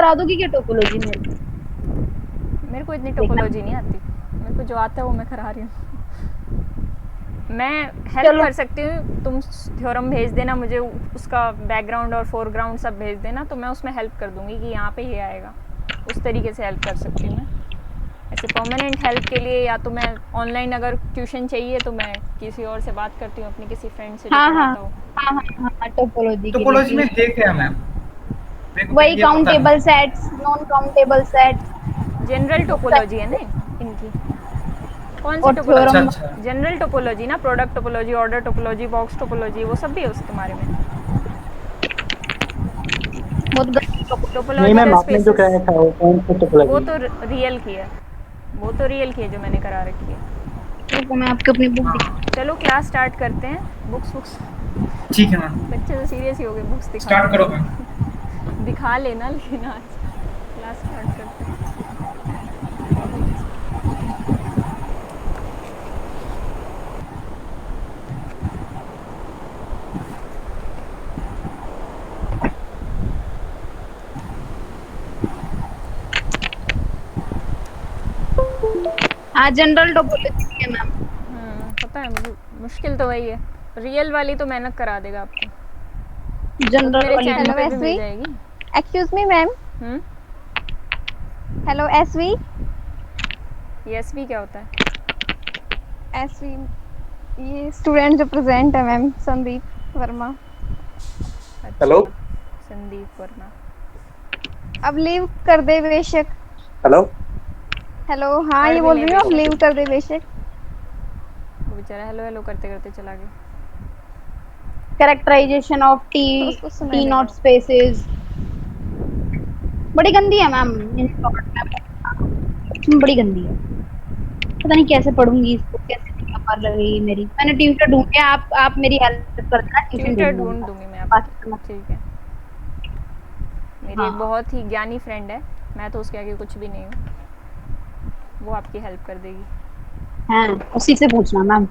करा दोगी क्या टोपोलॉजी मेरे को? मेरे को इतनी देखना। टोपोलॉजी नहीं आती, मेरे को जो आता है वो मैं करा रही हूँ। मैं हेल्प चलो। कर सकती हूँ, तुम थ्योरम भेज देना मुझे, उसका बैकग्राउंड और फोरग्राउंड सब भेज देना, तो मैं उसमें हेल्प कर दूँगी कि यहाँ पे ये आएगा, उस तरीके से हेल्प कर सकती हूँ मैं। ऐसे परमानेंट हेल्प के लिए या तो मैं ऑनलाइन अगर ट्यूशन चाहिए तो मैं किसी और से बात करती हूँ, अपनी किसी फ्रेंड से जो हाँ हाँ पढ़ाता हो। हाँ हाँ हाँ, टोपोलॉजी के लिए टोपोलॉजी में ठीक है है। क्या मैम? मेरे को वही ये पता काउंटेबल नहीं। Sets, non countable sets, general उस टोपोलॉजी है टाइप ना से। इनकी। कौन सी और टोपोलॉजी? अच्छा थ्योरम। अच्छा। जनरल टोपोलॉजी ना, product topology, order topology, box topology, वो सब भी है उस तुम्हारे में। बहुत गंदी नहीं मैम, टोपोलॉजिकल आपने जो स्पेसेस, कराया था वो कौन सा वो टोपोलॉजी? तो रियल की है, वो तो रियल की है जो मैंने करा रखी है। टोपोलॉजी। मैं आपको अपनी बुक दिखा। हाँ चलो क्लास स्टार्ट करते हैं। बुक्स बुक्स, ठीक है मैम, बच्चे तो सीरियस ही हो गए बुक्स दिखाते स्टार्ट करो मैम। दिखाते। दिखा लेना, लेकिन आज क्लास स्टार्ट करते हैं। हाँ, जनरल टोपोलॉजी भी है मैम। पता है मुझे, मुश्किल तो वही है, रियल वाली तो मेहनत करा देगा आपको, वो तो जनरल मेरे वाली चैनल भी। हेलो पे भी मिल एसवी। जाएगी। Excuse me ma'am. Hmm. Hello SV. ESV क्या होता है? एसवी, ये स्टूडेंट जो प्रेजेंट है मैम, संदीप वर्मा। हेलो। अच्छा, संदीप वर्मा। अब लीव कर दे बेशक। हेलो। हेलो, हाँ पढ़ ये भी बोल ले रही हूँ, अब लीव बेशक, कर दे बेशक। वो बेचारा हेलो हेलो करते करते चला गया। कैरेक्टराइजेशन ऑफ टी, तो उसको सुनाई टी देगा। Not spaces. बड़ी गंदी है मैम, इन शॉर्ट में बड़ी गंदी है। पता नहीं कैसे पढ़ूंगी इसको, कैसे निकाल लगेगी मेरी। मैंने ट्यूटर ढूंढे, आप मेरी हेल्प कर देना, ट्यूशन ट्यूटर ढूंढूंगा ढूंढ उनका। दूंगी मैं बाकी आपकी, तो ठीक है। मेरी एक हाँ बहुत ही ज्ञानी फ्रेंड है, मैं तो उसके आगे कुछ भी नहीं हूँ, वो आपकी हेल्प कर देगी। है, उसी से पूछना मैम।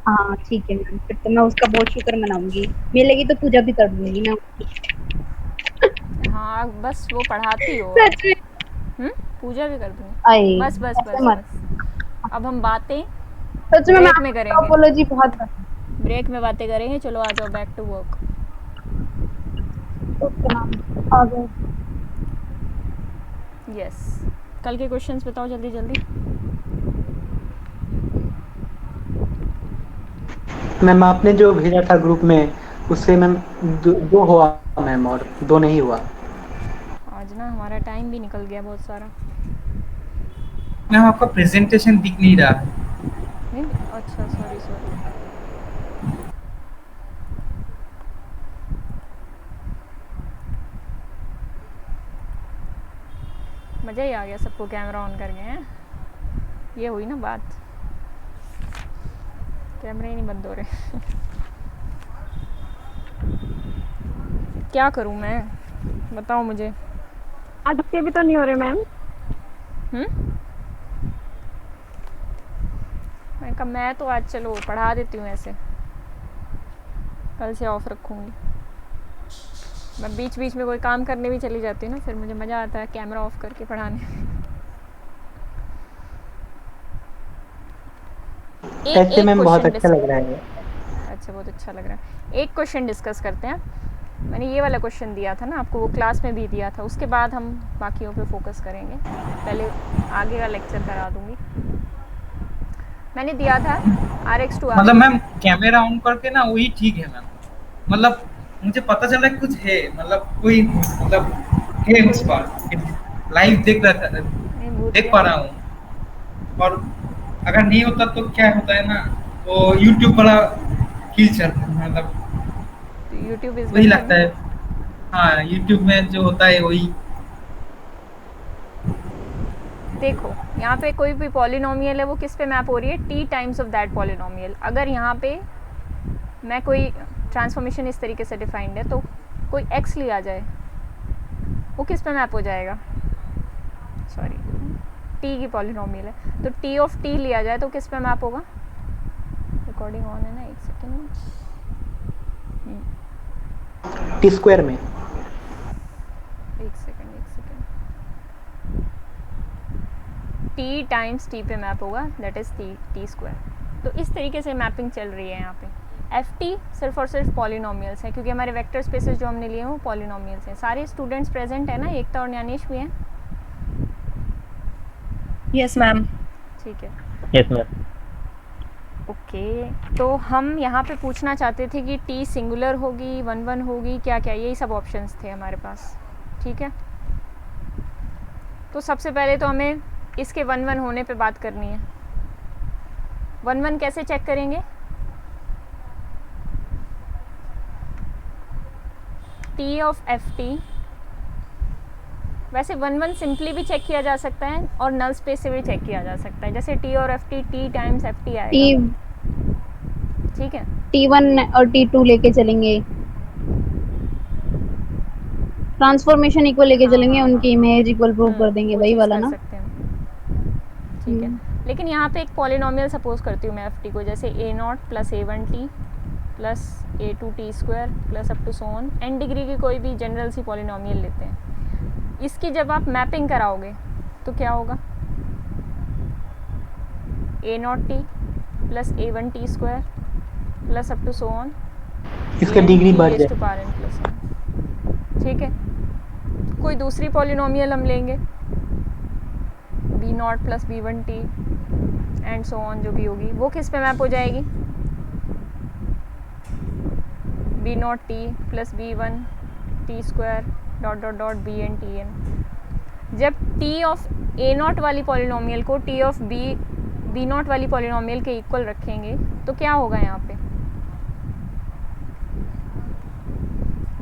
हाँ ठीक है मैम, फिर तो मैं उसका बहुत शुक्र मनाऊंगी। मिलेगी तो पूजा भी कर दूंगी मैं उसकी। हाँ बस वो पढ़ाती हो अब। सच में। हम्म। पूजा भी कर आए, दूंगी, बस बस ऐसे बस मत। बस। अब हम बातें सच में मैं ब्रेक में आपको करेंगे, टोपोलॉजी बहुत पसंद ब्रेक में बातें करेंगे, चलो आ जाओ बैक टू वर्क। है। ओके मैम, आ गए। यस। कल के क्वेश्चंस बताओ जल्दी जल्दी। मैम आपने जो भेजा था ग्रुप में, उससे मैम दो हुआ मैम, और दो नहीं हुआ। आज ना हमारा टाइम भी निकल गया बहुत सारा। मैम आपका प्रेजेंटेशन दिख नहीं रहा है। नहीं, अच्छा सॉरी सॉरी। मज़ा ही आ गया सबको कैमरा ऑन करके हैं, ये हुई ना बात, कैमरे ही नहीं बंद हो रहे। क्या करूं मैं, बताओ मुझे। आज के भी तो नहीं हो रहे मैम। हम्म। मैं कहा मैं तो आज चलो पढ़ा देती हूँ ऐसे, कल से ऑफ रखूँगी। मैं बीच बीच में कोई काम करने भी चली जाती हूँ ना, फिर मुझे मज़ा आता है कैमरा ऑफ करके पढ़ाने। ऐसे एक मैम बहुत क्वेश्चन अच्छा डिस्क, लग रहा है। अच्छा बहुत अच्छा लग रहा है। एक क्वेश्चन डिस्कस करते हैं। मैंने ये वाला क्वेश्चन दिया था ना आपको, वो क्लास में भी दिया था, उसके बाद हम बाकियों पे फोकस करेंगे, पहले आगे का लेक्चर करा दूँगी। मैंने दिया था RX to मतलब RX। मैम कैमरा ऑन करके ना वही ठीक है मैम। मतलब मुझे पता चला कि कुछ है, मतलब कोई मतलब है उस कोई पर, लाइव देख रहा था, नहीं, भूत देख गया। पा रहा हूँ। और अगर नहीं होता तो क्या होता है ना, तो यूट्यूब वाला खींच चलता है, मतलब तो यूट्यूब इज़ वही बेटर लगता ना। है। हाँ यूट्यूब में जो होता है वही। देखो यहाँ पे कोई भी पॉलिनोमियल है, वो किस पे मैप हो रही है, T times of that polynomial. अगर यहाँ पे मैं कोई ट्रांसफॉर्मेशन इस तरीके से डिफाइंड है, तो कोई एक्स लिया जाए, वो किस पे मैप हो जाएगा, सॉरी टी की पॉलिनोमियल है, तो टी ऑफ टी लिया जाए तो किस पे मैप होगा। रिकॉर्डिंग ऑन है ना, एक सेकेंड। टी स्क्वायर में। एक सेकेंड एक सेकेंड। टी टाइम्स टी पे मैप होगा, दैट इज़ टी स्क्वायर। तो इस तरीके से मैपिंग चल रही है यहाँ पे। एफ टी सिर्फ और सिर्फ पॉलिनोमियल्स हैं, क्योंकि हमारे वेक्टर स्पेसेस जो हमने लिए हैं वो पॉलिनोमियल्स हैं। सारे स्टूडेंट्स प्रेजेंट है ना, एकता और न्यानेश भी हैं? Yes ma'am. ठीक है, यस मैम। ओके। तो हम यहाँ पे पूछना चाहते थे कि टी सिंगुलर होगी, 1 1 होगी, क्या क्या, यही सब ऑप्शंस थे हमारे पास। ठीक है, तो सबसे पहले तो हमें इसके 1 1 होने पे बात करनी है। 1 1 कैसे चेक करेंगे? टी ऑफ एफ टी, वैसे 1 1 सिंपली भी चेक किया जा सकता है और नल स्पेस से भी चेक किया जा सकता है। जैसे टी और F T times F T आएगा, ठीक है। T1 और T2 लेके चलेंगे, ट्रांसफॉर्मेशन इक्वल लेके हाँ, चलेंगे, हाँ, उनकी हाँ। इमेज इक्वल प्रूव कर देंगे, वो वही चीज़ वाला कर ना। सकते हैं, ठीक है। लेकिन यहाँ पे एक पॉलिनोमियल सपोज करती हूँ मैं एफ टी को, जैसे a naught plus A1T plus A2T square plus up to so on, n degree की कोई भी जनरल सी पॉलिनोमियल लेते हैं। इसकी जब आप मैपिंग कराओगे तो क्या होगा? A0T plus A1T square plus up to so on, इसका डिग्री बढ़ जाए। ठीक है, कोई दूसरी पॉलिनोमियल हम लेंगे, B0 plus B1T and so on, जो भी होगी वो किस पे मैप हो जाएगी? B0T plus B1T square dot dot dot BN जब T ऑफ A0 वाली पॉलिनोमियल को T ऑफ B0 वाली पॉलिनोमियल के इक्वल रखेंगे तो क्या होगा? यहाँ पे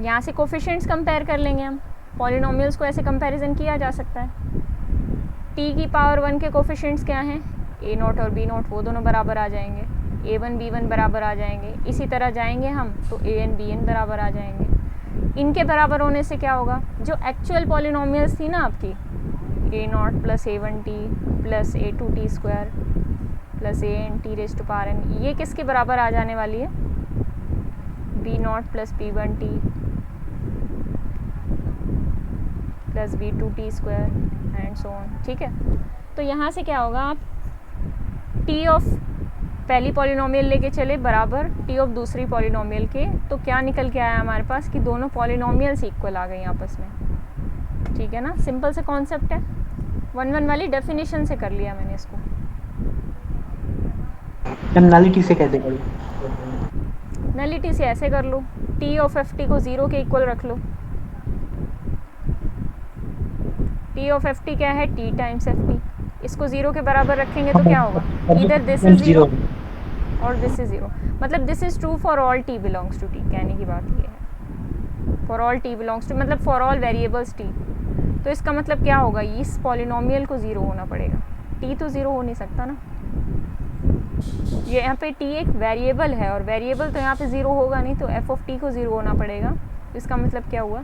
यहाँ से कोफिशिएंट्स कंपेयर कर लेंगे हम। पॉलिनोमियल्स को ऐसे कंपैरिजन किया जा सकता है। T की पावर 1 के कोफिशिएंट्स क्या हैं? A0 और B0, वो दोनों बराबर आ जाएंगे। A1 B1 बराबर आ जाएंगे। इसी तरह जाएंगे हम तो AN BN बराबर आ जाएंगे। इनके बराबर होने से क्या होगा? जो एक्चुअल पॉलिनोमियल्स थी ना आपकी, A0 plus A1T plus A2T square plus AN T raise to power n, ये किसके बराबर आ जाने वाली है? B0 plus B1T plus B2T square and so on. ठीक है, तो यहाँ से क्या होगा? आप T ऑफ पहली पॉलिनोमियल लेके चले बराबर T ऑफ दूसरी पॉलिनोमियल के, तो क्या निकल के आया हमारे पास कि दोनों पॉलिनोमियल्स इक्वल आ गई आपस में। ठीक है ना, सिंपल से कॉन्सेप्ट है। 1 1 वाली डेफिनेशन से कर लिया मैंने इसको। नलिटी से कैसे करूँ? नलिटी से ऐसे कर लो, T ऑफ एफ टी को 0 के इक्वल रख लो। T ऑफ एफ टी क्या है? T times F T. इसको 0 के बराबर रखेंगे तो क्या होगा? इधर दिस इज 0 और दिस इज 0, मतलब this is true for all T belongs to T। कहने की बात ये है, for all T belongs to, मतलब फॉर ऑल वेरिएबल्स T। तो इसका मतलब क्या होगा? इस पॉलिनोमियल को 0 होना पड़ेगा। T तो 0 हो नहीं सकता ना, ये यहाँ पे T एक वेरिएबल है और वेरिएबल तो यहाँ पे 0 होगा नहीं, तो f ऑफ T को 0 होना पड़ेगा। तो इसका मतलब क्या हुआ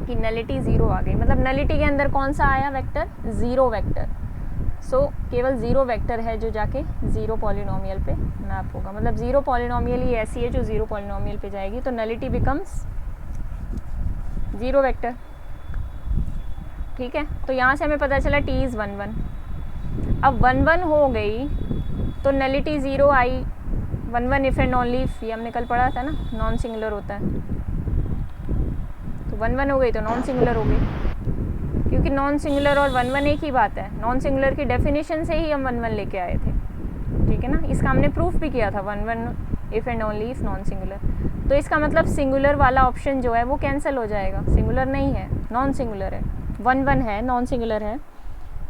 कि नलिटी 0 आ गई। मतलब नलिटी के अंदर कौन सा आया वेक्टर? 0 वेक्टर। सो केवल 0 वेक्टर है जो जाके 0 पॉलिनोमियल पे मैप होगा। मतलब 0 पॉलिनोमियल ही ऐसी है जो 0 पॉलिनोमियल पे जाएगी, तो नलिटी बिकम्स 0 वेक्टर। ठीक है, तो यहाँ से हमें पता चला T इज़ 1 1। अब 1 1 हो गई तो nullity 0 I. 1 1 if and only if, ये हमने कल पढ़ा था ना, नॉन सिंगुलर होता है। तो 1 1 हो गई तो नॉन सिंगुलर हो गई, क्योंकि नॉन सिंगुलर और 1 1 एक ही बात है। नॉन सिंगुलर की डेफिनेशन से ही हम 1 1 लेके आए थे। ठीक है ना, इसका हमने प्रूफ भी किया था, 1 1 if and only if non singular. तो इसका मतलब सिंगुलर वाला ऑप्शन जो है वो कैंसिल हो जाएगा, सिंगुलर नहीं है, नॉन सिंगुलर है। 1 1 है, नॉन सिंगुलर है,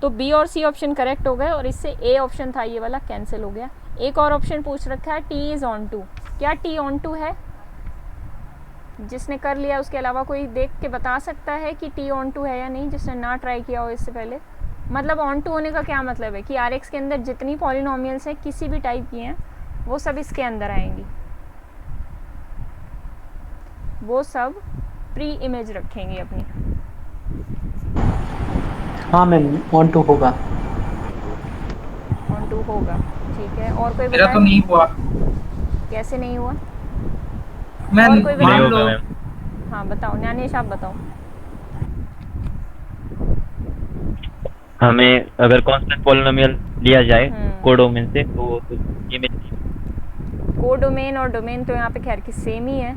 तो बी और सी ऑप्शन करेक्ट हो गए और इससे ए ऑप्शन था ये वाला कैंसिल हो गया। एक और ऑप्शन पूछ रखा है टी इज़ ऑन टू। क्या टी ऑन टू है? जिसने कर लिया उसके अलावा कोई देख के बता सकता है कि टी ऑन टू है या नहीं, जिसने ना ट्राई किया हो इससे पहले? मतलब ऑन टू होने का क्या मतलब है कि आर एक्स के अंदर जितनी पॉलिनोमियल्स हैं किसी भी टाइप की हैं वो सब इसके अंदर आएंगी, वो सब प्री इमेज रखेंगी अपनी। हाँ मैम, ऑन टू होगा। ऑन टू होगा, ठीक है। और कोई मेरा तो बताए? नहीं हुआ। कैसे नहीं हुआ? मैं और कोई नहीं मान होगा लो मैम। हाँ बताओ, न्यानेश आप बताओ। हमें अगर कांस्टेंट पॉलिनोमियल लिया जाए कोडोमेन से तो ये कोडोमेन और डोमेन तो यहाँ पे खैर कि सेम ही है।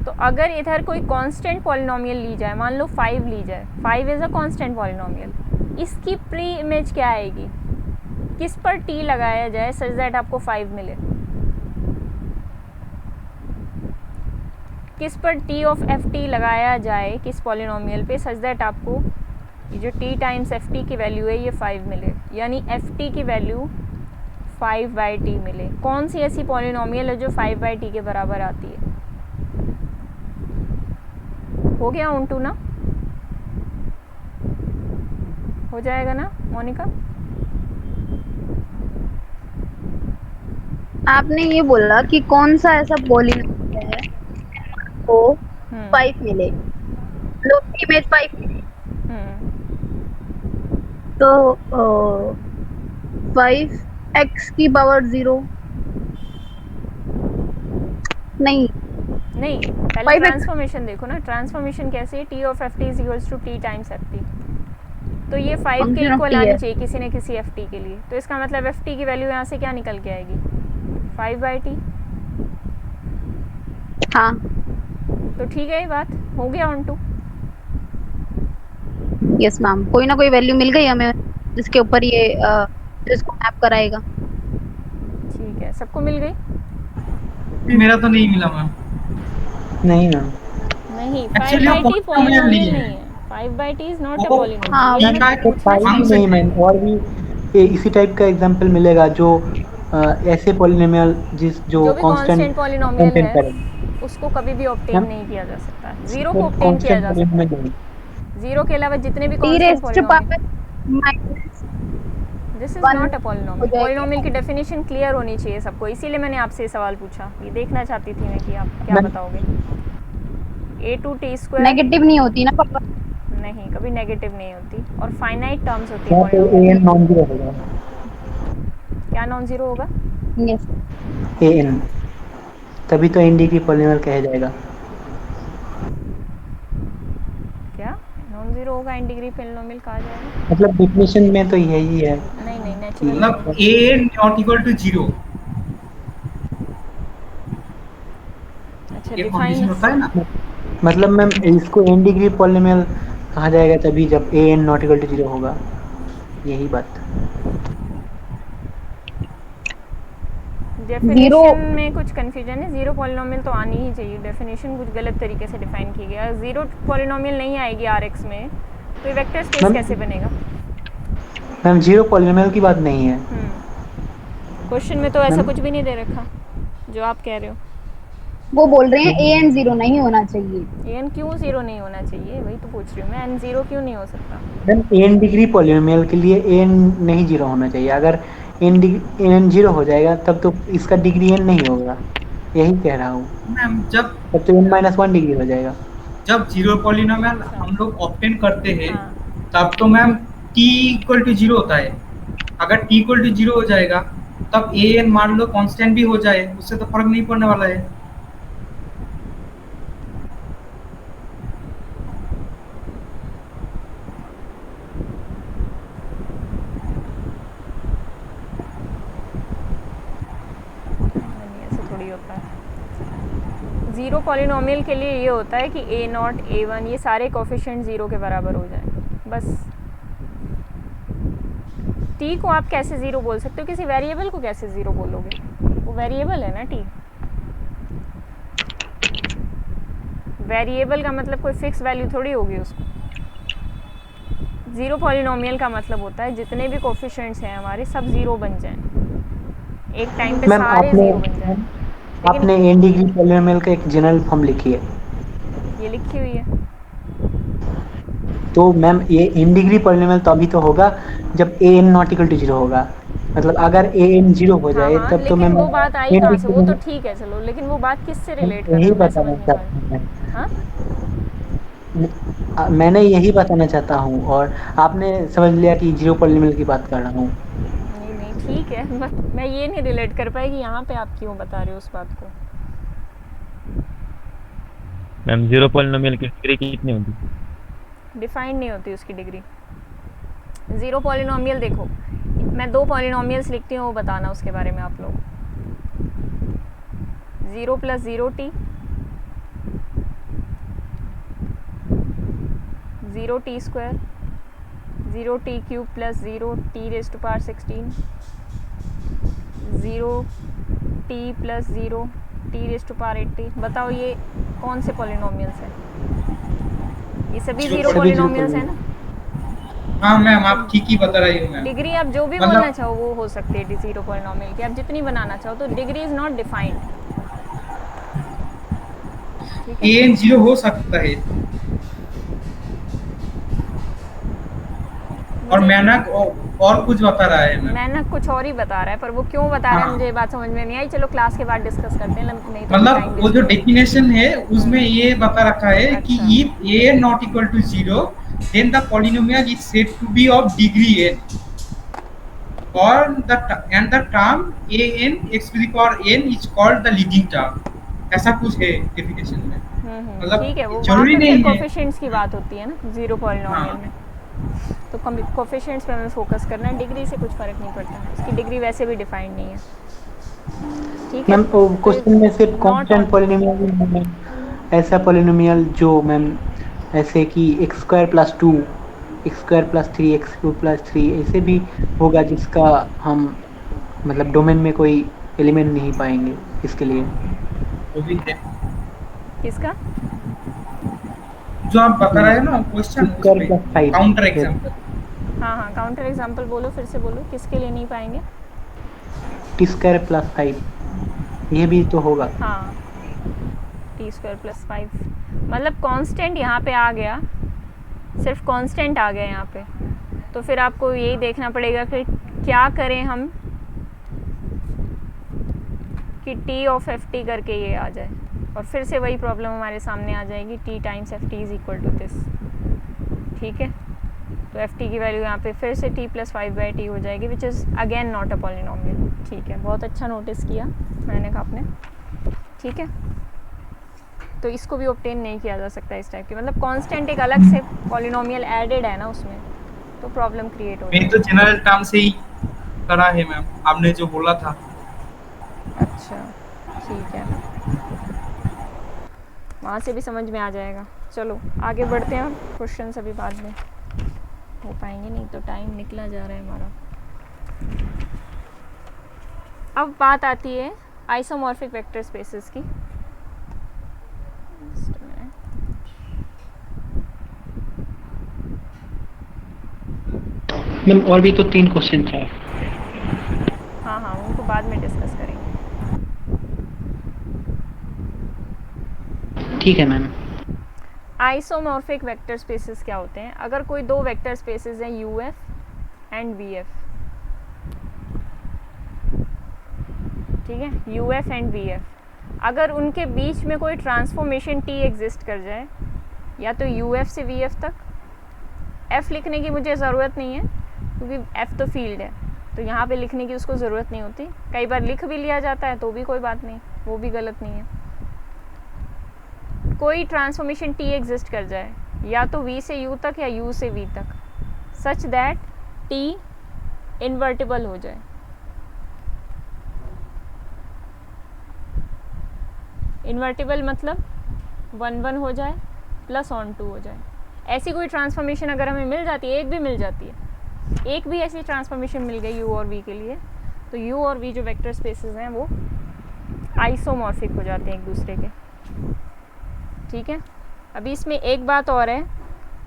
तो अगर इधर कोई कांस्टेंट पॉलिनोमियल ली जाए, मान लो 5 ली जाए, 5 इज़ अ कांस्टेंट पॉलिनोमियल, इसकी प्री इमेज क्या आएगी? किस पर t लगाया जाए सच दैट आपको 5 मिले? किस पर t ऑफ ft लगाया जाए किस पॉलिनोमियल पे सच दैट आपको ये जो t टाइम्स ft की वैल्यू है ये 5 मिले, यानी ft की वैल्यू 5/t मिले? कौन सी ऐसी पॉलिनोमियल है जो 5/t के बराबर आती है? हो गया ऑन टू ना? हो जाएगा ना मोनिका? आपने ये बोला कि कौन सा ऐसा पॉलिनोमियल है को 5 मिले, लो इमेज 5 मिले, तो 5x⁻0 नहीं नहीं, पहले 5x ट्रांसफॉर्मेशन देखो ना। ट्रांसफॉर्मेशन कैसे है? t of ft is equals to t times ft, तो ये 5 के फंक्शन ऑफ इक्वल t आनी है। चाहिए किसी न किसी ft के लिए। तो इसका मतलब ft की वैल्यू यहाँ से क्या निकल के आएगी? 5/t। हाँ तो ठीक है, ये बात हो गया ऑन टू। यस मैम, कोई ना कोई वैल्यू मिल गई हमें जिसके ऊपर ये इसको मैप कराएगा। ठीक है, सबको मिल गई? मेरा तो नहीं मिला मैम। नहीं मैम, नहीं, Actually, वो 5/t polynomial पॉलिनोमियल नहीं नहीं है। है। 5/t इज नॉट अ वो पॉलिनोमियल। हाँ ये t का मैं एक तो पूछना 5 चाह ही रही नहीं फंक्शन है। मैम, और भी इसी टाइप का एग्जांपल मिलेगा जो ऐसे पॉलिनोमियल जो जो भी कांस्टेंट कांस्टेंट पॉलिनोमियल कंटेन है करेगा उसको कभी भी ऑब्टेन मैम। नहीं किया जा सकता। जीरो को सिर्फ ऑब्टेन किया कांस्टेंट जा सकता पॉलिनोमियल है। नहीं। जीरो के अलावा जितने भी t constant raise to polynomial, power minus this is 1 not a हो पॉलिनोमियल। जाएगा। पॉलिनोमियल की डेफिनेशन क्लियर होनी चाहिए सबको, इसीलिए मैंने आपसे ये सवाल पूछा। ये देखना चाहती थी मैं कि आप क्या मैम बताओगे। a2t² नेगेटिव नहीं होती ना पावर। नहीं, कभी नेगेटिव नहीं होती, और फाइनाइट टर्म्स होती है यहाँ पे पॉलिनोमियल an की। नॉन जीरो होगा। क्या नॉन जीरो होगा? यस an तभी तो n डिग्री पॉलिनोमियल कहा जाएगा। क्या नॉन जीरो होगा इन डिग्री पॉलिनोमियल कहा जाएगा? मतलब डिफिनेशन में तो यही है नहीं नहीं, कि नेचुरल नहीं मतलब है। a नॉट इक्वल टू 0 अच्छा, ये डिफाइन कंडीशन होता है ना। मतलब मैम इसको n डिग्री पॉलिनोमियल कहा जाएगा तभी जब an नॉट इक्वल टू 0 होगा, यही बात। जीरो डेफिनेशन में कुछ कंफ्यूजन है। जीरो पॉलिनोमियल तो आनी ही चाहिए। डेफिनेशन कुछ गलत तरीके से डिफाइन की गया। जीरो पॉलिनोमियल नहीं आएगी आरएक्स में तो ये वेक्टर स्पेस मैम कैसे बनेगा? मैम जीरो पॉलिनोमियल की बात नहीं है क्वेश्चन में तो ऐसा मैम। कुछ भी नहीं दे रखा जो आप कह रहे हो। वो बोल रहे हैं an 0 नहीं होना चाहिए। एन क्यों जीरो नहीं होना चाहिए? वही तो पूछ रही हूँ मैं। एन जीरो क्यों नहीं हो सकता? मैम n डिग्री पॉलिनोमियल के लिए n नहीं जीरो होना चाहिए। अगर n जीरो हो जाएगा तब तो इसका डिग्री n नहीं होगा, यही कह रहा हूँ। मैम जब तब तो n-1 डिग्री हो जाएगा। जब जीरो पॉलिनोमियल अच्छा। हम लोग ऑब्टेन करते हैं हाँ। तब तो मैम t इक्वल टू 0 होता है। अगर t इक्वल टू 0 हो जाएगा तब an मान लो कांस्टेंट भी हो जाए, उससे तो फर्क नहीं पड़ने वाला है। नहीं, ऐसे थोड़ी होता है। ज़ीरो पॉलिनोमियल के लिए ये होता है कि a0 a1 ये सारे कोफिशिएंट ज़ीरो के बराबर हो जाए बस। t को आप कैसे ज़ीरो बोल सकते हो? किसी वेरिएबल को कैसे ज़ीरो बोलोगे? वो वेरिएबल है ना t। वेरिएबल का मतलब कोई फिक्स वैल्यू थोड़ी होगी उसको। ज़ीरो पॉलिनोमियल का मतलब होता है जितने भी कोफिशिएंट्स हैं हमारे सब ज़ीरो बन जाएं, एक टाइम पे मैम सारे आपने ज़ीरो बन जाएं। आपने n डिग्री पॉलिनोमियल का एक जनरल फॉर्म लिखी है, ये लिखी हुई है। तो मैम ये n डिग्री पॉलिनोमियल तो अभी तो होगा जब an नॉट इक्वल टू 0 होगा। मतलब अगर an 0 हो हाँ जाए हाँ, तब तो लेकिन मैम वो बात आई n कहाँ से? वो तो डिग्री ठीक है चलो, लेकिन वो बात किससे रिलेट कर रहे यही हो मैं समझ बताना नहीं पा चाहता हूँ रही। मैं। हाँ, मैंने यही बताना चाहता हूँ और आपने समझ लिया कि जीरो पॉलिनोमियल की बात कर रहा हूँ। नहीं नहीं ठीक है, बस मैं ये नहीं रिलेट कर पाई कि यहाँ पे आप क्यों बता रहे हो उस बात को। मैम जीरो पॉलिनोमियल की डिग्री कितनी होगी? डिफाइंड नहीं होती उसकी डिग्री। ज़ीरो पॉलिनोमियल देखो, मैं 2 पॉलिनोमियल्स लिखती हूँ, वो बताना उसके बारे में आप लोग। 0 + 0t, 0t², 0t³ + 0t⁻16, 0t + 0t⁻80। बताओ ये कौन से पॉलिनोमियल्स हैं? ये सभी ज़ीरो पॉलिनोमियल्स हैं ना? हाँ मैम, आप ठीक ही बता रही हो मैम। डिग्री आप जो भी बोलना चाहो वो हो सकती है ज़ीरो पॉलिनोमियल की, आप जितनी बनाना चाहो, तो degree is not defined. an 0 हो सकता है, और मैनक और कुछ बता रहा है मैम। मैनक कुछ और ही बता रहा है, पर वो क्यों बता रहा है मुझे ये बात समझ में नहीं आई। चलो क्लास के बाद डिस्कस करते हैं, नहीं तो मतलब वो जो डेफिनेशन है उसमें ये बता रखा है कि if a not equal to 0 then the polynomial is said to be of degree n or the term an x to the power n is called the leading term। ऐसा कुछ है डेफिनेशन में। मतलब ठीक है, वो जरूरी नहीं है, कोफिशिएंट्स की बात होती है ना ज़ीरो पॉलिनोमियल में, तो कोफिशिएंट्स पे हमें फोकस करना है, डिग्री से कुछ फ़र्क नहीं पड़ता, इसकी डिग्री वैसे भी डिफाइंड नहीं है। ठीक है मैम क्वेश्चन में सिर्फ कांस्टेंट पॉलिनोमियल, ऐसा पॉलिनोमियल जो मैम ऐसे कि x² + 2, x² + 3, x³ + 3 ऐसे भी होगा जिसका हम मतलब डोमेन में कोई एलिमेंट नहीं पाएंगे इसके लिए। वो भी है किसका जो आप बता रहे हैं ना क्वेश्चन, काउंटर एग्जांपल। हाँ, काउंटर एग्जांपल बोलो, फिर से बोलो, किसके लिए नहीं पाएंगे? t² + 5 ये भी तो होगा। हाँ, t² + 5 मतलब कांस्टेंट यहाँ पे आ गया, सिर्फ कांस्टेंट आ गया यहाँ पे, तो फिर आपको यही देखना पड़ेगा कि क्या करें हम कि t ऑफ ft करके ये आ जाए, और फिर से वही प्रॉब्लम हमारे सामने आ जाएगी, t times ft is equal to this. ठीक है, तो ft की वैल्यू यहाँ पे फिर से t + 5/t हो जाएगी, which is again not a polynomial. ठीक है, बहुत अच्छा नोटिस किया मैंने कहा आपने। ठीक है, तो इसको भी ऑब्टेन नहीं किया जा सकता इस टाइप की, मतलब कांस्टेंट एक अलग से पॉलिनोमियल एडेड है ना उसमें, तो प्रॉब्लम क्रिएट हो मैंने तो जनरल टर्म से ही करा है मैम, आपने जो बोला था। अच्छा, ठीक है, वहाँ से भी समझ में आ जाएगा। चलो आगे बढ़ते हैं, क्वेश्चन अभी बाद में हो पाएंगे, नहीं तो टाइम निकला जा रहा है हमारा। अब बात आती है आइसोमॉर्फिक वेक्टर स्पेसेस की। मैम और भी तो 3 क्वेश्चन था। हाँ, उनको बाद में डिस्कस करेंगे। ठीक है मैम। आइसोमॉर्फिक वेक्टर स्पेसेस क्या होते हैं? अगर कोई दो वेक्टर स्पेसेस हैं UF एंड VF, ठीक है, UF एंड VF, अगर उनके बीच में कोई ट्रांसफॉर्मेशन T एग्जिस्ट कर जाए, या तो UF से VF तक, F लिखने की मुझे ज़रूरत नहीं है क्योंकि F तो फील्ड है, तो यहाँ पे लिखने की उसको ज़रूरत नहीं होती। कई बार लिख भी लिया जाता है तो भी कोई बात नहीं, वो भी गलत नहीं है। कोई ट्रांसफॉर्मेशन T एग्जिस्ट कर जाए, या तो V से U तक या U से V तक, सच दैट T इन्वर्टिबल हो जाए। इन्वर्टिबल मतलब 1 हो जाए प्लस ऑन 2 हो जाए, ऐसी कोई ट्रांसफॉर्मेशन अगर हमें मिल जाती है, एक भी मिल जाती है, एक भी ऐसी ट्रांसफॉर्मेशन मिल गई U और V के लिए, तो U और V जो वेक्टर स्पेसेस हैं वो आइसोमॉर्फिक हो जाते हैं एक दूसरे के। ठीक है, अभी इसमें एक बात और है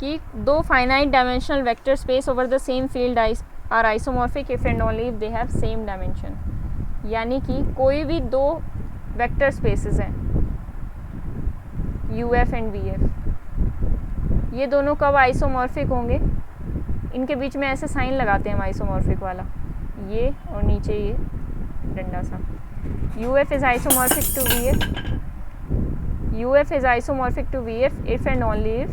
कि दो finite dimensional vector space over the same field are isomorphic if and only if they have same dimension. यानी कि कोई भी दो वेक्टर स्पेसेस हैं UF एंड VF, ये दोनों कब आइसोमॉर्फिक होंगे? इनके बीच में ऐसे साइन लगाते हैं हम आइसोमॉर्फिक वाला, ये और नीचे ये डंडा सा। UF is isomorphic to VF, UF is isomorphic to VF if and only if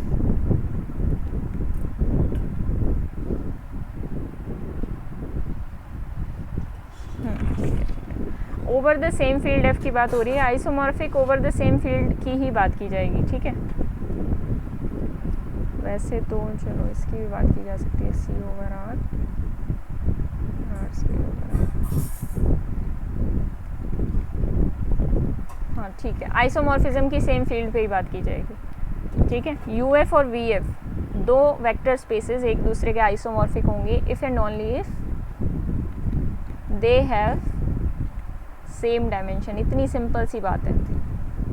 over the same field F की बात हो रही है, isomorphic over the same field की ही बात की जाएगी। ठीक है, वैसे तो चलो इसकी भी बात की जा सकती है, c over r, r square over r. हाँ ठीक है, आइसोमॉर्फिज्म की सेम फील्ड पे ही बात की जाएगी। ठीक है, यू एफ और वी एफ दो वेक्टर स्पेसेस एक दूसरे के आइसोमॉर्फिक होंगे if and only if they have same dimension. इतनी सिंपल सी बात है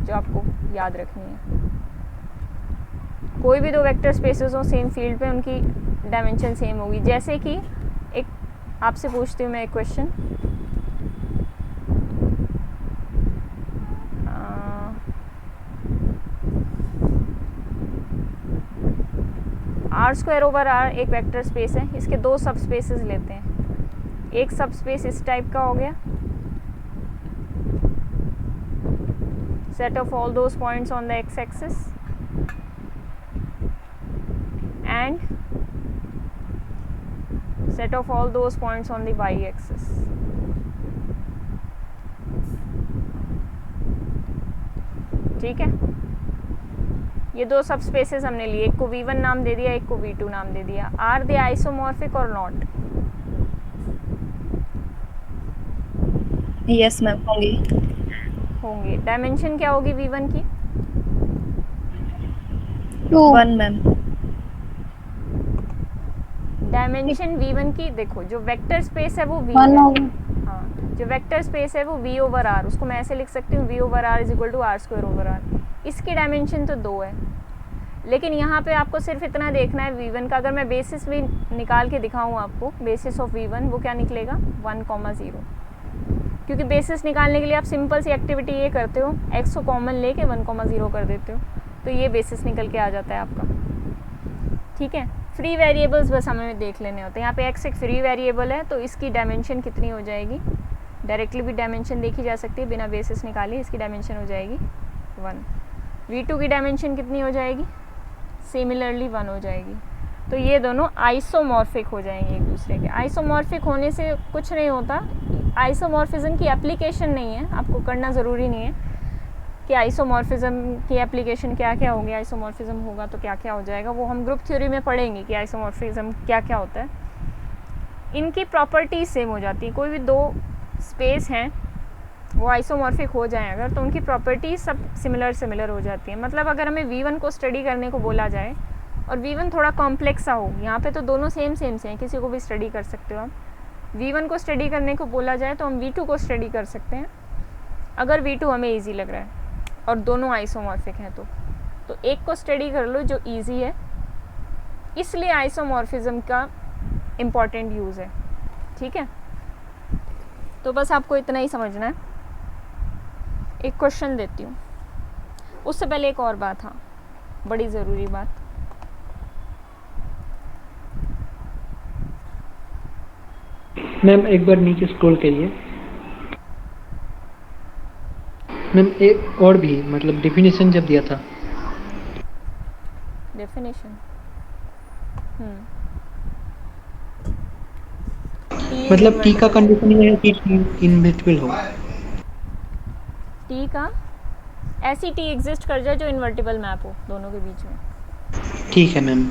जो आपको याद रखनी है। कोई भी दो वेक्टर स्पेसेस हो सेम फील्ड पे, उनकी डायमेंशन सेम होगी। जैसे कि एक आपसे पूछती हूँ मैं एक question, R square over R एक वेक्टर स्पेस है, इसके दो सब स्पेसेस लेते हैं। एक सब स्पेस इस टाइप का हो गया, set of all those points on the x axis and set of all those points on the y axis. ठीक है, ये दो सब स्पेसेस हमने लिए, एक को v1 नाम दे दिया, एक को v2 नाम दे दिया। आर दे आइसोमॉर्फिक और नॉट? यस मैम, होंगे। डायमेंशन क्या होगी v1 की? 1 मैम। डायमेंशन v1 की, देखो जो वेक्टर स्पेस है वो v है। हाँ, जो वेक्टर स्पेस है वो v ओवर r, उसको मैं ऐसे लिख सकती हूँ v over r is equal to r square over r। इसकी डायमेंशन तो 2 है, लेकिन यहाँ पे आपको सिर्फ इतना देखना है v1 का। अगर मैं बेसिस भी निकाल के दिखाऊँ आपको, बेसिस ऑफ v1 वो क्या निकलेगा 1,0, क्योंकि बेसिस निकालने के लिए आप सिंपल सी एक्टिविटी ये करते हो, x को कॉमन लेके 1,0 कर देते हो, तो ये बेसिस निकल के आ जाता है आपका। ठीक है, फ्री वेरिएबल्स बस हमें देख लेने होते हैं। यहाँ पे x एक फ्री वेरिएबल है, तो इसकी डायमेंशन कितनी हो जाएगी? डायरेक्टली भी डायमेंशन देखी जा सकती है बिना बेसिस निकाले। इसकी डायमेंशन हो जाएगी 1। v2 की डायमेंशन कितनी हो जाएगी? सिमिलरली 1 हो जाएगी। तो ये दोनों आइसोमॉर्फिक हो जाएंगे एक दूसरे के। आइसोमॉर्फिक होने से कुछ नहीं होता, आइसोमॉर्फिज्म की एप्लीकेशन नहीं है, आपको करना ज़रूरी नहीं है कि आइसोमॉर्फिज्म की एप्लीकेशन क्या क्या होगी, आइसोमॉर्फिज्म होगा तो क्या क्या हो जाएगा, वो हम ग्रुप थ्योरी में पढ़ेंगे कि आइसोमॉर्फिज्म क्या क्या होता है। इनकी प्रॉपर्टीज सेम हो जाती है। कोई भी दो स्पेस हैं वो आइसोमॉर्फिक हो जाएं अगर, तो उनकी प्रॉपर्टीज सब सिमिलर हो जाती है। मतलब अगर हमें v1 को स्टडी करने को बोला जाए और v1 थोड़ा कॉम्प्लेक्स सा हो, यहाँ पे तो दोनों सेम से हैं, किसी को भी स्टडी कर सकते हो आप। v1 को स्टडी करने को बोला जाए तो हम v2 को स्टडी कर सकते हैं, अगर v2 हमें ईजी लग रहा है और दोनों आइसोमॉर्फिक हैं तो एक को स्टडी कर लो जो ईजी है। इसलिए आइसोमॉर्फिज्म का इम्पॉर्टेंट यूज़ है। ठीक है, तो बस आपको इतना ही समझना है। एक क्वेश्चन देती हूँ, उससे पहले एक और बात, हाँ बड़ी ज़रूरी बात, मैम एक बार नीचे स्क्रॉल करिए मैम। एक और भी, मतलब डेफिनेशन जब दिया था, डेफिनेशन मतलब टी का कंडीशन ये है कि टी इनवर्टिबल हो। टी का ऐसी टी एग्जिस्ट कर जाए जो इन्वर्टिबल मैप हो दोनों के बीच में। ठीक है मैम,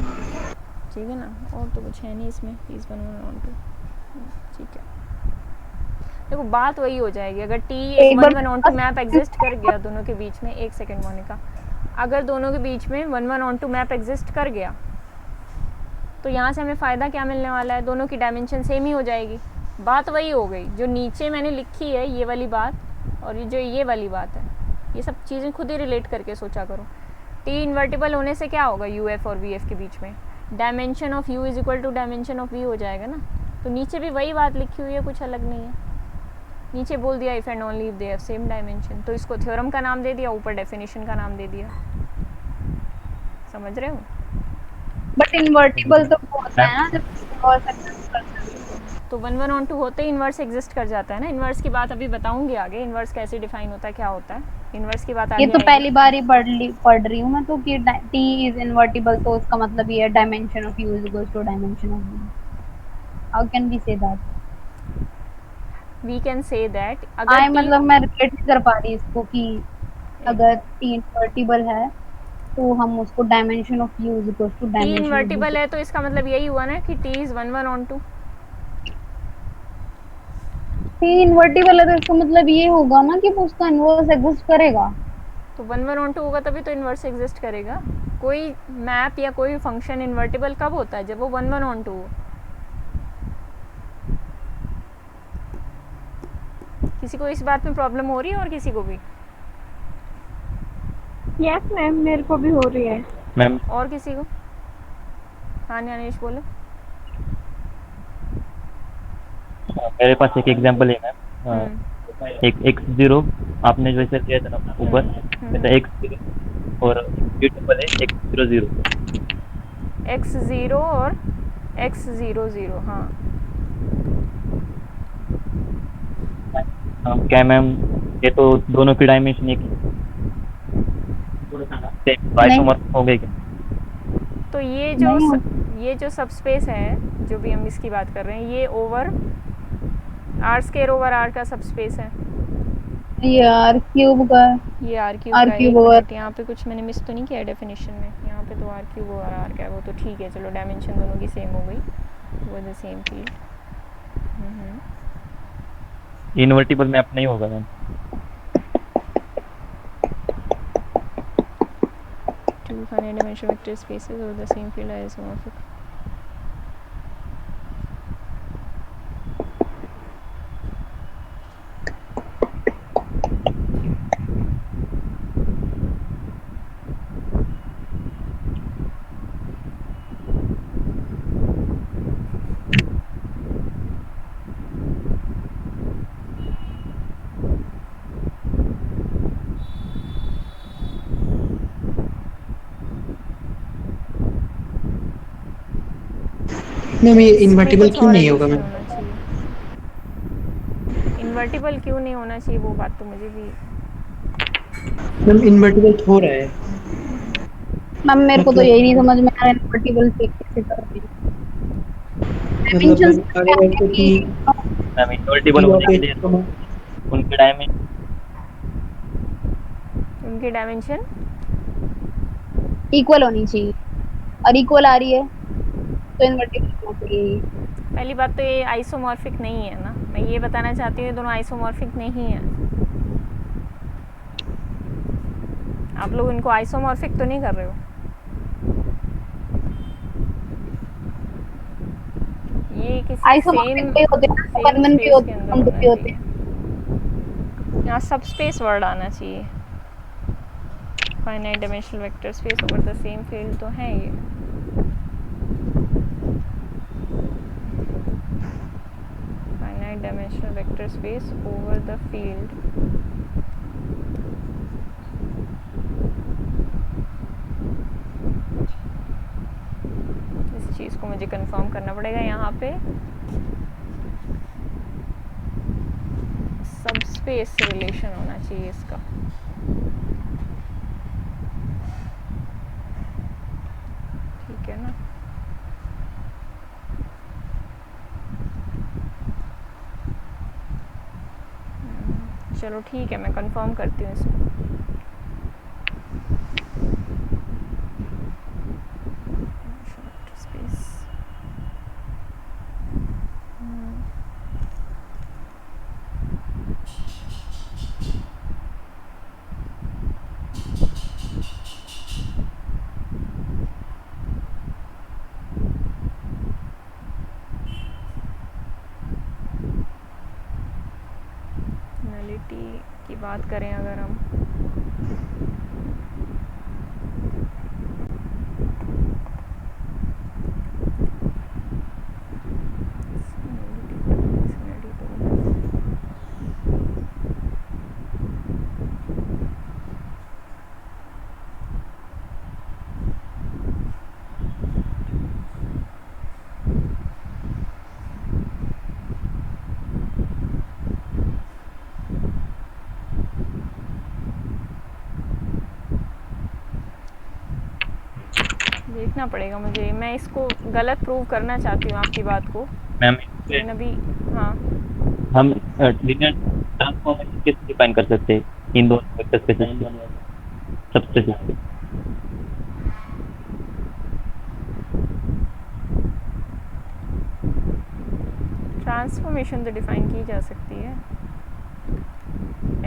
ठीक है ना, और तो कुछ है नहीं इसमें, प्लीज़ 1 1 2। ठीक है, देखो बात वही हो जाएगी। अगर टी 1 1 2 मैप एग्जिस्ट कर गया दोनों के बीच में, एक सेकेंड मोनिका, अगर दोनों के बीच में 1 1 2 मैप एग्जिस्ट कर गया तो यहाँ से हमें फ़ायदा क्या मिलने वाला है? दोनों की डायमेंशन सेम ही हो जाएगी। बात वही हो गई जो नीचे मैंने लिखी है, ये वाली बात, और ये जो ये वाली बात है, ये सब चीज़ें खुद ही रिलेट करके सोचा करो। टी इन्वर्टिबल होने से क्या होगा यू एफ और वी एफ के बीच में? Dimension of U is equal to dimension of V हो जाएगा ना। तो नीचे भी वही बात लिखी हुई है, कुछ अलग नहीं है। नीचे बोल दिया if and only if they have same dimension, तो इसको थ्योरम का नाम दे दिया, ऊपर डेफिनेशन का नाम दे दिया। समझ रहे हो? बट इन्वर्टिबल तो होता है ना जब इन्वर्स एग्जिस्ट करता है, तो 1 1 2 होते ही इन्वर्स एग्जिस्ट कर जाता है ना। इन्वर्स की बात अभी बताऊंगी आगे, इन्वर्स कैसे डिफाइन होता है, क्या होता है इन्वर्स की बात आगे ये तो आएगी। पहली बार ही पढ़ रही हूँ मैं तो कि टी इज इन्वर्टिबल, तो उसका मतलब ये है dimension of U is equal to dimension of V. How can we say that? We can say that मतलब मैं रिलेट नहीं कर पा रही इसको कि अगर टी इन्वर्टिबल है तो हम उसको dimension of U is equal to T dimension of invertible B. है तो इसका मतलब यही हुआ ना कि T is 1 1 on 2। T invertible है तो इसका मतलब ये होगा ना कि वो उसका इन्वर्स एग्जिस्ट करेगा। तो 1 1 ऑन 2 होगा तभी तो इन्वर्स एग्जिस्ट करेगा। कोई मैप या कोई फंक्शन इन्वर्टिबल कब होता है? जब वो 1 1 ऑन 2 हो। किसी को इस बात में प्रॉब्लम हो रही है और किसी को भी? यस मैम, मेरे को भी हो रही है। मैम और किसी को? हाँ न्यानेश बोलो। मेरे पास एक एग्जांपल है मैम। हम्म, एक x0 आपने जैसे दिया था ना ऊपर, वैसा x0 और म्यूटेबल है x00। x0 और x00, हाँ। क्या मैम ये तो दोनों की डायमेंशन एक नहीं आइसोमॉर्फ हो गए क्या? तो नहीं ये जो सबस्पेस है, जो भी हम इसकी बात कर रहे हैं, ये over R square over R का सबस्पेस है। ये आर क्यूब का ये आर क्यूब आर का। क्यूब एक ओवर मिनट, यहाँ पे कुछ मैंने मिस तो नहीं किया डेफिनेशन में? यहाँ पे तो आर क्यूब ओवर आर का है, वो तो ठीक है, चलो डायमेंशन दोनों की सेम हो गई। वो the same field. Invertible map नहीं होगा ma'am. Two finite dimension vector spaces और the same field are isomorphic. Ma'am ये इस पे इन्वर्टिबल कुछ क्यों और नहीं होगा एडिशन मैम? होना चाहिए। इन्वर्टिबल क्यों नहीं होना चाहिए, वो बात तो मुझे भी। मैम इन्वर्टिबल हो रहा है, मैम मेरे को तो मतलब यही नहीं समझ में आ रहा है इन्वर्टिबल कैसे करते हैं। मतलब डायमेंशंस मैम में क्या अगर है ऐसे कि मैम इन्वर्टिबल टी होने ऑफ के एच लिए तो उनके डायमेंशन उनकी डायमेंशन इक्वल होनी चाहिए, और इक्वल आ रही है तो इन्वर्टिबल होना चाहिए। पहली बात तो ये आइसोमॉर्फिक नहीं है ना, मैं ये बताना चाहती हूँ, ये दोनों आइसोमॉर्फिक नहीं है। आप लोग इनको आइसोमॉर्फिक तो नहीं कर रहे हो? ये किसी आइसोमॉर्फिक सेम भी होते हैं, सेम 1 1 भी स्पेस के होते अंदर हैं, 2 होना भी होते हैं। चाहिए। यहाँ सब स्पेस वर्ड आना चाहिए। Finite dimensional vector space over the same field तो है ये। Finite dimensional vector space over the field. इस चीज़ को मुझे कंफर्म करना पड़ेगा यहाँ पे। सब स्पेस से रिलेशन होना चाहिए इसका। ठीक है ना? चलो ठीक है, मैं कंफर्म करती हूँ इसको। स्पेस नलिटी की बात करें अगर हम, देखना पड़ेगा मुझे। मैं इसको गलत प्रूव करना चाहती हूँ आपकी बात को, मैम लेकिन अभी हाँ। हम लीनियर ट्रांसफॉर्मेशन कैसे डिफाइन कर सकते हैं इन दोनों वेक्टर स्पेसेस के सबस्पेसेस के? ट्रांसफॉर्मेशन तो डिफाइन की जा सकती है।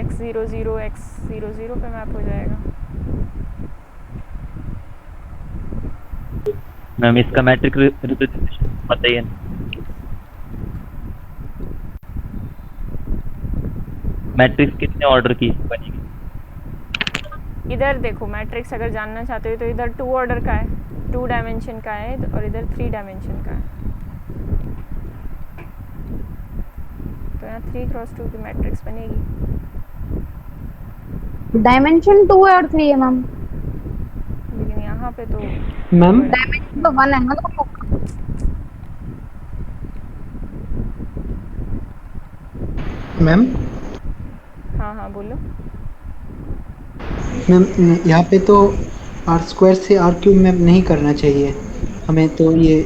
x00 x00 पे मैप हो जाएगा। मैम इसका मैट्रिक रिप्रेजेंटेशन बताइए ना। मैट्रिक्स कितने ऑर्डर की बनेगी? इधर देखो, मैट्रिक्स अगर जानना चाहते हो तो इधर 2 ऑर्डर का है, 2 डायमेंशन का है, और इधर 3 डायमेंशन का है। तो यहाँ 3x2 की मैट्रिक्स बनेगी। डायमेंशन 2 है और 3 है मैम। लेकिन यहाँ पे तो मैम डायमेंशन तो 1 है ना, तो मैम हाँ हाँ बोलो। मैम यहाँ पे तो आर स्क्वायर से आर क्यूब मैप नहीं करना चाहिए हमें, तो ये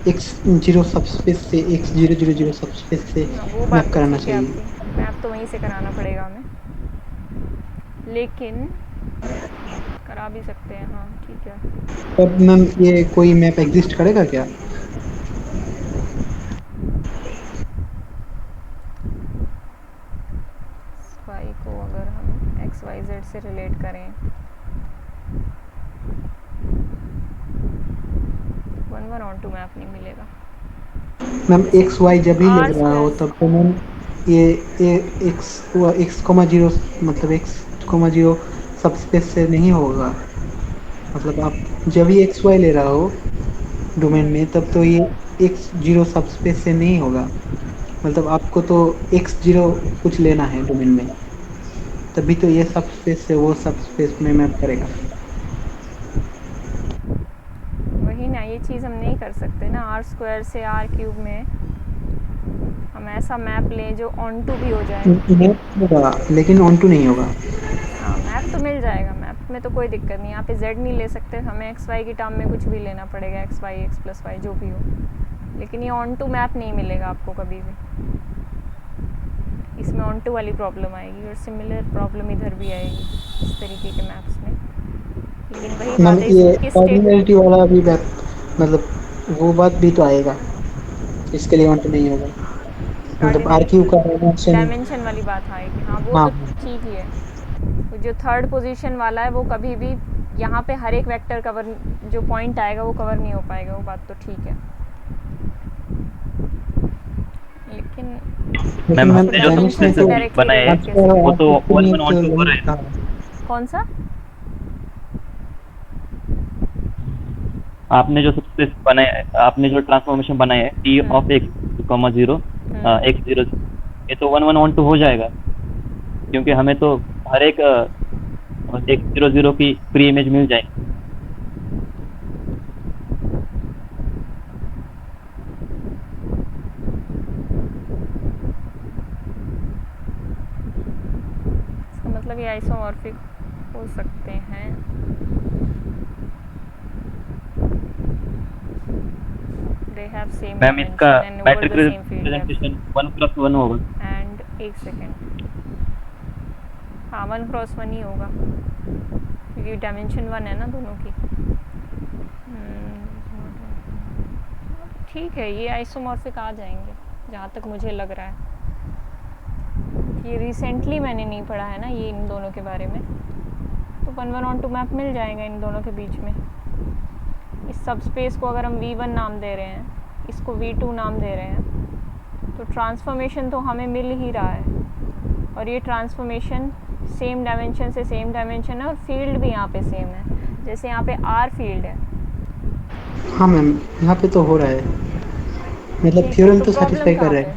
x0 सबस्पेस से x000 सबस्पेस से हाँ, वो मैप बात तो कराना ठीक है चाहिए। आपकी, मैप तो वहीं से कराना पड़ेगा हमें, लेकिन करा भी सकते हैं। हाँ ठीक है। पर मैम ये कोई मैप एग्जिस्ट करेगा क्या? y को अगर हम xyz से रिलेट करें, 1 ऑन 2 मैप नहीं मिलेगा। मैम एक्स वाई जब भी ले R रहा हो square तब तो मैम ये x0 मतलब x0 सबस्पेस से नहीं होगा। मतलब आप जब भी एक्स वाई ले रहा हो डोमेन में तब तो ये x0 सबस्पेस से नहीं होगा। मतलब आपको तो x0 कुछ लेना है डोमेन में, तभी तो ये सबस्पेस से वो सबस्पेस में मैप करेगा। वही ना, ये चीज़ हम नहीं कर सकते ना। R स्क्वायर से R³ में हम ऐसा मैप लें जो ऑन टू भी हो जाए। होगा लेकिन ऑन टू नहीं होगा। हाँ, मैप तो मिल जाएगा, मैप में तो कोई दिक्कत नहीं। यहाँ पे z नहीं ले सकते, हमें एक्स वाई की टर्म में कुछ भी लेना पड़ेगा, X Y X plus Y जो भी हो, लेकिन ये ऑन टू मैप नहीं मिलेगा आपको कभी भी। इसमें ऑन टू वाली प्रॉब्लम आएगी, और सिमिलर प्रॉब्लम इधर भी आएगी इस तरीके के मैप्स में। लेकिन वही मैम बात है, ये किस स्टेट, ऑर्डिनरिटी वाला भी मैप, मतलब वो बात भी तो आएगा, इसके लिए ऑन टू नहीं होगा। मतलब आरक्यू का डायमेंशन वाली बात आएगी। हाँ वो हाँ तो ठीक ही है। वो जो थर्ड पोजीशन वाला है वो कभी भी यहाँ पे हर एक वेक्टर कवर, जो पॉइंट आएगा वो कवर नहीं हो पाएगा, वो बात तो ठीक है। लेकिन मैम मैम हमने जो डायमेंशन सबस्पेस से डायरेक्टली बनाए रिलेट कैसे, वो तो 1 ऑन 2 हो रहे हैं। कौन सा? आपने जो सबस्पेस बनाए, आपने जो ट्रांसफॉर्मेशन बनाए है t ऑफ x, 0 x0, ये तो 1 ऑन 2 हो जाएगा, क्योंकि हमें तो हर एक x00 की प्री इमेज मिल जाएगी। इसका मतलब ये आइसोमॉर्फिक हो सकते हैं। They have same मैम इसका dimension and over matrix the same field depth. Representation 1+1 होगा। एंड एक सेकेंड, हाँ 1x1 ही होगा, क्योंकि डायमेंशन 1 है ना दोनों की। ठीक है, ये आइसोमॉर्फिक आ जाएंगे जहाँ तक मुझे लग रहा है। ये रिसेंटली मैंने नहीं पढ़ा है ना ये इन दोनों के बारे में, तो 1 ऑन 2 मैप मिल जाएगा इन दोनों के बीच में। इस सबस्पेस को अगर हम v1 नाम दे रहे हैं, इसको v2 नाम दे रहे हैं, तो ट्रांसफॉर्मेशन तो हमें मिल ही रहा है, और ये ट्रांसफॉर्मेशन सेम डायमेंशन से सेम डायमेंशन है, और फील्ड भी यहाँ पे सेम है। जैसे यहाँ पे r फील्ड है। हाँ मैम यहाँ पे तो हो रहा है, मतलब थ्योरम तो सेटिस्फाई कर रहा है।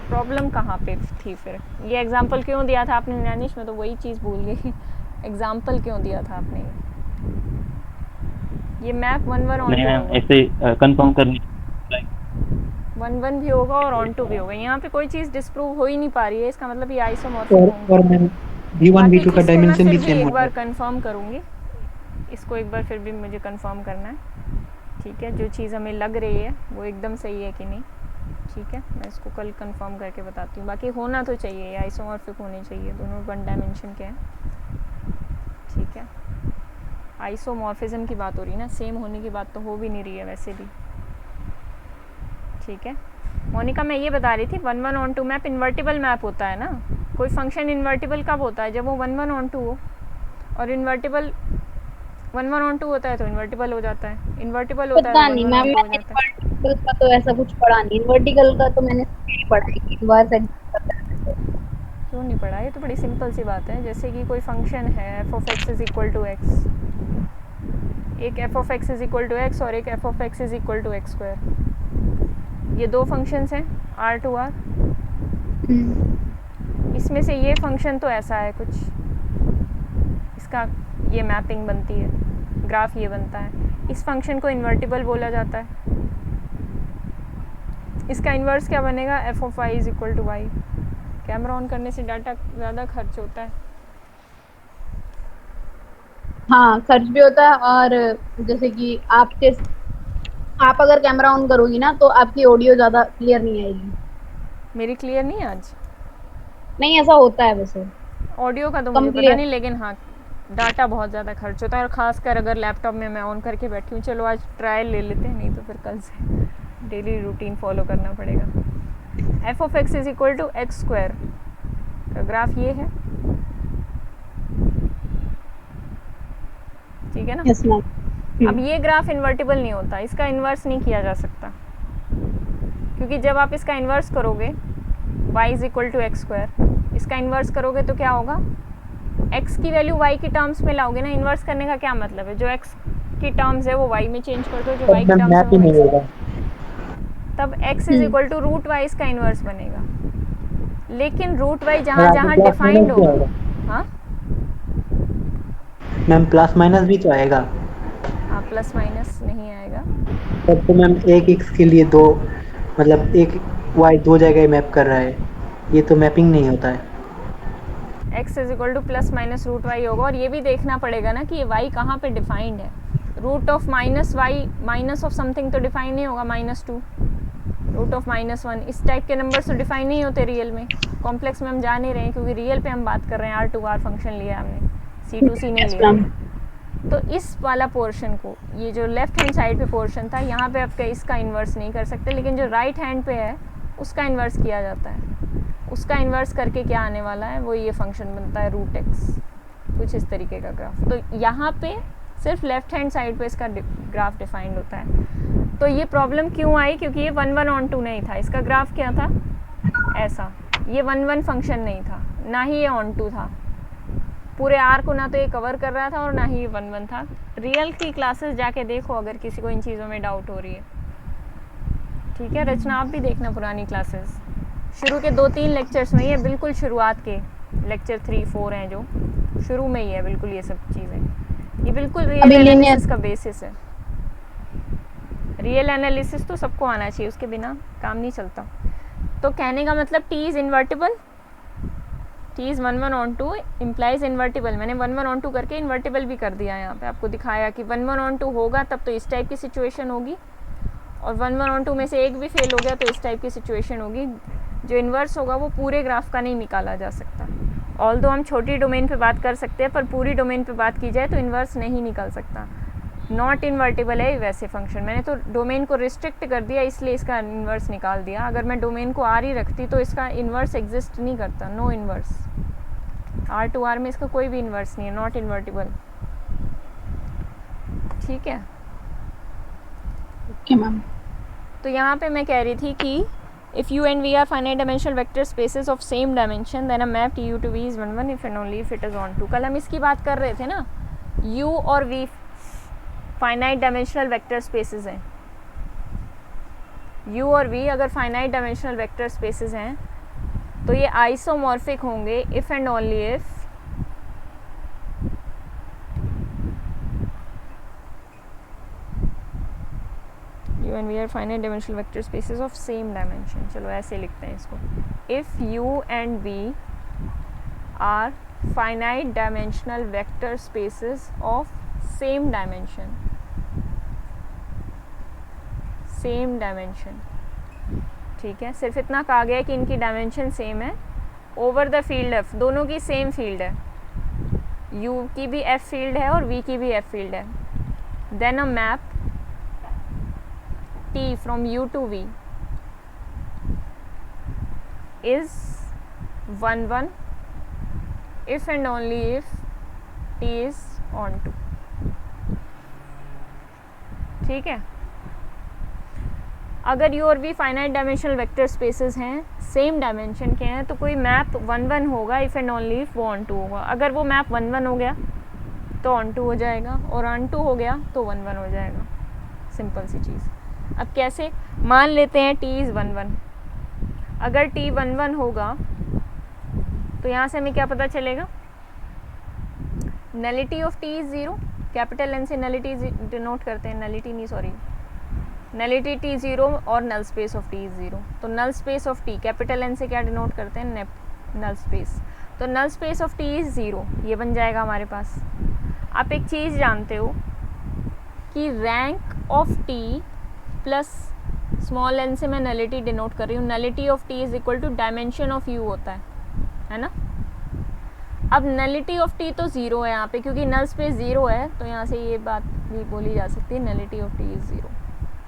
प्रॉब्लम कहाँ पे थी फिर? ये एग्जांपल क्यों दिया था आपने नैनिश? में तो वही चीज़ भूल गई। एग्जांपल क्यों दिया था आपने? ये मैप 1 ऑन 2 नहीं मैम, होगा, ऐसे कंफर्म करनी 1 भी होगा और ऑन 2 भी होगा। यहाँ पे कोई चीज़ डिस्प्रूव हो ही नहीं पा रही है, इसका मतलब ये आइसोमॉर्फिक होंगे। और मैम v1 v2 का डायमेंशन भी सेम एक होगा। बार कंफर्म करूँगी इसको, एक बार फिर भी मुझे कंफर्म करना है, ठीक है? जो चीज़ हमें लग रही है वो एकदम सही है कि नहीं, ठीक है? मैं इसको कल कंफर्म करके बताती हूँ। बाकी होना तो चाहिए, आइसोमॉर्फिक होने चाहिए, दोनों 1 डायमेंशन के हैं, ठीक है? आइसोमॉर्फिज्म की बात हो रही है ना, सेम होने की बात तो हो भी नहीं रही है वैसे भी। ठीक है मोनिका, मैं ये बता रही थी 1 1 on 2 मैप इन्वर्टिबल मैप होता है ना। कोई फंक्शन इन्वर्टिबल कब होता है? जब वो 1 1 on 2 हो, और इन्वर्टिबल 1 1 on 2 होता है तो इन्वर्टिबल हो जाता है, इन्वर्टिबल होता है पता तो 1 नहीं 1 मैम, on 2 हो मैंने जाता है। वर्टिकल का तो ऐसा कुछ पढ़ा नहीं, वर्टिकल का तो मैंने पढ़ा है कि इनवर्स एग्जिस्ट करता है। क्यों नहीं पढ़ा? ये तो बड़ी सिंपल सी बात है। जैसे कि कोई फंक्शन है F of X is equal to X, एक F of X is equal to X और एक F of X is equal to X square, ये दो फंक्शंस हैं आर टू आर। इसमें से ये फंक्शन तो ऐसा है कुछ, इसका ये मैपिंग बनती है, ग्राफ ये बनता है, इस फंक्शन को इन्वर्टिबल बोला जाता है। इसका इन्वर्स क्या बनेगा? F of Y is equal to Y. Camera on करने से डाटा ज़्यादा खर्च होता है। हाँ खर्च भी होता है, और जैसे कि आप अगर कैमरा ऑन करोगी ना तो आपकी ऑडियो ज्यादा क्लियर नहीं आएगी। मेरी क्लियर नहीं है आज? नहीं ऐसा होता है वैसे, ऑडियो का तो कम मुझे पता clear। नहीं, लेकिन हाँ डाटा बहुत ज़्यादा खर्च होता है, और ख़ासकर अगर लैपटॉप में मैं ऑन करके बैठी हूँ। चलो आज ट्रायल ले लेते हैं, नहीं तो फिर कल से डेली रूटीन फॉलो करना पड़ेगा। F of X is equal to X square का ग्राफ ये है, ठीक है ना। Yes ma'am. अब ये ग्राफ इन्वर्टिबल नहीं होता, इसका इन्वर्स नहीं किया जा सकता, क्योंकि जब आप इसका इन्वर्स करोगे y is equal to X square, इसका इन्वर्स करोगे तो क्या होगा? x की वैल्यू y की टर्म्स में लाओगे ना। इन्वर्स करने का क्या मतलब है? जो x की टर्म्स है वो y में चेंज कर दो, जो y की टर्म्स है मैप ही वो नहीं x होगा। तब x is equal to root Y इसका इन्वर्स बनेगा। लेकिन रूट वाई जहाँ जहाँ डिफाइंड होगा, हाँ मैम प्लस माइनस भी तो आएगा। हाँ प्लस माइनस नहीं आएगा। तब तो मैम एक एक्स के लिए दो, मतलब एक वाई दो जगह मैप कर रहा है, ये तो मैपिंग नहीं होता है। x is equal to plus minus root Y होगा, और ये भी देखना पड़ेगा ना कि ये y कहाँ पे डिफाइंड है। Root of minus Y minus of something तो डिफाइन नहीं होगा, -2, रूट ऑफ -1, इस टाइप के नंबर्स तो डिफाइन नहीं होते रियल में। कॉम्प्लेक्स में हम जा नहीं रहे हैं, क्योंकि रियल पे हम बात कर रहे हैं, आर टू आर फंक्शन लिया हमने, C2C नहीं लिया। तो इस वाला पोर्शन को, ये जो लेफ्ट हैंड साइड पे पोर्शन था, यहाँ पे आप इसका इन्वर्स नहीं कर सकते, लेकिन जो राइट हैंड पे है उसका इन्वर्स किया जाता है। उसका इन्वर्स करके क्या आने वाला है? वो ये फंक्शन बनता है रूट एक्स, कुछ इस तरीके का ग्राफ। तो यहाँ पे सिर्फ लेफ्ट हैंड साइड पे इसका ग्राफ डिफाइंड होता है। तो ये प्रॉब्लम क्यों आई? क्योंकि ये 1 1 on 2 नहीं था, इसका ग्राफ क्या था? ऐसा, ये 1 1 फंक्शन नहीं था, ना ही ये ऑन 2 था। पूरे आर को ना तो ये कवर कर रहा था और ना ही ये 1 1 था। रियल की क्लासेस जाके देखो अगर किसी को इन चीज़ों में डाउट हो रही है, ठीक है। रचना आप भी देखना पुरानी क्लासेस, शुरू के 2-3 लेक्चर्स में, ये बिल्कुल शुरुआत के लेक्चर 3-4 हैं जो शुरू में ही है, बिल्कुल ये सब चीज़ें, ये बिल्कुल रियल एनालिसिस का बेसिस है। रियल एनालिसिस तो सबको आना चाहिए, उसके बिना काम नहीं चलता। तो कहने का मतलब T is invertible, T is 1 1 on 2 implies invertible. मैंने 1 1 on 2 करके इन्वर्टिबल भी कर दिया, यहाँ पे आपको दिखाया कि 1 1 on 2 होगा तब तो इस टाइप की सिचुएशन होगी, और 1 1 on 2 में से एक भी फेल हो गया तो इस टाइप की सिचुएशन होगी। जो इन्वर्स होगा वो पूरे ग्राफ का नहीं निकाला जा सकता। ऑल्दो हम छोटी डोमेन पे बात कर सकते हैं, पर पूरी डोमेन पे बात की जाए तो इन्वर्स नहीं निकल सकता। नॉट इन्वर्टिबल है वैसे फंक्शन, मैंने तो डोमेन को रिस्ट्रिक्ट कर दिया इसलिए इसका इन्वर्स निकाल दिया। अगर मैं डोमेन को आर ही रखती तो इसका इन्वर्स एग्जिस्ट नहीं करता, no inverse. R to R में इसका कोई भी इन्वर्स नहीं है, नॉट इन्वर्टिबल, ठीक है। Okay ma'am. तो यहाँ पे मैं कह रही थी कि if u and v are finite dimensional vector spaces of same dimension then a map tu to v is 1 1 if and only if it is on 2। कल हम इसकी बात कर रहे थे ना, u और v finite dimensional vector spaces हैं। u और v अगर फाइनाइट डायमेंशनल वेक्टर स्पेसेस हैं तो ये आइसोमॉर्फिक होंगे if and only if u and v are finite dimensional vector spaces of same dimension। चलो ऐसे लिखते हैं इसको, if u and v are finite dimensional vector spaces of same dimension, same dimension, ठीक है। सिर्फ इतना कहा गया है कि इनकी डायमेंशन सेम है, ओवर द फील्ड एफ, दोनों की सेम फील्ड है, u की भी f फील्ड है और v की भी f फील्ड है। Then a map T from u to v is 1 1 if and only if t is on 2. ठीक है, अगर यू और V finite dimensional vector spaces हैं, सेम डायमेंशन के हैं, तो कोई मैप 1 1 होगा इफ़ एंड ओनली इफ वो ऑन 2 होगा. अगर वो मैप 1 1 हो गया तो ऑन 2 हो जाएगा, और ऑन 2 हो गया तो 1 1 हो जाएगा. सिंपल सी चीज़. अब कैसे, मान लेते हैं t इज़ 1 1. अगर t 1 1 होगा तो यहाँ से हमें क्या पता चलेगा, nullity of t is 0. Capital N से नलिटी डिनोट करते हैं, नलिटी नहीं सॉरी, नलिटी t 0 और null space of t is 0. तो null space of t capital N से क्या डिनोट करते हैं, नल स्पेस. तो null space of t is 0, ये बन जाएगा हमारे पास. आप एक चीज़ जानते हो कि rank of t plus small N से मैं नलिटी डिनोट कर रही हूँ. Nullity of t is equal to dimension of u होता है ना. अब नलिटी ऑफ t तो 0 है यहाँ पे, क्योंकि नल स्पेस 0 है, तो यहाँ से ये बात भी बोली जा सकती है, नलिटी ऑफ t इज़ 0.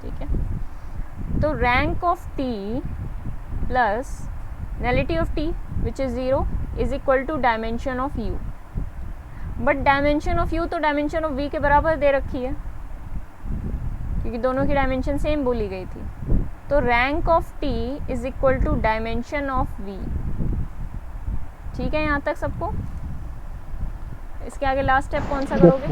ठीक है, तो rank of t plus nullity of t which is 0 is equal to dimension of u. But dimension of u तो डायमेंशन ऑफ v के बराबर दे रखी है, क्योंकि दोनों की डायमेंशन सेम बोली गई थी. तो rank of t is equal to dimension of v. ठीक है, यहाँ तक सबको. इसके आगे लास्ट स्टेप कौन सा करोगे,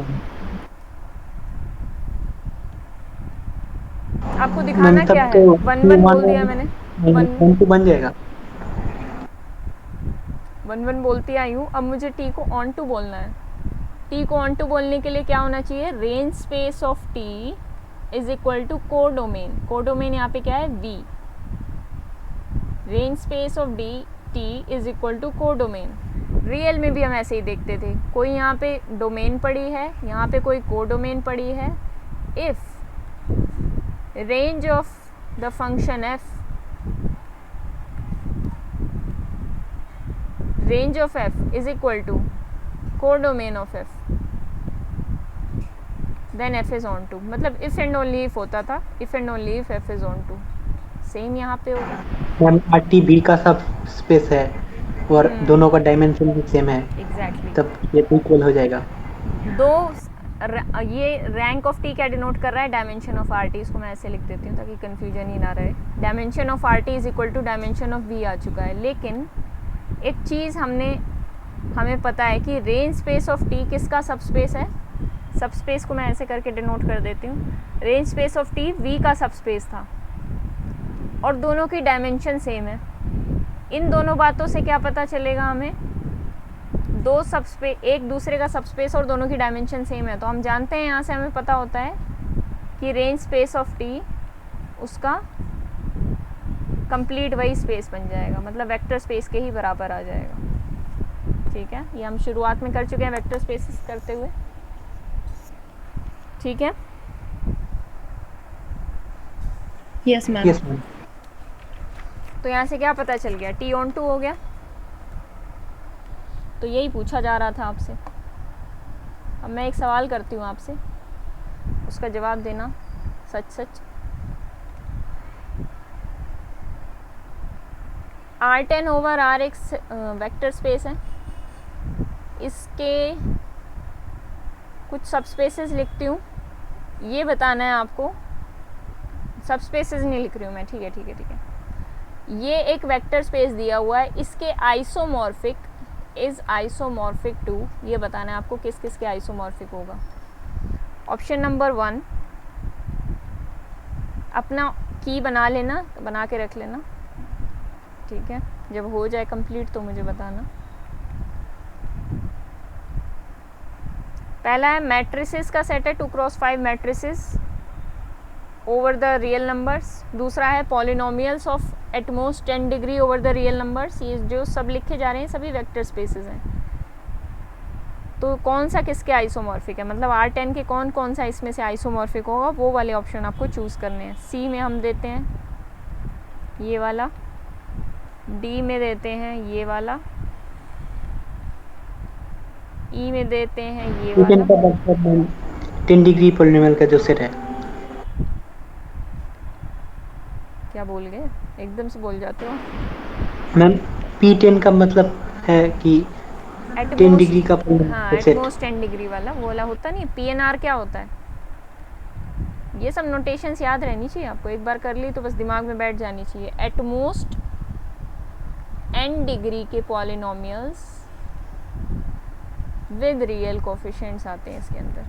आपको दिखाना क्या है. 1 1 बोल दिया मैंने, 1 2 बन जाएगा. 1 1 बोलती आई हूँ. अब मुझे t को ऑन टू बोलना है. t को ऑन टू बोलने के लिए क्या होना चाहिए, range space of t is equal to codomain. Codomain यहाँ पे क्या है, v. Range space of t is equal to codomain. Real में भी हम ऐसे ही देखते थे, कोई यहाँ पे डोमेन पड़ी है, यहाँ पे कोई कोडोमेन पड़ी है. If range of the function f, range of f is equal to codomain of f, then f is on 2. मतलब if and only if होता था, if and only if f is on 2. Same यहाँ पे होगा. Ma'am RT B का सब space है और दोनों का डायमेंशन भी सेम है. एग्जैक्टली. तब ये इक्वल हो जाएगा. दो ये रैंक ऑफ टी क्या डिनोट कर रहा है, डायमेंशन ऑफ आर टी. इसको मैं ऐसे लिख देती हूँ ताकि कन्फ्यूजन ही ना रहे. Dimension of R T is equal to dimension of V आ चुका है. लेकिन एक चीज़ हमें पता है कि रेंज स्पेस ऑफ टी किसका सब स्पेस है. सब स्पेस को मैं ऐसे करके डिनोट कर देती हूँ. Range space of T V का सब स्पेस था और दोनों की डायमेंशन सेम है. इन दोनों बातों से क्या पता चलेगा हमें, दो सबस्पेस, एक दूसरे का सबस्पेस और दोनों की डायमेंशन सेम है. तो हम जानते हैं, यहाँ से हमें पता होता है कि रेंज स्पेस ऑफ टी उसका कंप्लीट वही स्पेस बन जाएगा, मतलब वेक्टर स्पेस के ही बराबर आ जाएगा. ठीक है, ये हम शुरुआत में कर चुके हैं वेक्टर स्पेसेस करते हुए. ठीक है, यस मैम. Yes ma'am. तो यहाँ से क्या पता चल गया, टी ऑन 2 हो गया. तो यही पूछा जा रहा था आपसे. अब मैं एक सवाल करती हूँ आपसे, उसका जवाब देना सच सच. R10 over Rx vector space है. इसके कुछ सबस्पेसेस लिखती हूँ, ये बताना है आपको. सबस्पेसेस नहीं लिख रही हूँ मैं, ठीक है ठीक है ठीक है. ये एक वेक्टर स्पेस दिया हुआ है, इसके आइसोमॉर्फिक इज आइसोमॉर्फिक टू, ये बताना है आपको किस किस के आइसोमॉर्फिक होगा. ऑप्शन नंबर 1 अपना की बना लेना, बना के रख लेना. ठीक है, जब हो जाए कंप्लीट तो मुझे बताना. पहला है मैट्रिसेस का सेट है 2x5 matrices over the real numbers. दूसरा है polynomials of at most 10 degree over the real numbers. ये जो सब लिखे जा रहे हैं सभी वेक्टर स्पेसेस हैं. तो कौन सा किसके आइसोमॉर्फिक है, मतलब R10 के कौन कौन सा इसमें से आइसोमॉर्फिक होगा, वो वाले ऑप्शन आपको चूज़ करने हैं. सी में हम देते हैं ये वाला, डी में देते हैं ये वाला, ई में देते हैं ये वाला. 10 डिग्री पॉलिनोमियल का जो सेट है. क्या बोल गए, एकदम से बोल जाते हो. मैम P10 का मतलब है कि 10 डिग्री का हाँ सेट। एटमोस्ट 10 डिग्री वाला, वो वाला होता नहीं। PNR क्या होता है? ये सब नोटेशंस याद रहनी चाहिए आपको, एक बार कर ली तो बस दिमाग में बैठ जानी चाहिए। एटमोस्ट n डिग्री के पॉलिनोमियल्स विद रियल कोफिशिएंट्स आते हैं इसके अंदर।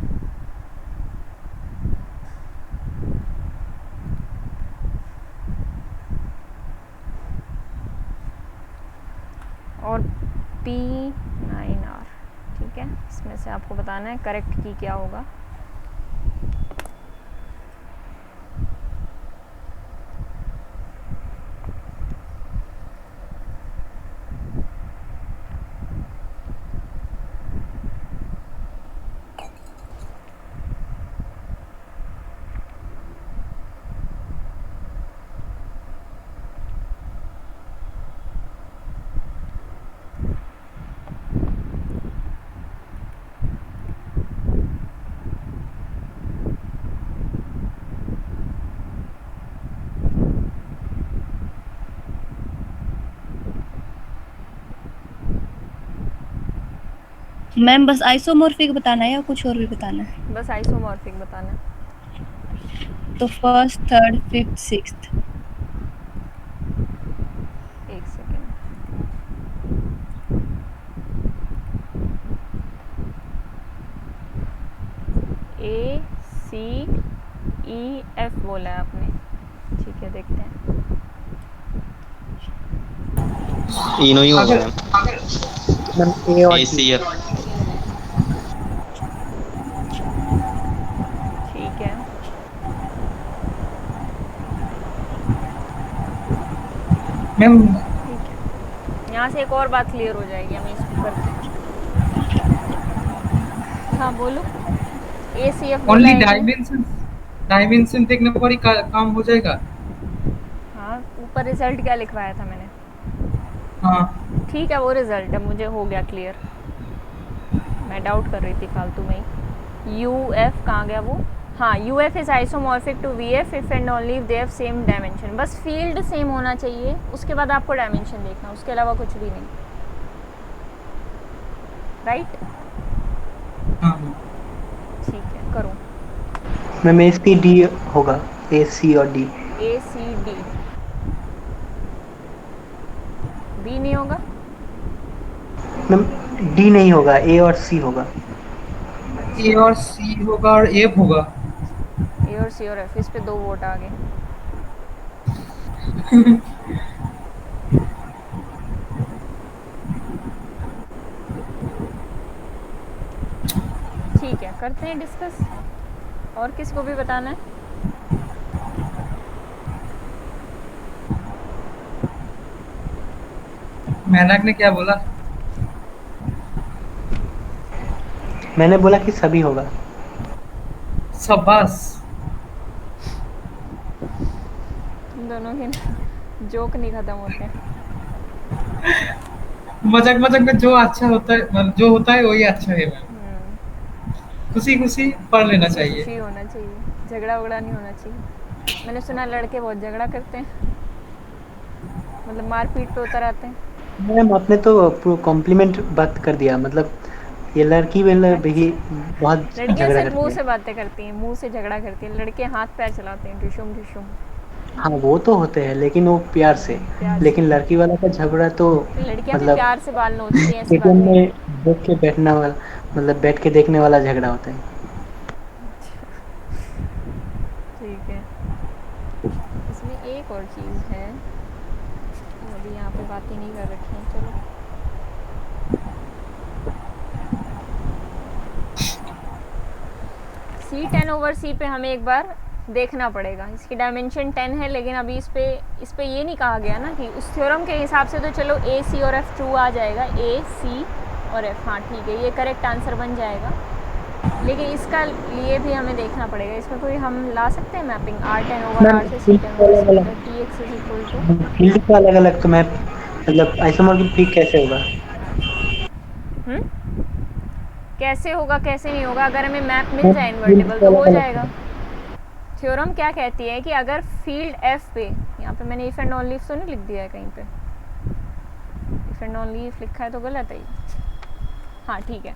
और P9R, ठीक है, इसमें से आपको बताना है करेक्ट की क्या होगा। मैम बस आइसोमॉर्फिक बताना है या कुछ और भी बताना है? बस आइसोमॉर्फिक बताना है। तो फर्स्ट, थर्ड, फिफ्थ, सिक्स्थ। एक second, A C E F बोला है आपने, ठीक है देखते हैं। तीनों ही होगा अगर मैम। मैम A और D। ACF। ठीक है, मैम ठीक है, यहाँ से एक और बात क्लियर हो जाएगी, हमें इसको करते हैं। हाँ बोलो। ACF बोला ओनली है कि डायमेंशन देखने पर ही काम हो जाएगा। हाँ, ऊपर रिजल्ट क्या लिखवाया था मैंने? हाँ ठीक है, वो रिजल्ट है, मुझे हो गया क्लियर। मैं डाउट कर रही थी फालतू में ही। UF कहाँ गया वो? हाँ, UF is isomorphic to VF if and only if they have same dimension. बस फील्ड सेम होना चाहिए, उसके बाद आपको डायमेंशन देखना, उसके अलावा कुछ भी नहीं। राइट? हाँ ठीक है, करो। मैम ACD होगा, AC और D। ACD B नहीं होगा? मैम D नहीं होगा, A और C होगा। ए और सी होगा और एफ होगा। A और C और F, इस पे 2 वोट आ गए। ठीक है, करते हैं डिस्कस। और किसको भी बताना है? मेहनत ने क्या बोला? मैंने बोला कि सभी होगा। शाबाश। तुम दोनों के जोक नहीं ख़त्म होते हैं। मजाक मजाक में जो अच्छा होता है, मतलब जो होता है वही अच्छा है मैम। खुशी खुशी पढ़ लेना खुशी चाहिए। खुशी होना चाहिए, झगड़ा वगड़ा नहीं होना चाहिए। मैंने सुना लड़के बहुत झगड़ा करते हैं, मतलब मारपीट पे उतर आते हैं। मैम आपने तो कॉम्प्लीमेंट बात कर दिया, मतलब ये लड़की भी भी बहुत लड़कियां झगड़ा सिर्फ करती मुंह है। से बातें करती हैं, मुंह से झगड़ा करती हैं। लड़के हाथ पैर चलाते हैं, ढुशुम ढुशुम। हाँ वो तो होते हैं, लेकिन वो प्यार से। प्यार से। लेकिन लड़की वाला का झगड़ा तो लड़कियां भी मतलब प्यार से बाल नोचती हैं, ऐसी बात स्टेडियम नहीं है। में बैठ के बैठना वाला, मतलब बैठ के देखने वाला झगड़ा होता है। ठीक है, इसमें एक और चीज़ है, अभी यहाँ पे बातें नहीं कर रखी हैं। चलो C10/C पे हमें एक बार देखना पड़ेगा। इसकी डायमेंशन 10 है, लेकिन अभी इस पे ये नहीं कहा गया ना कि उस थ्योरम के हिसाब से तो चलो A C और F ट्रू आ जाएगा। A C और F, हाँ ठीक है, ये करेक्ट आंसर बन जाएगा। लेकिन इसका लिए भी हमें देखना पड़ेगा, इसमें कोई हम ला सकते हैं मैपिंग R10/R से C10/C तक। Tx is equal to field का अलग अलग, तो मैं मतलब आइसोमॉर्फिक कैसे होगा? कैसे होगा, कैसे नहीं होगा? अगर हमें मैप मिल मैम जाए फील्ड इन्वर्टिबल का तो अलग हो अलग जाएगा। थ्योरम क्या कहती है कि अगर फील्ड F पे, यहाँ पे मैंने इफ एंड ओनली इफ तो नहीं लिख दिया है कहीं पे? इफ एंड ओनली इफ लिखा है तो गलत है ये। हाँ ठीक है,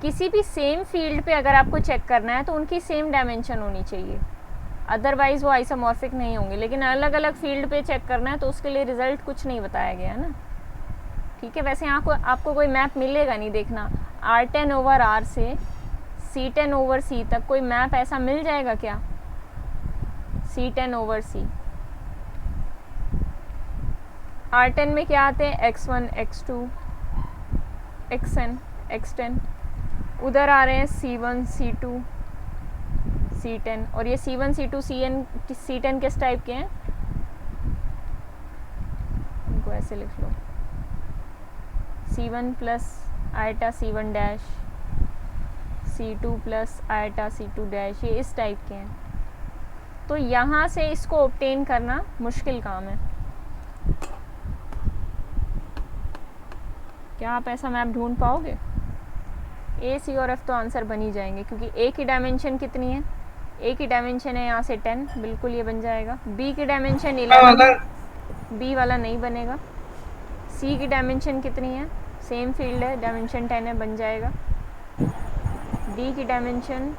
किसी भी सेम फील्ड पे अगर आपको चेक करना है तो उनकी सेम डायमेंशन होनी चाहिए, अदरवाइज़ वो आइसोमॉर्फिक नहीं होंगे। लेकिन अलग अलग फील्ड पे चेक करना है तो उसके लिए रिजल्ट कुछ नहीं बताया गया है ना। ठीक है, वैसे यहाँ को आपको कोई मैप मिलेगा नहीं, देखना R10/R से C10/C तक कोई मैप ऐसा मिल जाएगा क्या? C10/C, R10 में क्या आते हैं? x1 x2 xn x10, उधर आ रहे हैं C1 C2 C10, और ये C1 C2 C10 किस टाइप के हैं? इनको ऐसे लिख लो, C1 plus eta C1 dash, C2 plus eta C2 dash, ये इस टाइप के हैं। तो यहाँ से इसको ऑब्टेन करना मुश्किल काम है। क्या आप ऐसा मैप ढूंढ पाओगे? ए, सी और एफ तो आंसर बन ही जाएंगे, क्योंकि ए की डायमेंशन कितनी है? ए की डायमेंशन है यहाँ से 10, बिल्कुल ये बन जाएगा। बी की डायमेंशन 11, बी वाला नहीं बनेगा। सी की डायमेंशन कितनी है? सेम फील्ड है, डायमेंशन 10 है, बन जाएगा। डी की डायमेंशन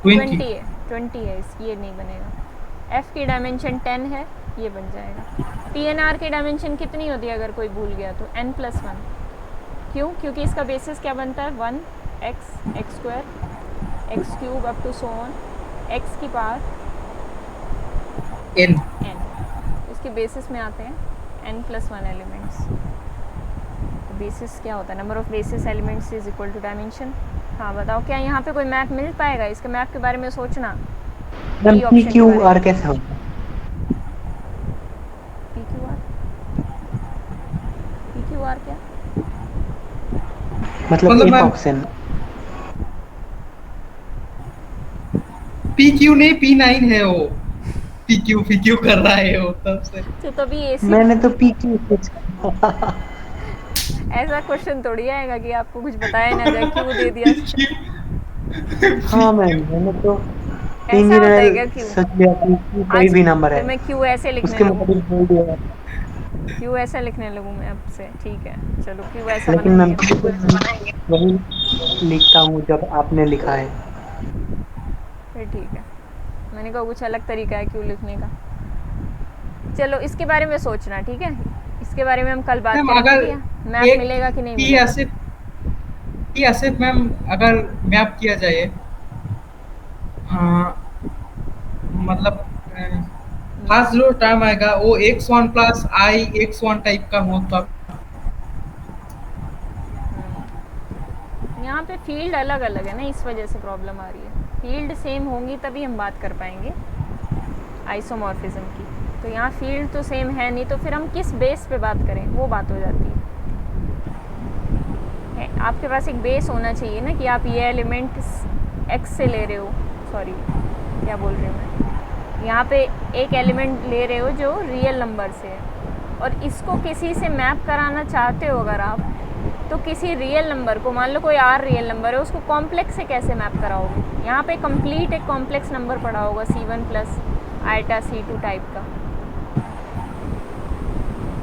20 है, इसकी ये नहीं बनेगा। एफ की डायमेंशन 10 है, ये बन जाएगा। टी एन आर की डायमेंशन कितनी होती है अगर कोई भूल गया तो? n+1। क्यों? क्योंकि इसका बेसिस क्या बनता है? 1x x² x³ up to so on x की पावर n, इसके बेसिस में आते हैं n+1 एलिमेंट्स। तो बेसिस क्या होता है? Number of basis elements is equal to dimension. हाँ बताओ, क्या यहाँ पे कोई मैप मिल पाएगा? इसके मैप के बारे में सोचना। PQR कैसे होगा? PQR क्या मतलब एक ऑप्शन PQ नहीं P9 है वो, PQ कर रहा है वो तब से। तो तभी AC मैंने तो PQ पूछा। ऐसा क्वेश्चन थोड़ी आएगा कि आपको कुछ बताया ना जाए, क्यों दे दिया। हाँ मैंने तो ऐसा होता है क्या? क्यों सोच लिया कि कोई भी नंबर है, मैं क्यों ऐसे लिखने उसके लगूं? मतलब बोल दिया। क्यों ऐसा लिखने लगूं मैं अब से? ठीक है चलो, क्यों ऐसा लेकिन मैं बनाएंगे? वही लिखता हूँ जब आपने लिखा है। फिर ठीक है, मैंने कहा कुछ अलग तरीका है क्यों लिखने का। चलो इसके बारे में सोचना, ठीक है? इसके बारे में हम कल बात करेंगे। मैप मिलेगा कि नहीं मिलेगा? ऐसे मैम अगर मैप किया जाए, हाँ मतलब फर्स्ट जो टर्म आएगा वो x1 plus i x1 type का हो तब। यहाँ पे फील्ड अलग अलग है ना, इस वजह से प्रॉब्लम आ रही है। फील्ड सेम होंगी तभी हम बात कर पाएंगे आइसोमॉर्फिज्म की। तो यहाँ फील्ड तो सेम है नहीं, तो फिर हम किस बेस पे बात करें, वो बात हो जाती है। आपके पास एक बेस होना चाहिए ना कि आप ये एलिमेंट x से ले रहे हो, सॉरी क्या बोल रही हूँ मैं, यहाँ पे एक एलिमेंट ले रहे हो जो रियल नंबर से है, और इसको किसी से मैप कराना चाहते हो अगर आप, तो किसी रियल नंबर को, मान लो कोई r रियल नंबर है, उसको कॉम्प्लेक्स से कैसे मैप कराओगे? यहाँ पे कंप्लीट एक कॉम्प्लेक्स नंबर पड़ा होगा C1 plus eta C2 type का,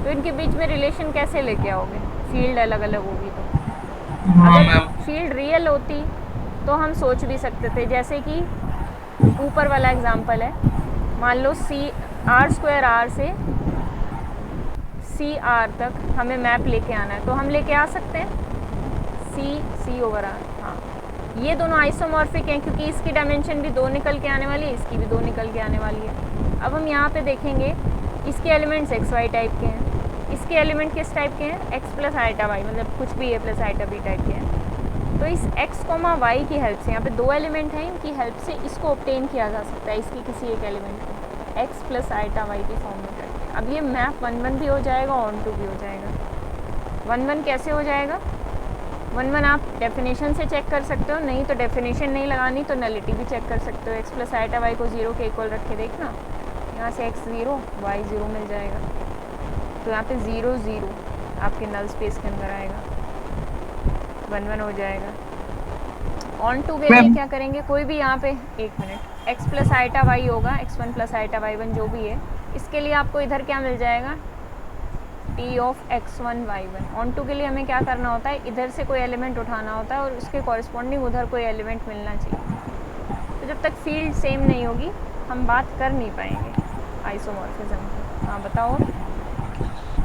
तो इनके बीच में रिलेशन कैसे लेके आओगे? फील्ड अलग अलग होगी तो। अगर फील्ड रियल होती तो हम सोच भी सकते थे, जैसे कि ऊपर वाला एग्जांपल है, मान लो R² से CR तक हमें मैप लेके आना है, तो हम लेके आ सकते हैं C/R। हाँ, ये दोनों आइसोमॉर्फिक हैं क्योंकि इसकी डायमेंशन भी 2 निकल के आने वाली है, इसकी भी 2 निकल के आने वाली है। अब हम यहाँ पे देखेंगे, इसके एलिमेंट्स XY टाइप के हैं, इसके एलिमेंट किस टाइप के हैं? x प्लस आइटा y, मतलब कुछ भी a plus iota b type के हैं। तो इस x, y की हेल्प से, यहाँ पे 2 एलिमेंट हैं, इनकी हेल्प से इसको ऑब्टेन किया जा सकता है, इसकी किसी एक एलिमेंट को x प्लस आइटा y की फॉर्म में करके। अब ये मैप 1-1 भी हो जाएगा, ऑन टू भी हो जाएगा। 1-1 कैसे हो जाएगा? 1-1 आप डेफिनेशन से चेक कर सकते हो, नहीं तो डेफिनेशन नहीं लगानी तो नलिटी भी चेक कर सकते हो। x प्लस आइटा y को 0 के इक्वल रख के देखना, यहाँ से x 0 y 0 मिल जाएगा, तो यहाँ पे 0 0 आपके नल स्पेस के अंदर आएगा, 1-1 हो जाएगा। ऑन टू के लिए क्या करेंगे? कोई भी यहाँ पे, एक minute, x plus iota y होगा, x1 प्लस आइटा y1 जो भी है, इसके लिए आपको इधर क्या मिल जाएगा? T of x1 y1। On to के लिए हमें क्या करना होता है, इधर से कोई एलिमेंट उठाना होता है और उसके कॉरस्पॉन्डिंग उधर कोई एलिमेंट मिलना चाहिए। तो जब तक फील्ड सेम नहीं होगी हम बात कर नहीं पाएंगे आइसोमॉर्फिज्म की। हाँ बताओ।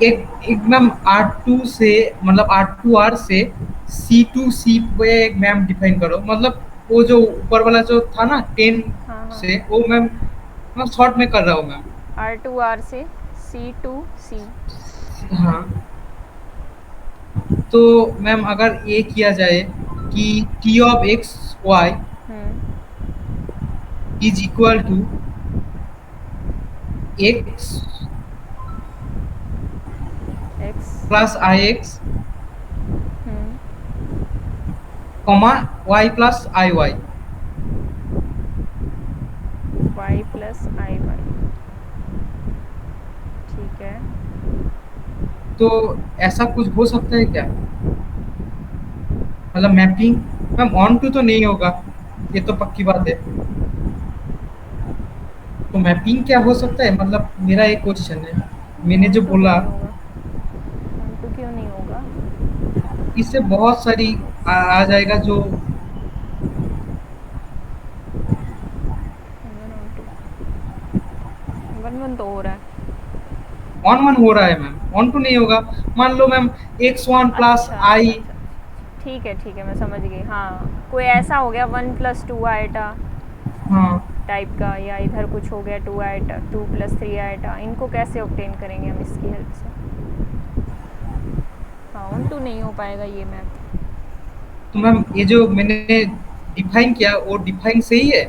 एक मैम R2 से मतलब R2R से C2C पे एक मैम डिफाइन करो, मतलब वो जो ऊपर वाला जो था ना 10 हाँ हाँ। से, वो मैम मैं शॉर्ट में कर रहा हूँ मैम। R2R से C2C। हाँ, तो मैम अगर ये किया जाए कि T of X Y is equal to X plus I X comma Y plus I Y. Y plus I Y, ठीक है। तो ऐसा कुछ हो सकता है क्या, मतलब मैपिंग मैम ऑन टू तो नहीं होगा, ये तो पक्की बात है। तो मैपिंग क्या हो सकता है, मतलब मेरा एक क्वेश्चन है, मैंने जो बोला ऑन टू क्यों नहीं होगा? इससे बहुत सारी आ जाएगा जो वन तो हो रहा है। ऑन वन हो रहा है मैम, ऑन टू नहीं होगा। मान लो मैम x1 प्लस आई। ठीक है मैं समझ गई। हाँ, कोई ऐसा हो गया 1 + 2 आइटा हाँ टाइप का, या इधर कुछ हो गया 2 आइटा 2 + 3 आइटा। इनको कैसे ऑब्टेन करेंगे हम इसकी हेल्प से? हाँ, ऑन टू नहीं हो पाएगा ये मैप। तो मैम ये जो मैंने डिफाइन किया वो डिफाइन सही है,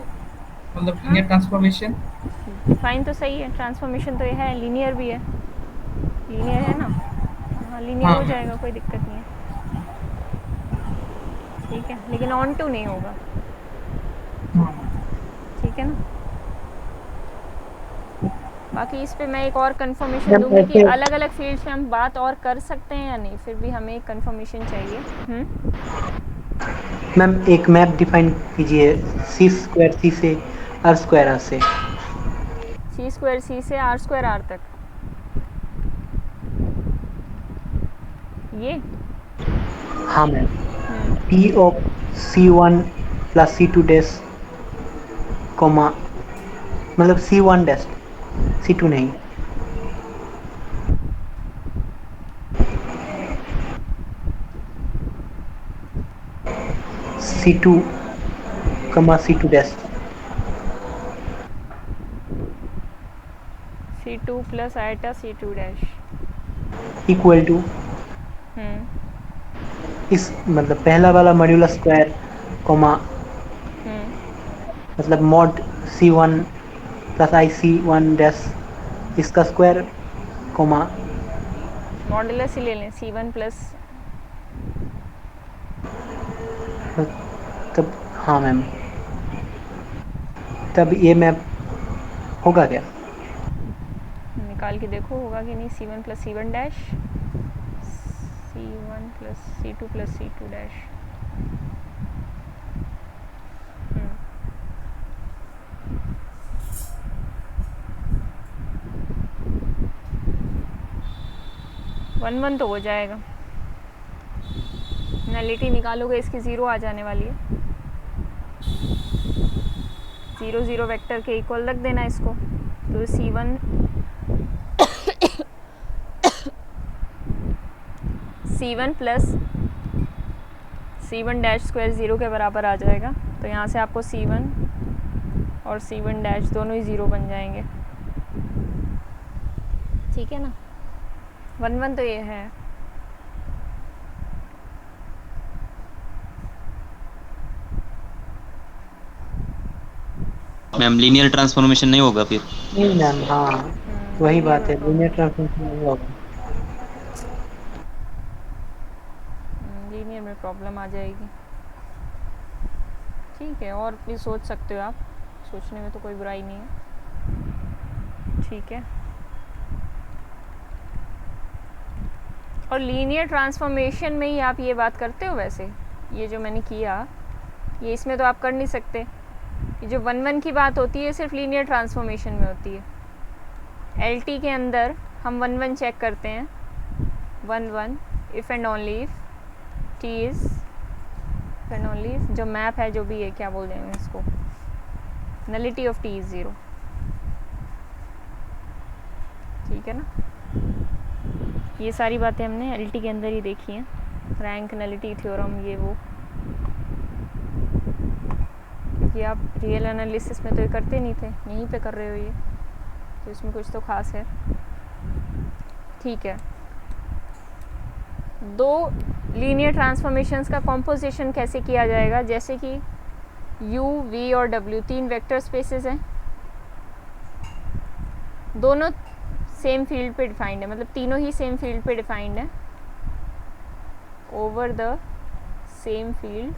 मतलब हाँ? लीनियर ट्रांसफॉर्मेशन डिफाइन तो सही है, ट्रांसफॉर्मेशन तो ये है, लीनियर भी है। लीनियर है ना? हाँ, लीनियर हाँ हो जाएगा, कोई दिक्कत नहीं है। ठीक है, लेकिन ऑन टू नहीं होगा। हाँ। ठीक है ना? बाकी इस पे मैं एक और कंफर्मेशन मैम दूंगी कि ऐसे अलग अलग फील्ड्स में हम बात और कर सकते हैं या नहीं, फिर भी हमें एक कंफर्मेशन चाहिए। मैम एक मैप डिफाइन कीजिए C² से R² से। C² से R² तक, ये हाँ ma'am, T of C1 plus C2 dash comma, मतलब C1 डैश, C2 नहीं। C2 comma C2 dash C2 + iota C2 dash equal to इस मतलब पहला वाला मॉड्यूलस स्क्वायर कॉमा मतलब mod C1 plus IC1 dash इसका स्क्वायर कॉमा मॉडुलस ही ले लें C1 प्लस। तब हाँ मैम, तब ये मैप होगा क्या? निकाल के देखो होगा कि नहीं। C1 + C1 dash, C1 + C2 + C2 dash. One तो हो जाएगा। नलिटी निकालोगे इसकी 0 आ जाने वाली है। 0 0 वेक्टर के इक्वल रख देना इसको, तो C1 plus C1 dash square 0 के बराबर आ जाएगा। तो यहाँ से आपको C1 और C1 डैश दोनों ही 0 बन जाएंगे। ठीक है ना? 1 तो ये है। मैम लीनियर ट्रांसफॉर्मेशन नहीं होगा फिर? नहीं मैम, हाँ वही बात है, लीनियर ट्रांसफॉर्मेशन नहीं होगा। लीनियर में प्रॉब्लम आ जाएगी। ठीक है, और भी सोच सकते हो आप, सोचने में तो कोई बुराई नहीं है। ठीक है, और लीनियर ट्रांसफॉर्मेशन में ही आप ये बात करते हो। वैसे ये जो मैंने किया, ये इसमें तो आप कर नहीं सकते। ये जो 1 की बात होती है सिर्फ लीनियर ट्रांसफॉर्मेशन में होती है। LT के अंदर हम 1 चेक करते हैं, 1 1 if and only if T is and only जो मैप है जो भी है, क्या बोल देंगे इसको, नलिटी ऑफ टी इज़ 0। ठीक है ना, ये सारी बातें हमने एलटी के अंदर ही देखी हैं, रैंक, नलिटी थ्योरम, ये वो, क्योंकि आप रियल एनालिसिस में तो ये करते नहीं थे, यहीं पे कर रहे हो ये, तो इसमें कुछ तो खास है। ठीक है, दो लीनियर ट्रांसफॉर्मेशंस का कॉम्पोजिशन कैसे किया जाएगा, जैसे कि u, v और w 3 वेक्टर स्पेसेस हैं, दोनों सेम फील्ड पे डिफाइंड है, मतलब तीनों ही सेम फील्ड पे डिफाइंड है, over the same field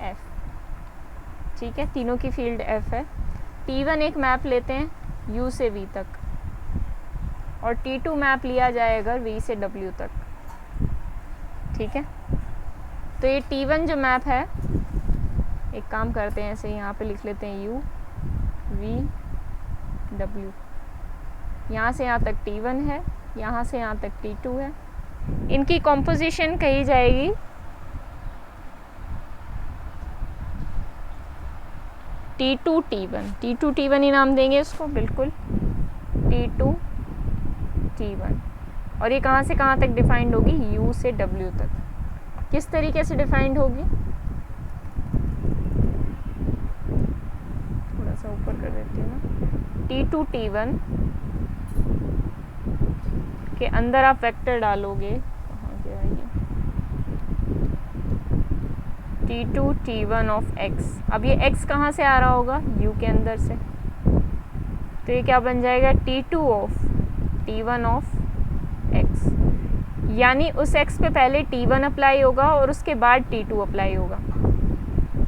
f। ठीक है, तीनों की फील्ड f है। t1 एक मैप लेते हैं u से v तक, और t2 मैप लिया जाएगा v से w तक। ठीक है, तो ये t1 जो मैप है, एक काम करते हैं, ऐसे यहाँ पे लिख लेते हैं u v w, यहाँ से यहाँ तक t1 है, यहाँ से यहाँ तक t2 है, इनकी कॉम्पोजिशन कही जाएगी T2 T1, T2 T1 ही नाम देंगे इसको, बिल्कुल T2 T1। और ये कहाँ से कहाँ तक डिफाइंड होगी, U से W तक। किस तरीके से डिफाइंड होगी, थोड़ा सा ऊपर कर देती हूँ ना। T2 T1 के अंदर आप वेक्टर डालोगे, कहाँ गया ये, T2 T1 ऑफ x। अब ये x कहाँ से आ रहा होगा, u के अंदर से, तो ये क्या बन जाएगा, T2 of T1 of x, यानी उस x पे पहले T1 अप्लाई होगा और उसके बाद T2 अप्लाई होगा।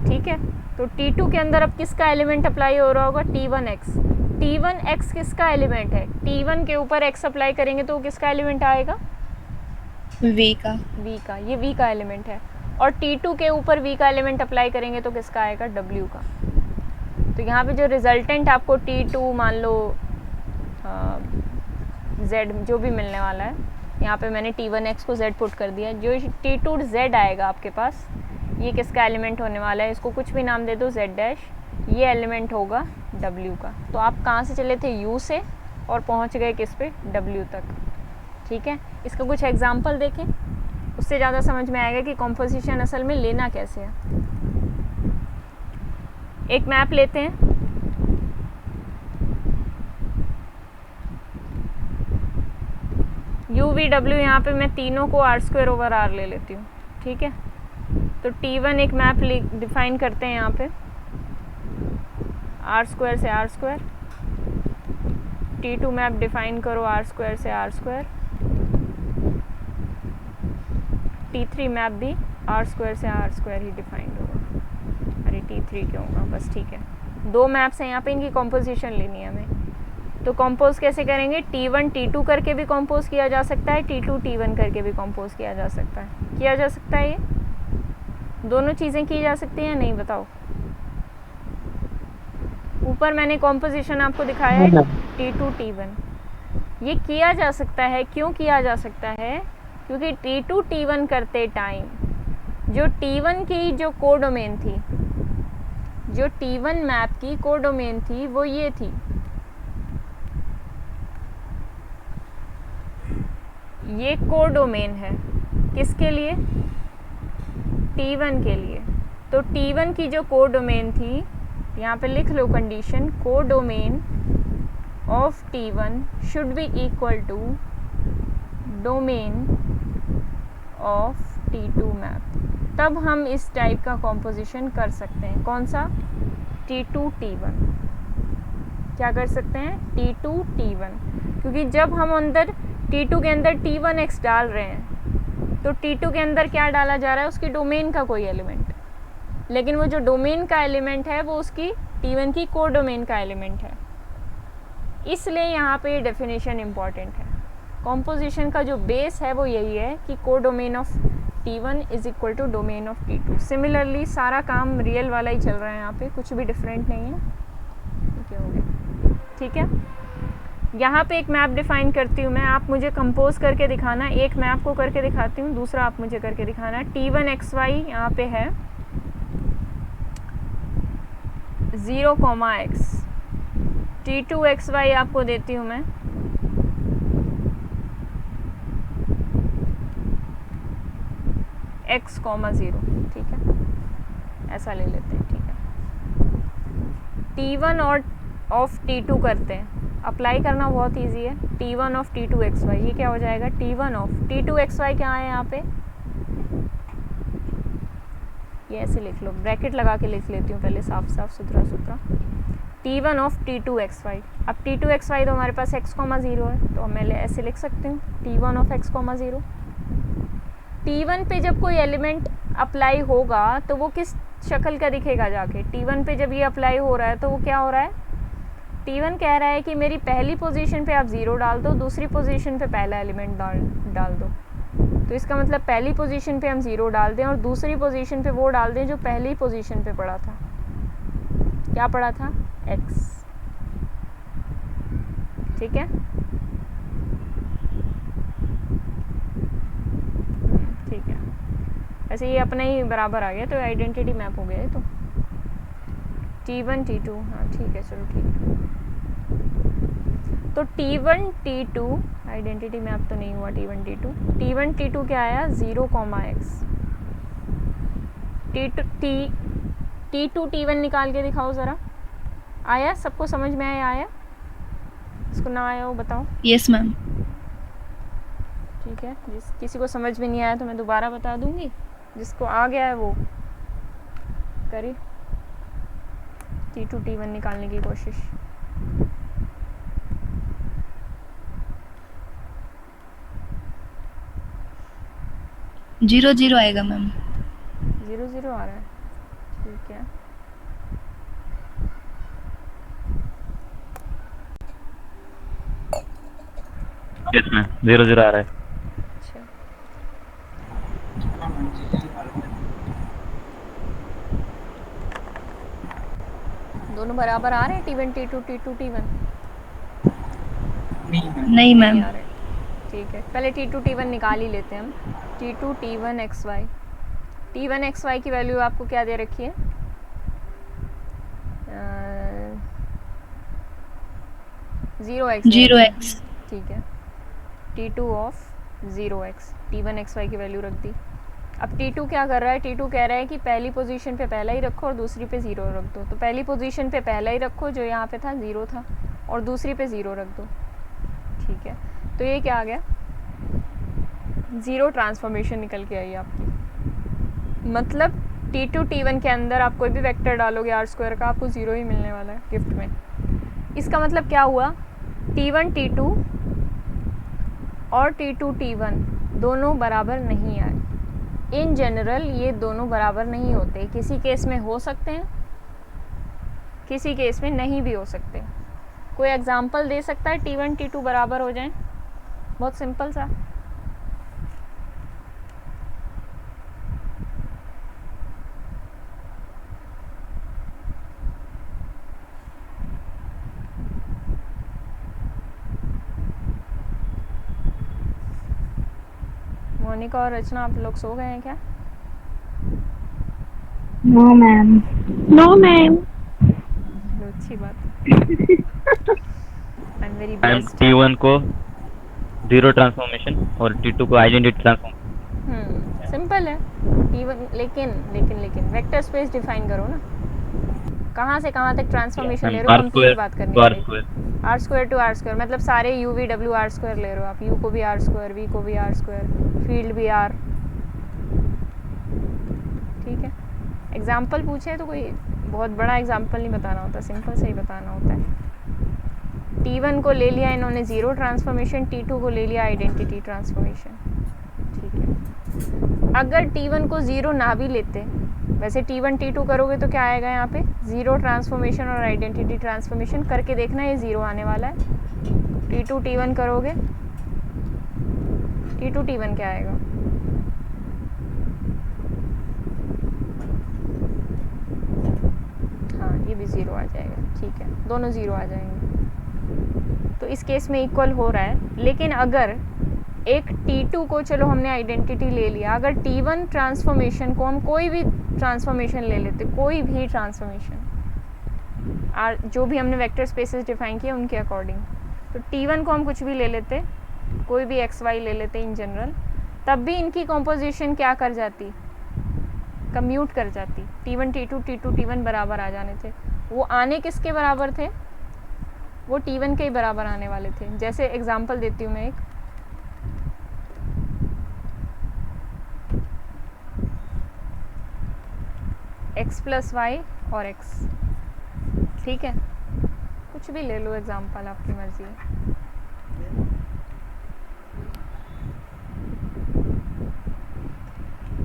ठीक है, तो T2 के अंदर अब किसका एलिमेंट अप्लाई हो रहा होगा, T1x। T1x किसका एलिमेंट है, T1 के ऊपर x अप्लाई करेंगे तो किसका एलिमेंट आएगा, v का। v का, ये v का एलिमेंट है। और T2 के ऊपर v का एलिमेंट अप्लाई करेंगे तो किसका आएगा, w का। तो यहाँ पे जो रिजल्टेंट आपको T2 मान लो z जो भी मिलने वाला है, यहाँ पे मैंने T1x को z पुट कर दिया, जो T2 z आएगा आपके पास, ये किसका एलिमेंट होने वाला है, इसको कुछ भी नाम दे दो, z डैश, ये एलिमेंट होगा w का। तो आप कहाँ से चले थे, u से, और पहुँच गए किस पे, w तक। ठीक है, इसका कुछ एग्जाम्पल देखें, उससे ज़्यादा समझ में आएगा कि कॉम्पोजिशन असल में लेना कैसे है। एक मैप लेते हैं, u v w, यहाँ पे मैं तीनों को r² ओवर r ले लेती हूँ। ठीक है, तो T1 एक मैप डिफाइन करते हैं यहाँ पे, r² से r², T2 मैप डिफाइन करो r² से r², T3 मैप भी r² से r² ही डिफाइंड होगा। अरे T3 क्यों होगा, बस ठीक है, दो मैप्स हैं यहाँ पे, इनकी कॉम्पोजिशन लेनी है हमें। तो कंपोज कैसे करेंगे, T1 T2 करके भी कंपोज किया जा सकता है, T2 T1 करके भी कंपोज किया जा सकता है। ये दोनों चीज़ें की जा सकती हैं, नहीं बताओ। ऊपर मैंने कॉम्पोजिशन आपको दिखाया है T2 T1, ये किया जा सकता है। क्यों किया जा सकता है, क्योंकि T2 T1 करते टाइम जो T1 की जो कोडोमेन थी, जो T1 मैप की कोडोमेन थी, वो ये थी, ये कोडोमेन है किसके लिए, T1 के लिए। तो T1 की जो कोडोमेन थी, यहाँ पे लिख लो condition, codomain of T1 should be equal to domain of T2 map. तब हम इस टाइप का कॉम्पोजिशन कर सकते हैं। कौन सा, T2 T1। क्या कर सकते हैं, T2 T1, क्योंकि जब हम अंदर T2 के अंदर T1x डाल रहे हैं, तो T2 के अंदर क्या डाला जा रहा है, उसकी डोमेन का कोई एलिमेंट, लेकिन वो जो डोमेन का एलिमेंट है वो उसकी T1 की कोडोमेन का एलिमेंट है। इसलिए यहाँ पे ये डेफिनेशन इम्पॉर्टेंट है। कॉम्पोजिशन का जो बेस है वो यही है कि codomain of T1 is equal to domain of T2। Similarly सारा काम रियल वाला ही चल रहा है यहाँ पे, कुछ भी डिफरेंट नहीं है। ठीक है, हो गया। ठीक है, यहाँ पे एक मैप डिफाइन करती हूँ मैं, आप मुझे कंपोज करके दिखाना। एक मैं आपको करके दिखाती हूँ, दूसरा आप मुझे करके दिखाना। T1xy यहाँ पे है 0, x। T2xy आपको देती हूँ मैं x, 0। ठीक है, ऐसा ले लेते हैं। ठीक है, T1 और ऑफ T2 करते हैं। अप्लाई करना बहुत इजी है। T1 ऑफ T2xy, ये क्या हो जाएगा? T1 ऑफ T2xy क्या है यहाँ पे? ये ऐसे लिख लो, ब्रैकेट लगा के लिख लेती हूँ पहले, साफ साफ सुथरा सुथरा। T1 of T2xy। अब T2xy तो हमारे पास x, 0 है, तो मैं ऐसे लिख सकती हूँ T1 ऑफ x, 0। T1 पे जब कोई एलिमेंट अप्लाई होगा तो वो किस शक्ल का दिखेगा जाके? T1 पे जब ये अप्लाई हो रहा है तो वो क्या हो रहा है? T1 कह रहा है कि मेरी पहली पोजीशन पे आप 0 डाल दो, दूसरी पोजीशन पे पहला एलिमेंट डाल दो। तो इसका मतलब पहली पोजीशन पे हम 0 डाल दें और दूसरी पोजीशन पे वो डाल दें जो पहली पोजीशन पे पड़ा था। क्या पड़ा था? x। ठीक है, ठीक है। वैसे ये अपना ही बराबर आ गया, तो आइडेंटिटी मैप हो गया है। तो T1 T2, हाँ ठीक है, चलो ठीक है। तो T1 T2 आइडेंटिटी मैप तो नहीं हुआ। T1 T2 क्या आया? 0, x। T2 T1 निकाल के दिखाओ ज़रा। आया? सबको समझ में आया? इसको ना आया हो बताओ। Yes ma'am. ठीक है, किसी को समझ में नहीं आया तो मैं दोबारा बता दूंगी, जिसको आ गया है वो करे T2 T1 निकालने की कोशिश। जीरो जीरो आएगा मैम। 0 आ रहा है, ठीक है। यस मैम, 0 आ रहा है। अच्छा, दोनों बराबर आ रहे हैं? T1 T2 T2 T1 नहीं मैम। आ रहे। ठीक है, पहले T2 T1 निकाल ही लेते हैं हम। T2 T1 xy। T1 xy की वैल्यू आपको क्या दे रखी है? 0x। ठीक है, T2 of 0x। T1 xy की वैल्यू रख दी। अब T2 क्या कर रहा है? T2 कह रहा है कि पहली पोजीशन पे पहला ही रखो और दूसरी पे 0 रख दो। तो पहली पोजीशन पे पहला ही रखो जो यहाँ पे था 0 था, और दूसरी पे 0 रख दो। ठीक है, तो ये क्या आ गया? 0 ट्रांसफॉर्मेशन निकल के आई आपकी। मतलब T2 T1 के अंदर आप कोई भी वेक्टर डालोगे r² का, आपको 0 ही मिलने वाला है गिफ्ट में। इसका मतलब क्या हुआ? T1 T2 और T2 T1 दोनों बराबर नहीं आए। इन जनरल ये दोनों बराबर नहीं होते। किसी केस में हो सकते हैं, किसी केस में नहीं भी हो सकते। कोई एग्जांपल दे सकता है T1 T2 बराबर हो जाएं? बहुत सिंपल सा। मोनिका और रचना, आप लोग सो गए हैं क्या? No ma'am. No ma'am. अच्छी बात। I am very blessed. T1 को 0 ट्रांसफॉर्मेशन और T2 को आइडेंटिटी ट्रांसफॉर्मेशन। सिंपल है T1, लेकिन वेक्टर स्पेस डिफाइन करो ना। कहाँ से कहाँ तक ट्रांसफॉर्मेशन ले रहे हो? हम की बात करनी है। r² to r², मतलब सारे u v w r² ले रहे हो आप। u को भी r², v को भी r², फील्ड भी r। ठीक है, एग्जाम्पल पूछे तो कोई बहुत बड़ा एग्जाम्पल नहीं बताना होता, सिंपल से ही बताना होता है। T1 को ले लिया इन्होंने 0 ट्रांसफॉर्मेशन, T2 को ले लिया आइडेंटिटी ट्रांसफॉर्मेशन। ठीक है, अगर T1 को 0 ना भी लेते, वैसे T1 T2 करोगे तो क्या आएगा यहाँ पे? 0 ट्रांसफॉर्मेशन और आइडेंटिटी ट्रांसफॉर्मेशन करके देखना, ये 0 आने वाला है। T2 T1 करोगे, T2 T1 क्या आएगा? हाँ, ये भी 0 आ जाएगा। ठीक है, दोनों 0 आ जाएंगे। तो इस केस में इक्वल हो रहा है। लेकिन अगर एक T2 को, चलो हमने आइडेंटिटी ले लिया, अगर T1 ट्रांसफॉर्मेशन को हम कोई भी ट्रांसफॉर्मेशन ले लेते, कोई भी ट्रांसफॉर्मेशन जो भी हमने वेक्टर स्पेसेस डिफाइन किए उनके अकॉर्डिंग, तो T1 को हम कुछ भी ले लेते, कोई भी XY ले लेते इन जनरल, तब भी इनकी कॉम्पोजिशन क्या कर जाती, कम्यूट कर जाती। T1 T2 T2 T1 बराबर आ जाने थे। वो आने किसके बराबर थे, वो T1 के ही बराबर आने वाले थे। जैसे एग्जांपल देती हूँ मैं एक, x प्लस वाई और x, ठीक है, कुछ भी ले लो एग्जांपल, आपकी मर्जी है।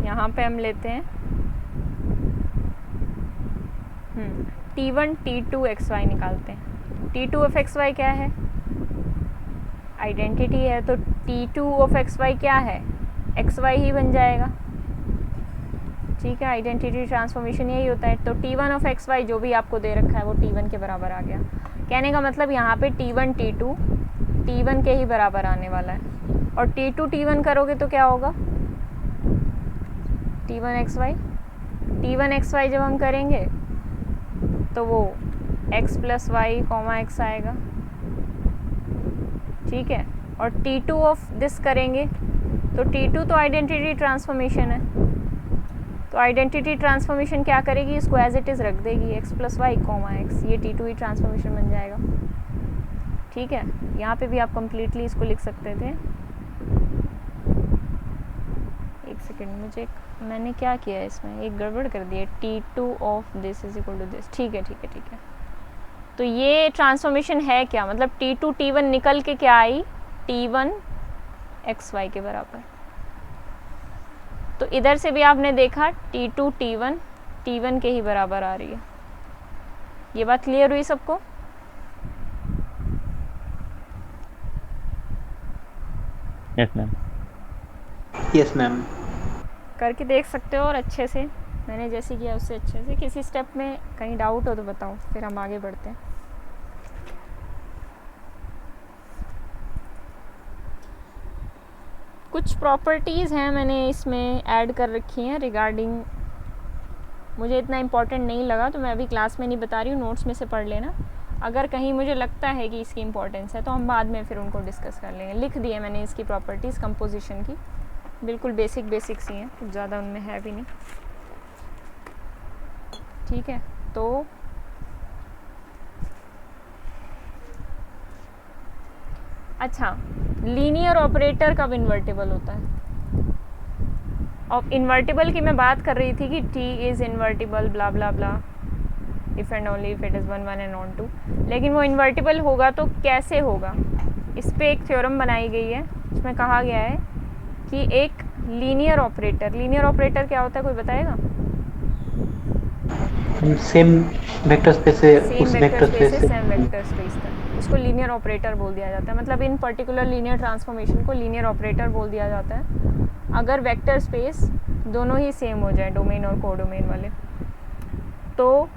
यहाँ पे हम लेते हैं T1 T2 XY निकालते हैं। T2 ऑफ XY क्या है, आइडेंटिटी है, तो T2 ऑफ XY क्या है, XY ही बन जाएगा, ठीक है। आइडेंटिटी ट्रांसफॉर्मेशन यही होता है। तो T1 ऑफ XY जो भी आपको दे रखा है वो T1 के बराबर आ गया। कहने का मतलब यहाँ पे T1 T2 T1 के ही बराबर आने वाला है, और T2 T1 करोगे तो क्या होगा, T1 XY जब हम करेंगे तो वो x plus Y comma x आएगा, ठीक है। और T2 ऑफ दिस करेंगे तो T2 तो आइडेंटिटी ट्रांसफॉर्मेशन है, तो आइडेंटिटी ट्रांसफॉर्मेशन क्या करेगी, इसको एज इट इज़ रख देगी, x plus Y comma x, ये T2 ही ट्रांसफॉर्मेशन बन जाएगा, ठीक है। यहाँ पे भी आप कम्प्लीटली इसको लिख सकते थे। एक सेकेंड, मुझे मैंने क्या किया है इसमें, एक गड़बड़ कर दी है, T2 of this is equal to this, ठीक है ठीक है ठीक है। तो ये ट्रांसफॉर्मेशन है क्या, मतलब T2 T1 निकल के क्या आई, T1 XY के बराबर। तो इधर से भी आपने देखा T2 T1 T1 के ही बराबर आ रही है। ये बात क्लियर हुई सबको? Yes ma'am. Yes ma'am. करके देख सकते हो, और अच्छे से मैंने जैसे किया उससे अच्छे से। किसी स्टेप में कहीं डाउट हो तो बताओ, फिर हम आगे बढ़ते हैं। कुछ प्रॉपर्टीज़ हैं मैंने इसमें ऐड कर रखी हैं रिगार्डिंग, मुझे इतना इम्पोर्टेंट नहीं लगा तो मैं अभी क्लास में नहीं बता रही हूँ, नोट्स में से पढ़ लेना। अगर कहीं मुझे लगता है कि इसकी इम्पोर्टेंस है तो हम बाद में फिर उनको डिस्कस कर लेंगे। लिख दिए मैंने इसकी प्रॉपर्टीज़ कंपोजिशन की, बिल्कुल बेसिक सी हैं, कुछ ज़्यादा उनमें है भी नहीं, ठीक है। तो अच्छा, लीनियर ऑपरेटर कब इन्वर्टिबल होता है? और इन्वर्टिबल की मैं बात कर रही थी कि T is invertible blah blah blah if and only if it is 1 1 and on 2, लेकिन वो इन्वर्टिबल होगा तो कैसे होगा, इस पे एक थ्योरम बनाई गई है जिसमें कहा गया है कि एक लीनियर ऑपरेटर क्या होता है, कोई बताएगा? सेम वेक्टर स्पेस से उस वेक्टर स्पेस से सेम वेक्टर स्पेस तक, इसको लीनियर ऑपरेटर बोल दिया जाता है। मतलब इन पर्टिकुलर लीनियर ट्रांसफॉर्मेशन को लीनियर ऑपरेटर बोल दिया जाता है अगर वेक्टर स्पेस दोनों ही सेम हो जाए, डोमेन और कोडोमेन वाले। तो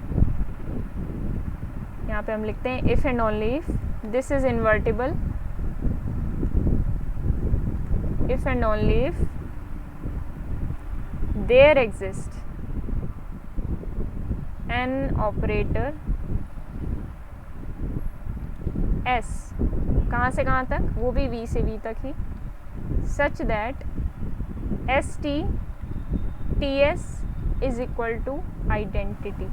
यहाँ पे हम लिखते हैं if and only if this is invertible, if and only if there exist an operator S, कहाँ से कहाँ तक, वो भी V से V तक ही, such that ST TS is equal to identity,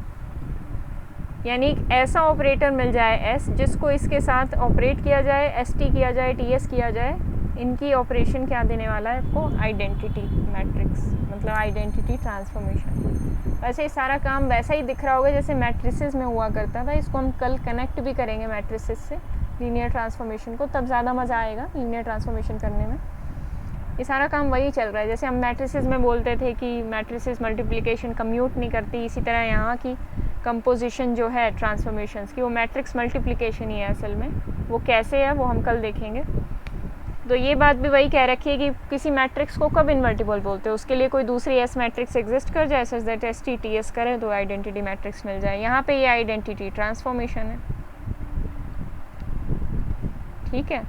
यानी एक ऐसा ऑपरेटर मिल जाए S जिसको इसके साथ ऑपरेट किया जाए, ST किया जाए, TS किया जाए, इनकी ऑपरेशन क्या देने वाला है आपको, आइडेंटिटी मैट्रिक्स, मतलब आइडेंटिटी ट्रांसफॉर्मेशन। वैसे ही सारा काम वैसा ही दिख रहा होगा जैसे मैट्रिसेस में हुआ करता था। इसको हम कल कनेक्ट भी करेंगे मैट्रिसेस से लीनियर ट्रांसफॉर्मेशन को, तब ज़्यादा मज़ा आएगा लीनियर ट्रांसफॉर्मेशन करने में। ये सारा काम वही चल रहा है, जैसे हम मैट्रिसेस में बोलते थे कि मैट्रिसेस मल्टीप्लिकेशन कम्यूट नहीं करती, इसी तरह यहाँ की कंपोजिशन जो है ट्रांसफॉर्मेशंस की वो मैट्रिक्स मल्टीप्लिकेशन ही है असल में। वो कैसे है वो हम कल देखेंगे। तो ये बात भी वही कह रखी है कि किसी मैट्रिक्स को कब इन्वर्टिबल बोलते हैं, उसके लिए कोई दूसरी एस मैट्रिक्स एग्जिस्ट कर जाए such that S T T S करे तो आइडेंटिटी मैट्रिक्स मिल जाए। यहाँ पे ये आइडेंटिटी ट्रांसफॉर्मेशन है, ठीक है।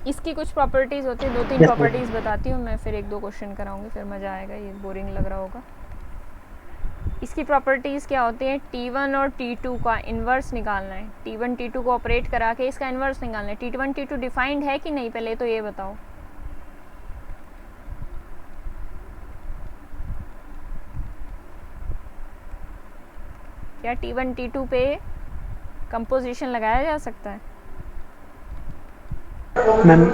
इसकी कुछ प्रॉपर्टीज़ होती है, 2-3 Yes, ma'am. प्रॉपर्टीज़ बताती हूँ मैं, फिर 1-2 क्वेश्चन कराऊंगी, फिर मज़ा आएगा, ये बोरिंग लग रहा होगा। इसकी प्रॉपर्टीज़ क्या होती है, T1 और T2 का इन्वर्स निकालना है। T1 T2 को ऑपरेट करा के इसका इन्वर्स निकालना है। T1 T2 डिफाइंड है कि नहीं, पहले तो ये बताओ। क्या T1 T2 पे कंपोजिशन लगाया जा सकता है? मैम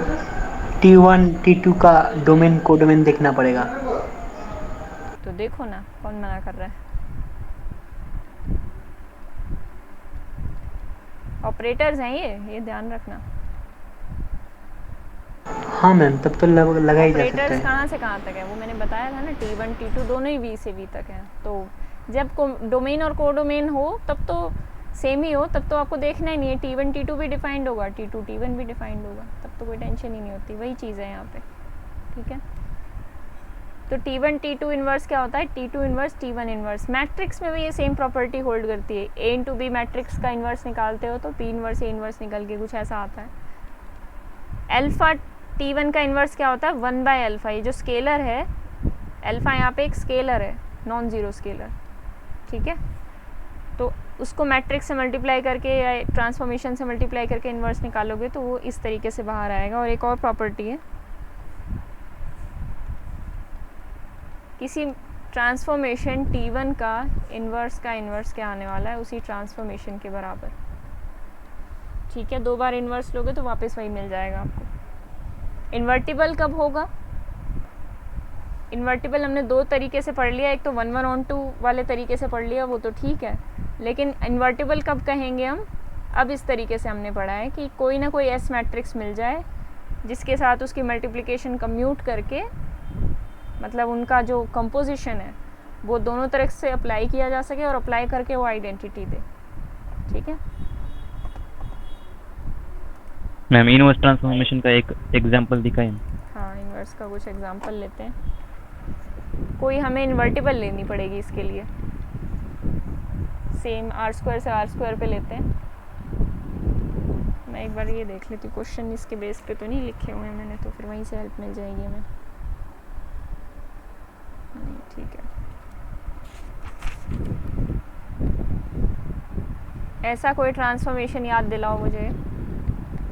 T1 T2 का डोमेन कोडोमेन देखना पड़ेगा। तो देखो ना, कौन मना कर रहा है। ऑपरेटर्स हैं ये ध्यान रखना। हाँ मैम, तब तो लगा ही जा सकता ऑपरेटर्स है। कहाँ से कहाँ तक है वो मैंने बताया था ना, T1 T2 दोनों ही V से V तक हैं। तो जब डोमेन और कोडोमेन हो तब तो सेम ही हो, तब तो आपको देखना ही नहीं है, T1 T2 भी डिफाइंड होगा, T2 T1 भी डिफाइंड होगा, तब तो कोई टेंशन ही नहीं होती। वही चीज़ है यहाँ पे, ठीक है। तो T1 T2 इन्वर्स क्या होता है, T2 inverse T1 inverse. Matrix में भी ये सेम प्रॉपर्टी होल्ड करती है। A इंटू बी मैट्रिक्स का इन्वर्स निकालते हो तो P इन्वर्स A इन्वर्स निकल के कुछ ऐसा आता है। अल्फा T1 का इन्वर्स क्या होता है, 1/अल्फा। ये जो स्केलर है अल्फा, यहाँ पे एक स्केलर है, नॉन ज़ीरो स्केलर, ठीक है। तो उसको मैट्रिक्स से मल्टीप्लाई करके या ट्रांसफॉर्मेशन से मल्टीप्लाई करके इन्वर्स निकालोगे तो वो इस तरीके से बाहर आएगा। और एक और प्रॉपर्टी है, किसी ट्रांसफॉर्मेशन T1 का इन्वर्स क्या आने वाला है, उसी ट्रांसफॉर्मेशन के बराबर, ठीक है। 2 बार इन्वर्स लोगे तो वापस वही मिल जाएगा आपको। इन्वर्टिबल कब होगा, इन्वर्टिबल हमने 2 तरीके से पढ़ लिया, एक तो 1/(1)(2) वाले तरीके से पढ़ लिया, वो तो ठीक है, लेकिन इन्वर्टिबल कब कहेंगे हम, अब इस तरीके से हमने पढ़ा है कि कोई ना कोई एस मैट्रिक्स मिल जाए जिसके साथ उसकी मल्टीप्लिकेशन कम्यूट करके, मतलब उनका जो कंपोजिशन है वो दोनों तरफ से अप्लाई किया जा सके और अप्लाई करके वो आइडेंटिटी दे, ठीक है। मैम इनवर्स ट्रांसफॉर्मेशन का एक एग्जांपल दिखाएं। हाँ, इनवर्स का कुछ एग्जांपल लेते हैं। कोई हमें इन्वर्टिबल लेनी पड़ेगी इसके लिए, सेम R² से R² पे लेते हैं। मैं एक बार ये देख लेती हूँ, क्वेश्चन इसके बेस पे तो नहीं लिखे हुए हैं मैंने, तो फिर वहीं से हेल्प मिल जाएगी हमें। नहीं, ठीक है। ऐसा कोई ट्रांसफॉर्मेशन याद दिलाओ मुझे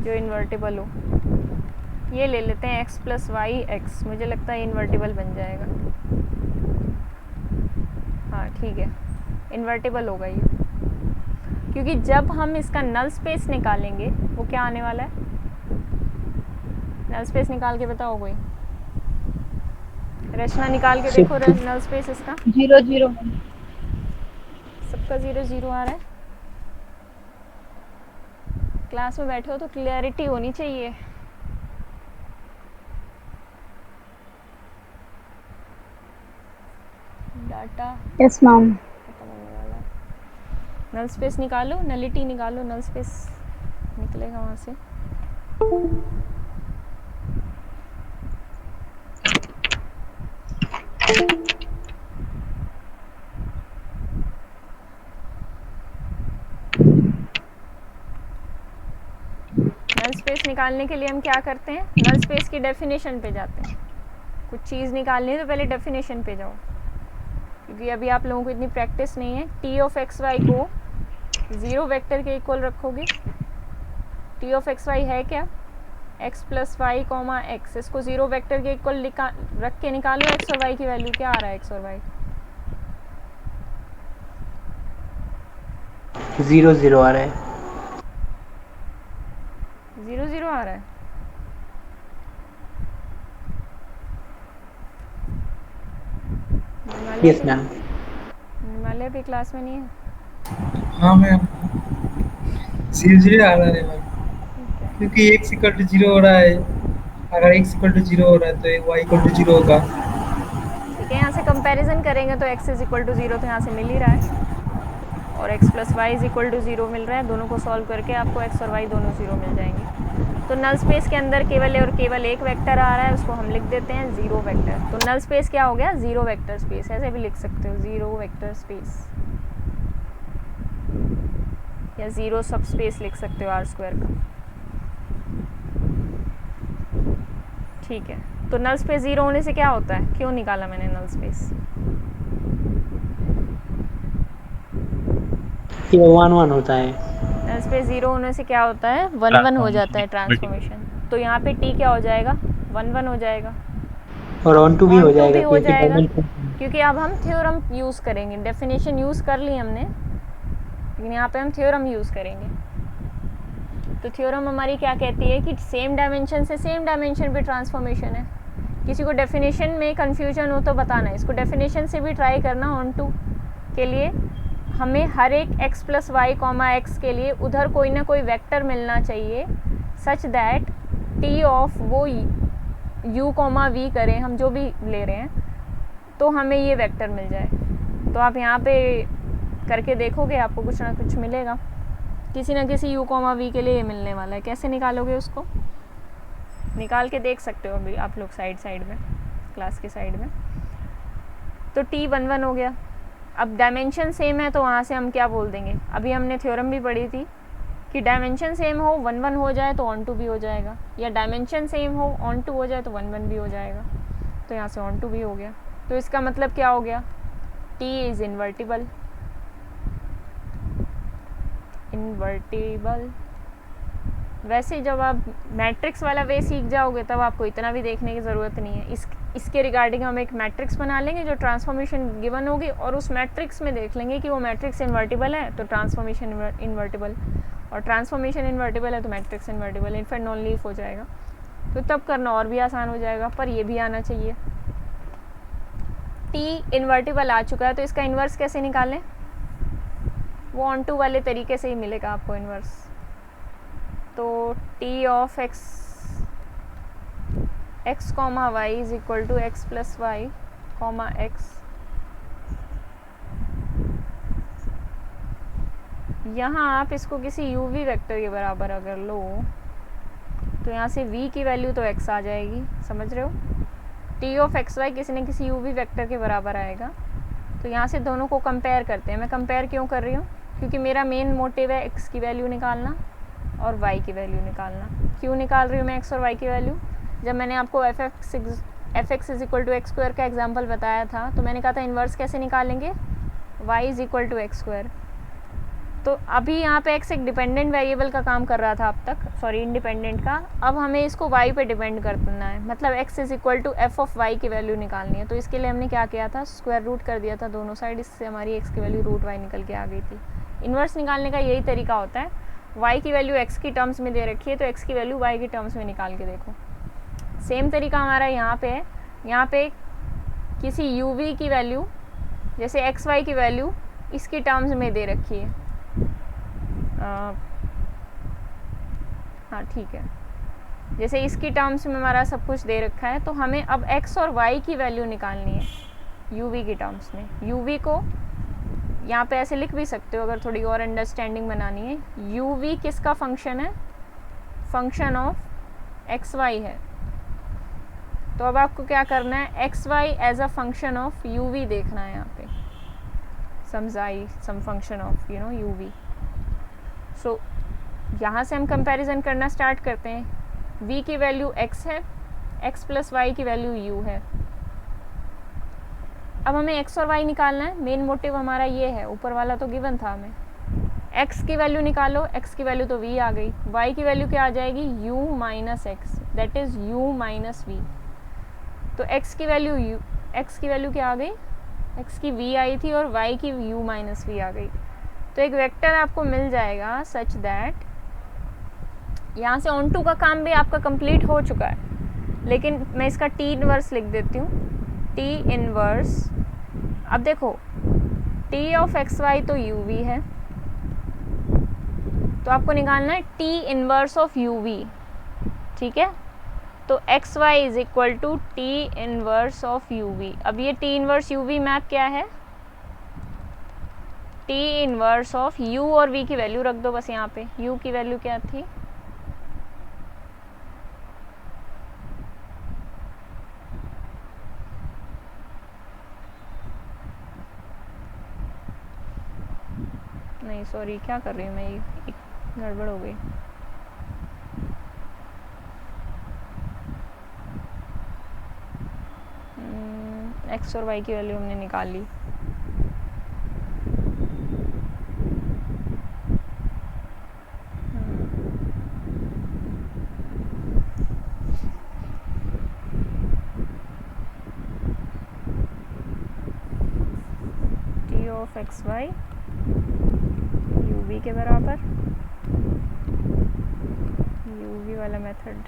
जो इन्वर्टिबल हो। ये ले लेते हैं x + y x, मुझे लगता है इन्वर्टिबल बन जाएगा। हाँ ठीक है, इन्वर्टिबल होगा ये, क्योंकि जब हम इसका नल स्पेस निकालेंगे वो क्या आने वाला है, नल स्पेस निकाल के बताओ कोई, रचना निकाल के देखो नल स्पेस इसका। 0 0 सबका 0 0 आ रहा है। क्लास में बैठे हो तो क्लियरिटी होनी चाहिए। Data yes ma'am. खत्म होने वाला है। नल स्पेस निकालो, नलिटी निकालो, नल स्पेस निकलेगा वहाँ से। नल स्पेस निकालने के लिए हम क्या करते हैं, नल स्पेस की डेफिनेशन पे जाते हैं। कुछ चीज़ निकालनी है तो पहले डेफिनेशन पे जाओ, क्योंकि अभी आप लोगों को इतनी प्रैक्टिस नहीं है। टी ऑफ एक्स वाई को 0 वेक्टर के इक्वल रखोगे। टी ऑफ एक्स वाई है क्या, x + y, x, इसको 0 वेक्टर के इक्वल रख के निकालो x और y की वैल्यू। क्या आ रहा है x और y? 0 0 आ रहा है। 0 0 आ रहा है। Yes ma'am. हिमालय भी क्लास में नहीं है? हाँ मैम, 0 0 आ रहा है मैम, क्योंकि x = 0 हो रहा है। अगर x = 0 हो रहा है तो y = 0 होगा। ठीक है, यहाँ से कंपैरिजन करेंगे तो x = 0 तो यहाँ से मिल ही रहा है, और x + y = 0 मिल रहा है। दोनों को सॉल्व करके आपको x और y दोनों 0 मिल जाएंगे। तो नल स्पेस के अंदर केवल और केवल एक वेक्टर आ रहा है, उसको हम लिख देते हैं 0 वेक्टर। तो नल स्पेस क्या हो गया, 0 वेक्टर स्पेस। ऐसे भी लिख सकते हो, 0 वेक्टर स्पेस। या ज़ीरो सब स्पेस लिख सकते हो आर स्क्वायर का। ठीक है, तो नल स्पेस ज़ीरो होने से क्या होता है, क्यों निकाला मैंने नल स्पेस? ये 1 1 होता है। नल स्पेस ज़ीरो होने से क्या होता है, 1 1 हो जाता है ट्रांसफॉर्मेशन। तो यहाँ पे टी क्या हो जाएगा, 1 1 हो जाएगा और ऑन टू भी हो जाएगा हो जाएगा डायमेंशन। क्योंकि अब हम थ्योरम यूज़ करेंगे। डेफिनेशन यूज़ कर ली हमने, लेकिन यहाँ पे हम थ्योरम यूज़ करेंगे। तो थ्योरम हमारी क्या कहती है कि सेम डायमेंशन से सेम डायमेंशन पे ट्रांसफॉर्मेशन है। किसी को डेफिनेशन में कंफ्यूजन हो तो बताना, इसको डेफिनेशन से भी ट्राई करना। ऑन टू के लिए हमें हर एक x plus Y comma X के लिए उधर कोई ना कोई वेक्टर मिलना चाहिए सच दैट टी ऑफ वो u कॉमा वी करें, हम जो भी ले रहे हैं, तो हमें ये वेक्टर मिल जाए। तो आप यहाँ पे करके देखोगे, आपको कुछ ना कुछ मिलेगा, किसी ना किसी u कॉमा वी के लिए ये मिलने वाला है। कैसे निकालोगे उसको, निकाल के देख सकते हो अभी आप लोग साइड में, क्लास के साइड में। तो t 1 1 हो गया। अब डायमेंशन सेम है तो वहाँ से हम क्या बोल देंगे, अभी हमने थ्योरम भी पढ़ी थी कि डायमेंशन सेम हो 1 1 हो जाए तो ऑन टू भी हो जाएगा, या डायमेंशन सेम हो ऑन टू हो जाए तो 1 1 भी हो जाएगा। तो यहाँ से ऑन टू भी हो गया। तो इसका मतलब क्या हो गया, t इज़ इन्वर्टिबल। वैसे जब आप मैट्रिक्स वाला वे सीख जाओगे तब आपको इतना भी देखने की ज़रूरत नहीं है। इसके रिगार्डिंग हम एक मैट्रिक्स बना लेंगे जो ट्रांसफॉर्मेशन गिवन होगी, और उस मैट्रिक्स में देख लेंगे कि वो मैट्रिक्स इन्वर्टिबल है तो ट्रांसफॉर्मेशन इन्वर्टिबल, और ट्रांसफॉर्मेशन इन्वर्टिबल है तो matrix invertible, in fact non leaf हो जाएगा। तो तब करना और भी आसान हो जाएगा, पर ये भी आना चाहिए। t इन्वर्टिबल आ चुका है तो इसका इन्वर्स कैसे निकालें, वो ऑन टू वाले तरीके से ही मिलेगा आपको इन्वर्स। तो t of x comma Y is equal to X plus Y comma X. यहाँ आप इसको किसी u v वेक्टर के बराबर अगर लो तो यहाँ से v की वैल्यू तो x आ जाएगी, समझ रहे हो। t ऑफ एक्स वाई किसी न किसी u v वेक्टर के बराबर आएगा। तो यहाँ से दोनों को कंपेयर करते हैं। मैं कंपेयर क्यों कर रही हूँ, क्योंकि मेरा मेन मोटिव है x की वैल्यू निकालना और y की वैल्यू निकालना। क्यों निकाल रही हूँ मैं x और y की वैल्यू, जब मैंने आपको F X is equal to X square का एग्जाम्पल बताया था तो मैंने कहा था इन्वर्स कैसे निकालेंगे, y is equal to X square. तो अभी यहाँ पे x एक डिपेंडेंट वेरिएबल का काम कर रहा था अब तक, सॉरी इंडिपेंडेंट का। अब हमें इसको y पे डिपेंड करना है, मतलब x is equal to F of y की वैल्यू निकालनी है। तो इसके लिए हमने क्या किया था, स्क्वायर रूट कर दिया था दोनों साइड, इससे हमारी x की वैल्यू रूट y निकल के आ गई थी। इन्वर्स निकालने का यही तरीका होता है, y की वैल्यू x की टर्म्स में दे रखी है तो x की वैल्यू y की टर्म्स में निकाल के देखो। सेम तरीका हमारा यहाँ पे है, यहाँ पे किसी uv की वैल्यू जैसे xy की वैल्यू इसकी टर्म्स में दे रखी है। हाँ ठीक है, जैसे इसकी टर्म्स में हमारा सब कुछ दे रखा है तो हमें अब x और y की वैल्यू निकालनी है uv की टर्म्स में। uv को यहाँ पे ऐसे लिख भी सकते हो अगर थोड़ी और अंडरस्टैंडिंग बनानी है। uv किसका फंक्शन है, फंक्शन ऑफ एक्स वाई है। तो अब आपको क्या करना है, X Y as a function of uv देखना है यहाँ पे, some function of uv। So यहाँ से हम कंपैरिजन करना स्टार्ट करते हैं। v की वैल्यू x है, x प्लस वाई की वैल्यू u है। अब हमें x और y निकालना है, मेन मोटिव हमारा ये है, ऊपर वाला तो गिवन था हमें। x की वैल्यू निकालो, x की वैल्यू तो v आ गई, y की वैल्यू क्या आ जाएगी, u minus X, that is u minus V. तो x की वैल्यू क्या आ गई, x की v आई थी और y की u माइनस वी आ गई। तो एक वेक्टर आपको मिल जाएगा सच दैट, यहाँ से ऑन टू का काम भी आपका कंप्लीट हो चुका है, लेकिन मैं इसका t इनवर्स लिख देती हूँ, t इनवर्स। अब देखो t ऑफ एक्स वाई तो uv है, तो आपको निकालना है t इनवर्स ऑफ uv, ठीक है। तो X Y is equal to t inverse of uv। अब ये t इनवर्स uv मैप क्या है, t इनवर्स ऑफ u और v की वैल्यू रख दो बस यहाँ पे। u की वैल्यू क्या थी, नहीं सॉरी, क्या कर रही हूँ मैं, ये एक गड़बड़ हो गई। एक्स और वाई की वैल्यू हमने निकाल ली। T of X Y U V के बराबर, यू वी वाला मेथड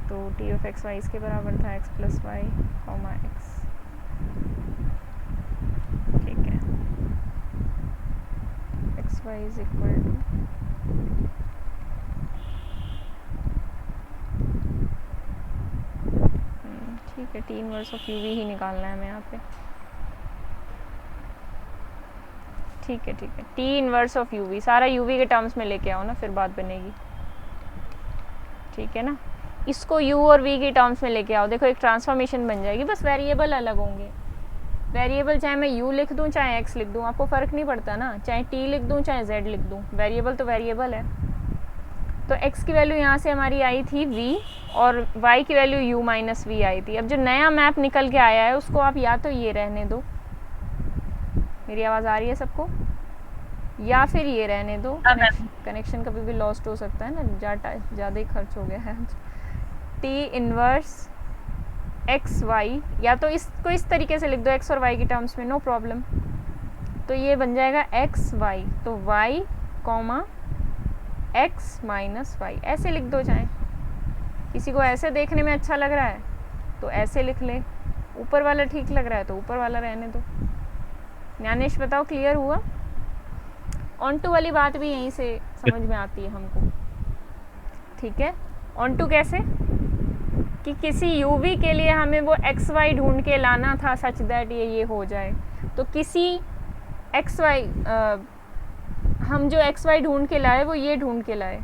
तो टी ऑफ एक्स वाई इसके बराबर था, X plus Y comma X. ठीक है, X Y is equal to ठीक है, T inverse of U V ही निकालना है हमें यहाँ पे। ठीक है, T inverse of U V, सारा यू वी के टर्म्स में लेके आओ ना, फिर बात बनेगी। ठीक है ना, इसको u और v के टर्म्स में लेके आओ, देखो एक ट्रांसफॉर्मेशन बन जाएगी, बस वेरिएबल अलग होंगे। वेरिएबल चाहे मैं u लिख दूं चाहे x लिख दूं, आपको फ़र्क नहीं पड़ता ना, चाहे t लिख दूं चाहे z लिख दूं, वेरिएबल तो वेरिएबल है। तो x की वैल्यू यहाँ से हमारी आई थी v और y की वैल्यू u माइनस v आई थी। अब जो नया मैप निकल के आया है उसको आप या तो ये रहने दो, मेरी आवाज़ आ रही है सबको, या फिर ये रहने दो, कनेक्शन कभी भी लॉस्ट हो सकता है ना, ज़्यादा ही खर्च हो गया है। टी इनवर्स एक्स वाई, या तो इसको इस तरीके से लिख दो एक्स और वाई की टर्म्स में, नो प्रॉब्लम। तो ये बन जाएगा एक्स वाई, तो Y comma X minus Y, ऐसे लिख दो। चाहे किसी को ऐसे देखने में अच्छा लग रहा है तो ऐसे लिख ले, ऊपर वाला ठीक लग रहा है तो ऊपर वाला रहने दो। ज्ञानेश बताओ, क्लियर हुआ? ऑन टू वाली बात भी यहीं से समझ में आती है हमको। ठीक है, ऑन टू कैसे कि किसी यूवी के लिए हमें वो एक्स वाई ढूंढ के लाना था सच दैट ये हो जाए, तो किसी एक्स वाई हम जो एक्स वाई ढूंढ के लाए वो ये ढूंढ के लाए,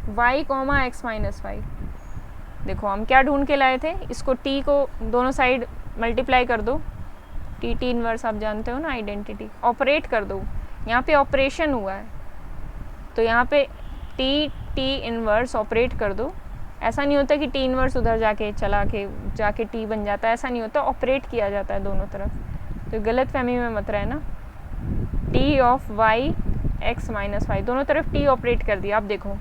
Y comma X minus Y. देखो हम क्या ढूंढ के लाए थे, इसको टी को दोनों साइड मल्टीप्लाई कर दो, टी टी इनवर्स आप जानते हो ना, आइडेंटिटी, ऑपरेट कर दो। यहाँ पे ऑपरेशन हुआ है तो यहाँ पे टी टी इनवर्स ऑपरेट कर दो। ऐसा नहीं होता कि टी इनवर्स उधर जाके टी बन जाता है, ऐसा नहीं होता, ऑपरेट किया जाता है दोनों तरफ। तो गलत फहमी में मत रहना। T of Y X minus Y, दोनों तरफ टी ऑपरेट कर दिया। आप देखो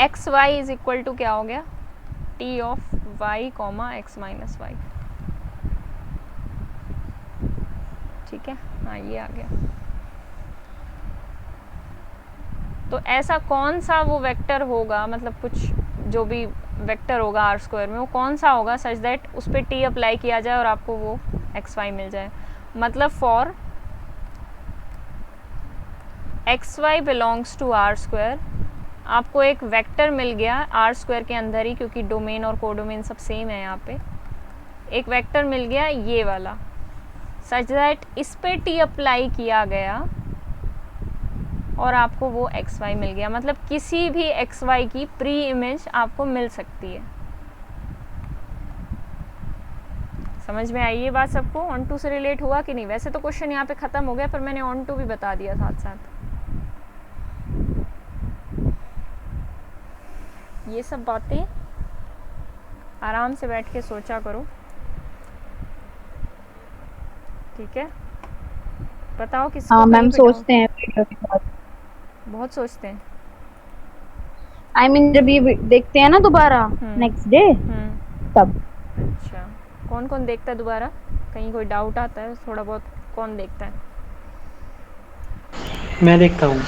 X Y is equal to क्या हो गया, T of Y comma X minus Y. ठीक है, हाँ ये आ गया। तो ऐसा कौन सा वो वेक्टर होगा, मतलब कुछ जो भी वेक्टर होगा आर स्क्वायर में, वो कौन सा होगा सच दैट उस पर टी अप्लाई किया जाए और आपको वो एक्स वाई मिल जाए। मतलब for X Y belongs to R square, आपको एक वेक्टर मिल गया आर स्क्वायर के अंदर ही, क्योंकि डोमेन और कोडोमेन सब सेम है। यहाँ पे एक वेक्टर मिल गया ये वाला, सच दैट इस पे टी अप्लाई किया गया और आपको वो एक्स वाई मिल गया। मतलब किसी भी एक्स वाई की प्री इमेज आपको मिल सकती है। समझ में आई ये बात सबको? ऑन टू से रिलेट हुआ कि नहीं? वैसे तो क्वेश्चन यहाँ पे ख़त्म हो गया, पर मैंने ऑन टू भी बता दिया साथ साथ। ये सब बातें आराम से बैठ के सोचा करो, ठीक है? बताओ किसको? हाँ मैम, सोचते हैं वीडियो के बाद, बहुत सोचते हैं। I mean, जब ये देखते हैं ना दोबारा नेक्स्ट डे तब। अच्छा, कौन कौन देखता है दोबारा? कहीं कोई डाउट आता है थोड़ा बहुत? कौन देखता है? मैं देखता हूँ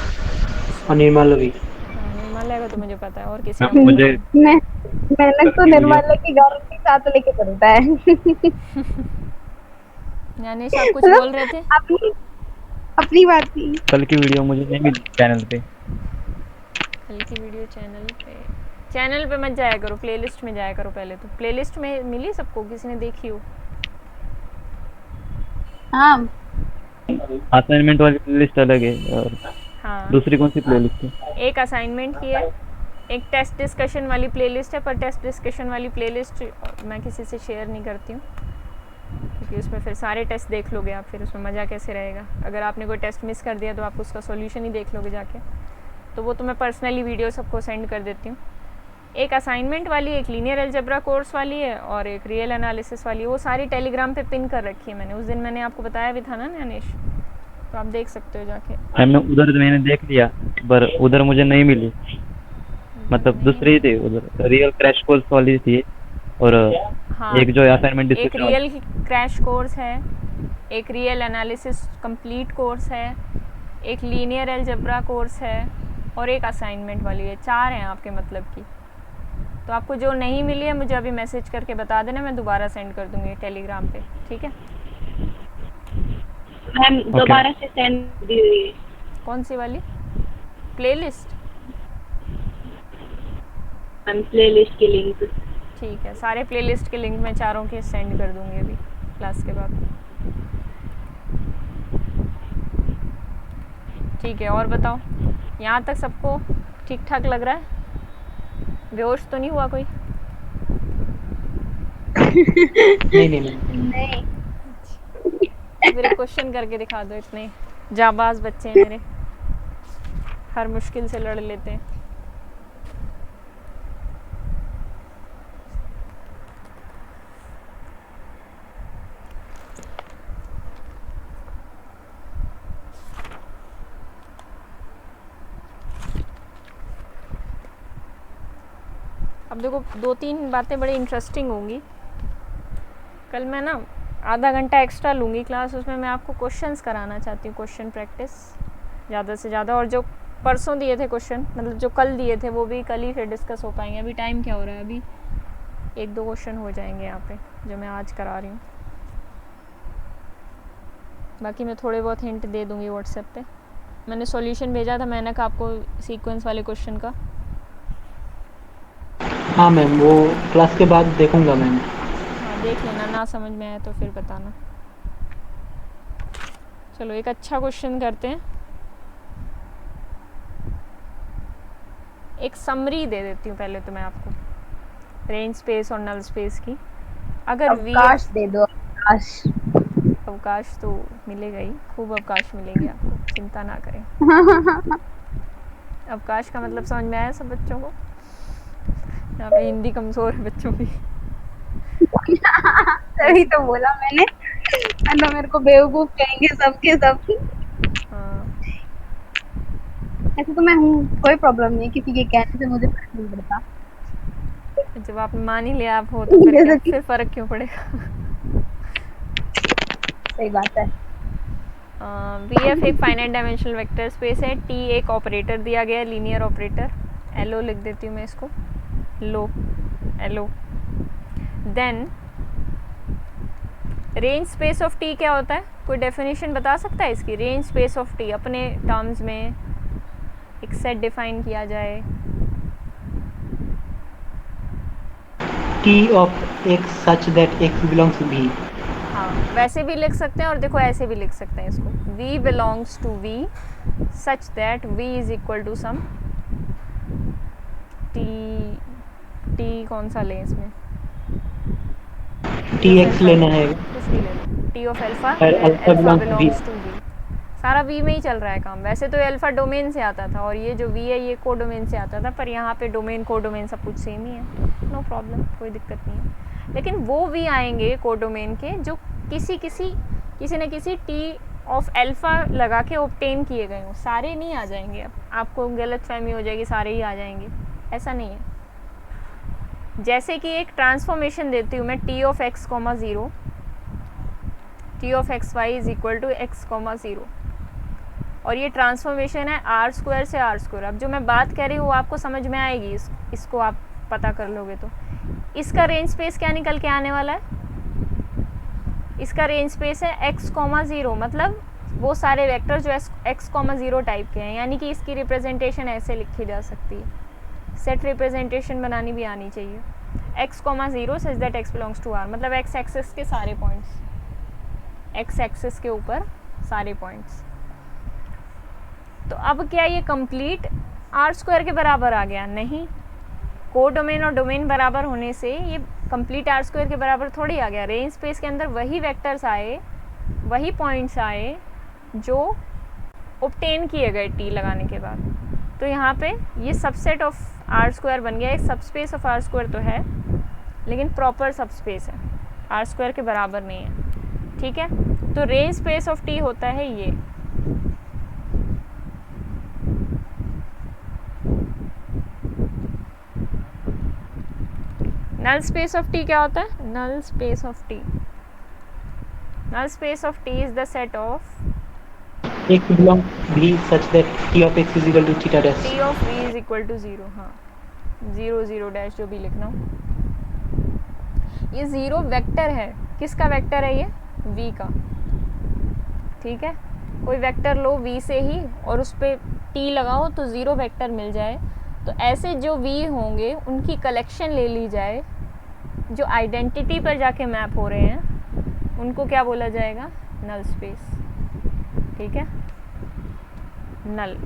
और निर्मल भी। निर्मला का तो मुझे पता है, और किसी हाँ, का मुझे मैंने तो निर्मला की गारंटी साथ लेके चलता है। ज्ञानेश आप कुछ बोल रहे थे? अपनी बात थी। कल की वीडियो मुझे नहीं मिली चैनल पे। कल की वीडियो चैनल पे मत जाया करो, प्लेलिस्ट में जाया करो पहले। तो प्लेलिस्ट में मिली सबको? किसी ने देखी हो? हाँ, असाइनमेंट वाली प्लेलिस्ट अलग है और हाँ, दूसरी कौन सी प्लेलिस्ट है? एक असाइनमेंट की है, एक टेस्ट डिस्कशन वाली प्लेलिस्ट है। पर टेस्ट डिस्कशन वाली प्लेलिस्ट मैं किसी से शेयर नहीं करती हूँ, क्योंकि क्योंकि उसमें फिर सारे टेस्ट देख लोगे आप, फिर उसमें मज़ा कैसे रहेगा। अगर आपने कोई टेस्ट मिस कर दिया तो आप उसका सॉल्यूशन ही देख लोगे जाके। तो वो तो मैं पर्सनली वीडियो सबको सेंड कर देती हूँ। एक असाइनमेंट वाली, एक लीनियर अलजेब्रा कोर्स वाली है और एक रियल एनालिसिस वाली है। वो सारी टेलीग्राम पे पिन कर रखी है मैंने। उस दिन मैंने आपको बताया भी था ना न्यानेश, तो आप देख सकते हो जाके। मैम उधर मैंने देख लिया पर उधर मुझे नहीं मिली, मतलब दूसरी थी उधर, रियल क्रैश कोर्स वाली थी और हाँ, एक जो असाइनमेंट एक डिस्कशन रियल क्रैश कोर्स है, एक रियल एनालिसिस कंप्लीट कोर्स है, एक लीनियर अलजेब्रा कोर्स है और एक असाइनमेंट वाली है। 4 हैं आपके मतलब की। तो आपको जो नहीं मिली है मुझे अभी मैसेज करके बता देना, मैं दोबारा सेंड कर दूँगी टेलीग्राम पे, ठीक है? मैम दोबारा से सेंड दीजिए। कौन सी वाली प्लेलिस्ट? मैम प्लेलिस्ट की लिंक। ठीक है, सारे प्लेलिस्ट के लिंक मैं चारों के सेंड कर दूँगी अभी क्लास के बाद। ठीक है, और बताओ, यहाँ तक सबको ठीक ठाक लग रहा है? बेहोश तो नहीं हुआ कोई? नहीं। मेरे क्वेश्चन करके दिखा दो, इतने जाबाज बच्चे हैं मेरे, हर मुश्किल से लड़ लेते हैं। अब देखो 2-3 बातें बड़ी इंटरेस्टिंग होंगी। कल मैं ना आधा घंटा एक्स्ट्रा लूँगी क्लास, उसमें मैं आपको क्वेश्चंस कराना चाहती हूँ, क्वेश्चन प्रैक्टिस ज़्यादा से ज़्यादा। और जो परसों दिए थे क्वेश्चन, मतलब जो कल दिए थे, वो भी कल ही फिर डिस्कस हो पाएंगे। अभी टाइम क्या हो रहा है? अभी 1-2 क्वेश्चन हो जाएंगे यहाँ पे जो मैं आज करा रही हूँ। बाकी मैं थोड़े बहुत हिंट दे दूँगी व्हाट्सएप पे। मैंने सॉल्यूशन भेजा था मैंने कहा आपको सीक्वेंस वाले क्वेश्चन का। हाँ मैम, वो क्लास के बाद देखूंगा मैम। हाँ देख लेना, ना समझ में आए तो फिर बताना। चलो एक अच्छा क्वेश्चन करते हैं। एक समरी दे देती हूँ पहले तो मैं आपको, रेंज स्पेस और नल स्पेस की। अगर अवकाश दे दो, अवकाश। अवकाश तो मिलेगा ही, खूब अवकाश मिलेंगे आपको, चिंता ना करें। अवकाश का मतलब समझ में आया सब बच्चों को? यहाँ पे हिंदी कमजोर है बच्चों की। तभी तो बोला मैंने, तो मेरे को बेवकूफ कहेंगे सबके सब। हाँ ऐसे तो मैं हूँ, कोई प्रॉब्लम नहीं, किसी के कहने से मुझे फर्क नहीं पड़ता। जब आप मान ही लिया आप हो तो फिर क्या, फिर फर्क क्यों पड़ेगा? सही बात है। VF एक फाइनाइट डायमेंशनल वेक्टर स्पेस है। T एक ऑपरेटर दिया गया है, लीनियर ऑपरेटर। LO लिख देती हूँ मैं इसको, लो LO। Then range space of T क्या होता है? कोई डेफिनेशन बता सकता है इसकी? रेंज स्पेस ऑफ T अपने टर्म्स में एक सेट डिफाइन किया जाए। T of x such that x belongs to V। हाँ वैसे भी लिख सकते हैं और देखो ऐसे भी लिख सकते हैं इसको, V belongs to V such that V is equal to some T कौन सा लें इसमें? Tx लेना है। कुछ भी ले लो, T of alpha, alpha alpha belongs to belongs to V। सारा V में ही चल रहा है काम। वैसे तो अल्फा डोमेन से आता था और ये जो V है ये को डोमेन से आता था, पर यहाँ पे डोमेन को डोमेन सब कुछ सेम ही है, नो प्रॉब्लम, कोई दिक्कत नहीं है। लेकिन वो V आएंगे को डोमेन के जो किसी न किसी T ऑफ अल्फा लगा के ऑब्टेन किए गए हों। सारे नहीं आ जाएंगे, अब आपको गलतफहमी हो जाएगी सारे ही आ जाएंगे, ऐसा नहीं है। जैसे कि एक ट्रांसफॉर्मेशन देती हूँ मैं, T of x, 0, T of xy is equal to x, 0, और ये ट्रांसफॉर्मेशन है r² से r²। अब जो मैं बात कर रही हूँ वो आपको समझ में आएगी, इसको आप पता कर लोगे तो। इसका रेंज स्पेस क्या निकल के आने वाला है? इसका रेंज स्पेस है x, 0, मतलब वो सारे वेक्टर जो x, 0 टाइप के हैं, यानी कि इसकी रिप्रेजेंटेशन ऐसे लिखी जा सकती है। सेट रिप्रेजेंटेशन बनानी भी आनी चाहिए। x, 0 such that x belongs to r, मतलब x एक्सिस के सारे पॉइंट्स, x एक्सिस के ऊपर सारे पॉइंट्स। तो अब क्या ये कंप्लीट r² के बराबर आ गया? नहीं, को डोमेन और डोमेन बराबर होने से ये कंप्लीट आर स्क्वायर के बराबर थोड़ी आ गया। रेंज स्पेस के अंदर वही वेक्टर्स आए, वही पॉइंट्स आए जो ऑब्टेन किए गए टी लगाने के बाद। तो यहाँ पे ये सबसेट ऑफ आर स्क्वायर बन गया। एक सबस्पेस ऑफ आर स्क्वायर तो है, लेकिन प्रॉपर सबस्पेस है, आर स्क्वायर के बराबर नहीं है। ठीक है, तो रेंज स्पेस ऑफ टी होता है ये। नल स्पेस ऑफ टी क्या होता है? Null space of T, null space of T is the set of X belongs V such that T of X is equal to theta dash. T of v is equal to 0। हाँ, 0 0 dash जो भी लिखना हो। ये 0 vector है, किसका vector है ये? v का। ठीक है, कोई वेक्टर लो v से ही और उस पर t लगाओ तो 0 वेक्टर मिल जाए। तो ऐसे जो v होंगे उनकी कलेक्शन ले ली जाए, जो आइडेंटिटी पर जाके मैप हो रहे हैं, उनको क्या बोला जाएगा? Null space. ठीक है, नल,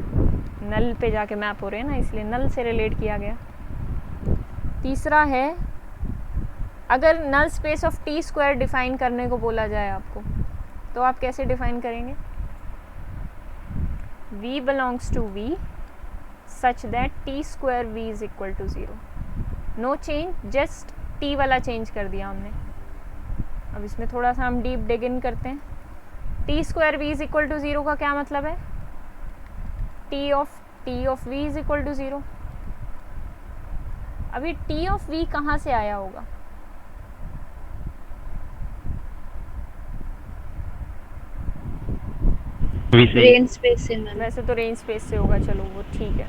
नल पे जाके मैप हो रहे हैं ना, इसलिए नल से रिलेट किया गया। तीसरा है, अगर null space of T square define करने को बोला जाए आपको, तो आप कैसे डिफाइन करेंगे? v belongs to v such that t square v is equal to 0। No change, just t वाला चेंज कर दिया हमने। अब इसमें थोड़ा सा हम डीप डिग इन करते हैं। t square v is equal to 0 का क्या मतलब है? t of v is equal to 0। अभी t ऑफ v कहाँ से आया होगा? रेंज स्पेस से मैम। वैसे तो रेंज स्पेस से होगा, चलो वो ठीक है।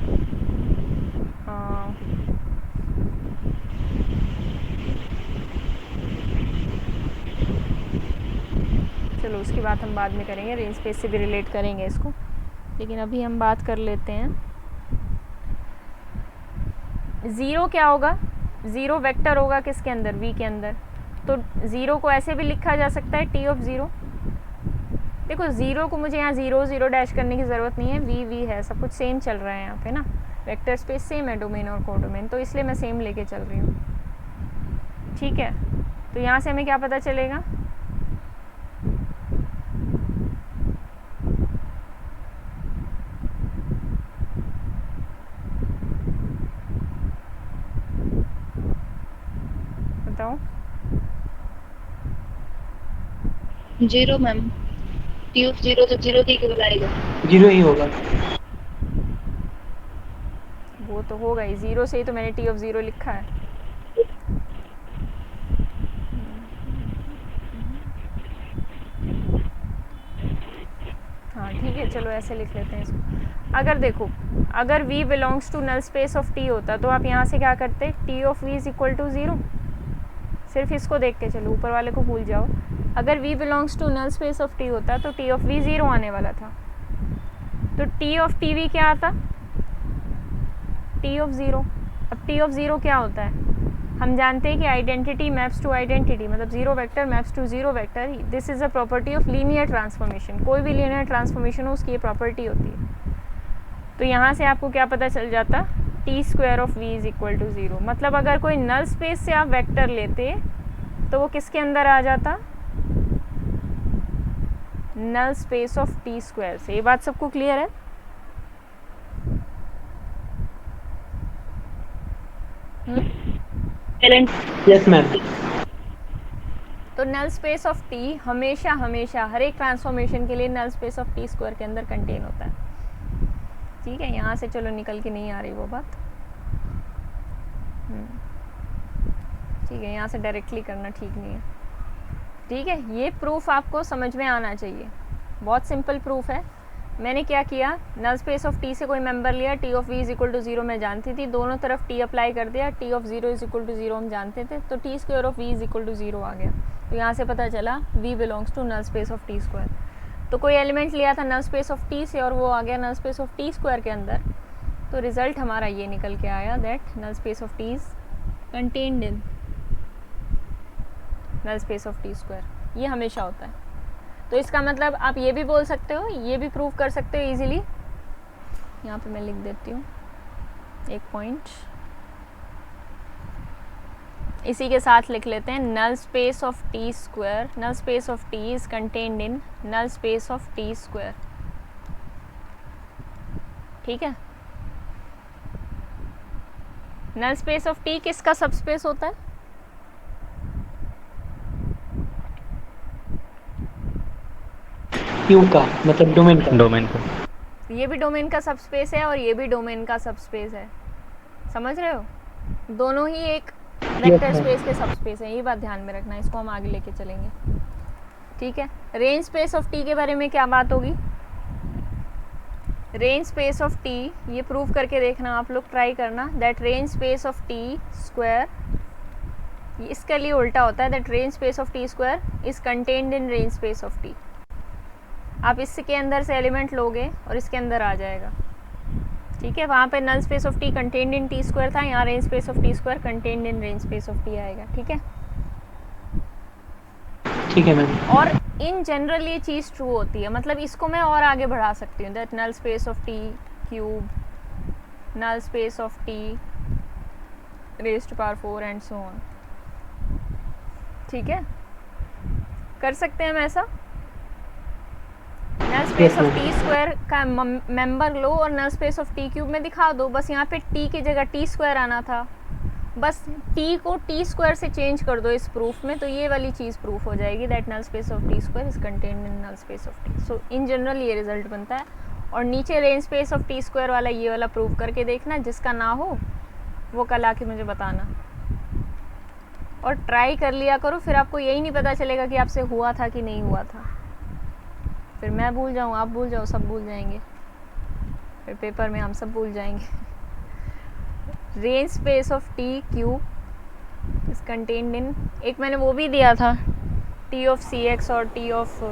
चलो उसकी बात हम बाद में करेंगे, रेंज स्पेस से भी रिलेट करेंगे इसको, लेकिन अभी हम बात कर लेते हैं। 0 क्या होगा? 0 वेक्टर होगा किसके अंदर? v के अंदर। तो 0 को ऐसे भी लिखा जा सकता है t ऑफ 0। देखो 0 को मुझे यहाँ 0 0 डैश करने की ज़रूरत नहीं है, v है, सब कुछ सेम चल रहा है यहाँ पे ना, वेक्टर स्पेस सेम है, डोमेन और कोडोमेन, तो इसलिए मैं सेम लेके चल रही हूँ। ठीक है, तो यहाँ से हमें क्या पता चलेगा? बताओ। 0 मैम, t ऑफ 0 तो 0 ही कहलाएगा। 0 ही होगा। वो तो होगा ही, 0 से ही तो मैंने t ऑफ 0 लिखा है। हाँ ठीक है, चलो ऐसे लिख लेते हैं इसको। अगर देखो, अगर v belongs to null space of t होता तो आप यहाँ से क्या करते? t of v is equal to 0। सिर्फ इसको देख के चलो, ऊपर वाले को भूल जाओ। अगर v belongs to null space of t होता तो t ऑफ v 0 आने वाला था। तो t ऑफ tv क्या आता? t of 0। अब t ऑफ 0 क्या होता है? हम जानते हैं कि आइडेंटिटी मैप्स टू आइडेंटिटी, मतलब 0 vector maps to 0 vector. This is a property of linear transformation. कोई भी लीनियर ट्रांसफॉर्मेशन हो उसकी ये प्रॉपर्टी होती है। तो यहाँ से आपको क्या पता चल जाता? T square of v is equal to 0। मतलब अगर कोई नल स्पेस से आप वेक्टर लेते तो वो किसके अंदर आ जाता? Null space of T square से। ये बात सबको क्लियर है? Yes ma'am. तो नल स्पेस ऑफ टी हमेशा हमेशा हर एक ट्रांसफॉर्मेशन के लिए null space of T square के अंदर कंटेन होता है। ठीक है, यहाँ से चलो निकल के नहीं आ रही वो बात। ठीक है, यहाँ से डायरेक्टली करना ठीक नहीं है। ठीक है, ये प्रूफ आपको समझ में आना चाहिए, बहुत सिंपल प्रूफ है। मैंने क्या किया, नल स्पेस ऑफ टी से कोई मेंबर लिया, T of V is equal to 0 मैं जानती थी, दोनों तरफ टी अप्लाई कर दिया, T of 0 is equal to 0 हम जानते थे, तो T square of V is equal to 0 आ गया। तो यहाँ से पता चला V belongs to null space of T square. तो कोई एलिमेंट लिया था नल स्पेस ऑफ टी से और वो आ गया null space of T square के अंदर, तो रिजल्ट हमारा ये निकल के आया that null space of T is contained in null space of T square. ये हमेशा होता है। तो इसका मतलब आप ये भी बोल सकते हो, ये भी प्रूव कर सकते हो इजीली। यहाँ पे मैं लिख देती हूँ एक पॉइंट, इसी के साथ लिख लेते हैं null space of T square, null space of T is contained in null space of T square. ठीक है, नल स्पेस ऑफ टी किसका सबस्पेस होता है? क्यू का, मतलब डोमेन का। डोमेन का। ये भी डोमेन का सबस्पेस है और ये भी डोमेन का सबस्पेस है, समझ रहे हो? दोनों ही एक वेक्टर स्पेस के सबस्पेस है, ये बात ध्यान में रखना, इसको हम आगे लेके चलेंगे। ठीक है, रेंज स्पेस ऑफ टी के बारे में क्या बात होगी? रेंज स्पेस ऑफ टी, ये प्रूव करके देखना आप लोग, ट्राई करना that range space of T square, इसके लिए उल्टा होता है, that range space of T square is contained in range space of T. आप इसके अंदर से एलिमेंट लोगे और इसके अंदर आ जाएगा। ठीक है, वहाँ पे null space of T contained in T square था, यहाँ range space of T square contained in range space of T आएगा। ठीक है, ठीक है मैम। और इन जनरल ये चीज़ ट्रू होती है, मतलब इसको मैं और आगे बढ़ा सकती हूँ, that null space of T cube, null space of T raised to power 4 and so on. ठीक है, कर सकते हैं हम ऐसा। Null space of T square का मेंबर लो और null space of T cube में दिखा दो, बस यहाँ पे टी की जगह टी स्क्वायर आना था, बस टी को टी स्क्वायर से चेंज कर दो इस प्रूफ में, तो ये वाली चीज़ प्रूफ हो जाएगी, that null space of T square is contained in null space of T. So in general ये रिजल्ट बनता है। और नीचे range space of T square वाला ये वाला प्रूफ करके देखना, जिसका ना हो वो कल आके मुझे बताना, और ट्राई कर लिया करो, फिर आपको यही नहीं पता चलेगा कि आपसे हुआ था कि नहीं हुआ था। फिर मैं भूल जाऊँ, आप भूल जाओ, सब भूल जाएंगे, फिर पेपर में हम सब भूल जाएंगे। Range space of T cube is contained इन, एक मैंने वो भी दिया था, टी ऑफ सी एक्स और टी ऑफ,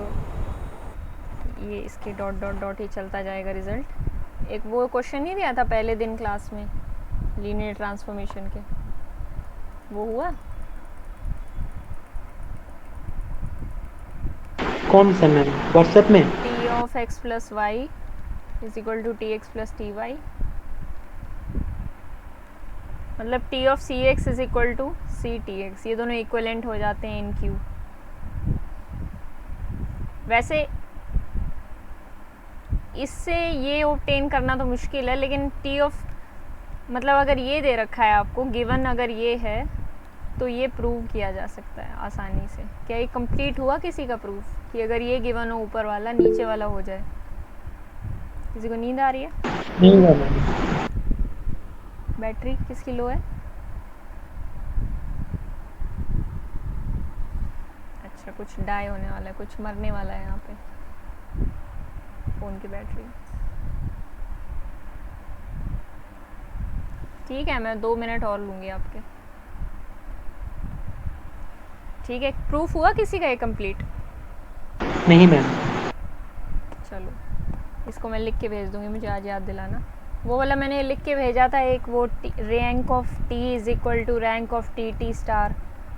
ये इसके डॉट डॉट डॉट ही चलता जाएगा रिजल्ट। एक वो क्वेश्चन नहीं दिया था पहले दिन क्लास में लीनियर ट्रांसफॉर्मेशन के, वो हुआ? कौन सा मैम? व्हाट्सएप में? T of X plus Y is equal to T X plus T Y, मतलब T of C X is equal to C T X, ये दोनों इक्वलेंट हो जाते हैं इन क्यू। वैसे इससे ये ऑब्टेन करना तो मुश्किल है, लेकिन टी ऑफ, मतलब अगर ये दे रखा है आपको गिवन, अगर ये है तो ये प्रूव किया जा सकता है आसानी से। क्या ये कंप्लीट हुआ किसी का प्रूफ कि अगर ये गिवन हो ऊपर वाला नीचे वाला हो जाए? किसी को नींद आ रही है? नहीं मैम। बैटरी किसकी लो है? अच्छा, कुछ डाई होने वाला है, कुछ मरने वाला है यहाँ पे फ़ोन की बैटरी। ठीक है, मैं 2 मिनट और लूँगी आपके। ठीक है, प्रूफ हुआ किसी का ये कंप्लीट? नहीं मैम। चलो, इसको मैं लिख के भेज दूँगी, मुझे आज याद दिलाना। वो वाला मैंने लिख के भेजा था एक, वो rank of T is equal to rank of T T star,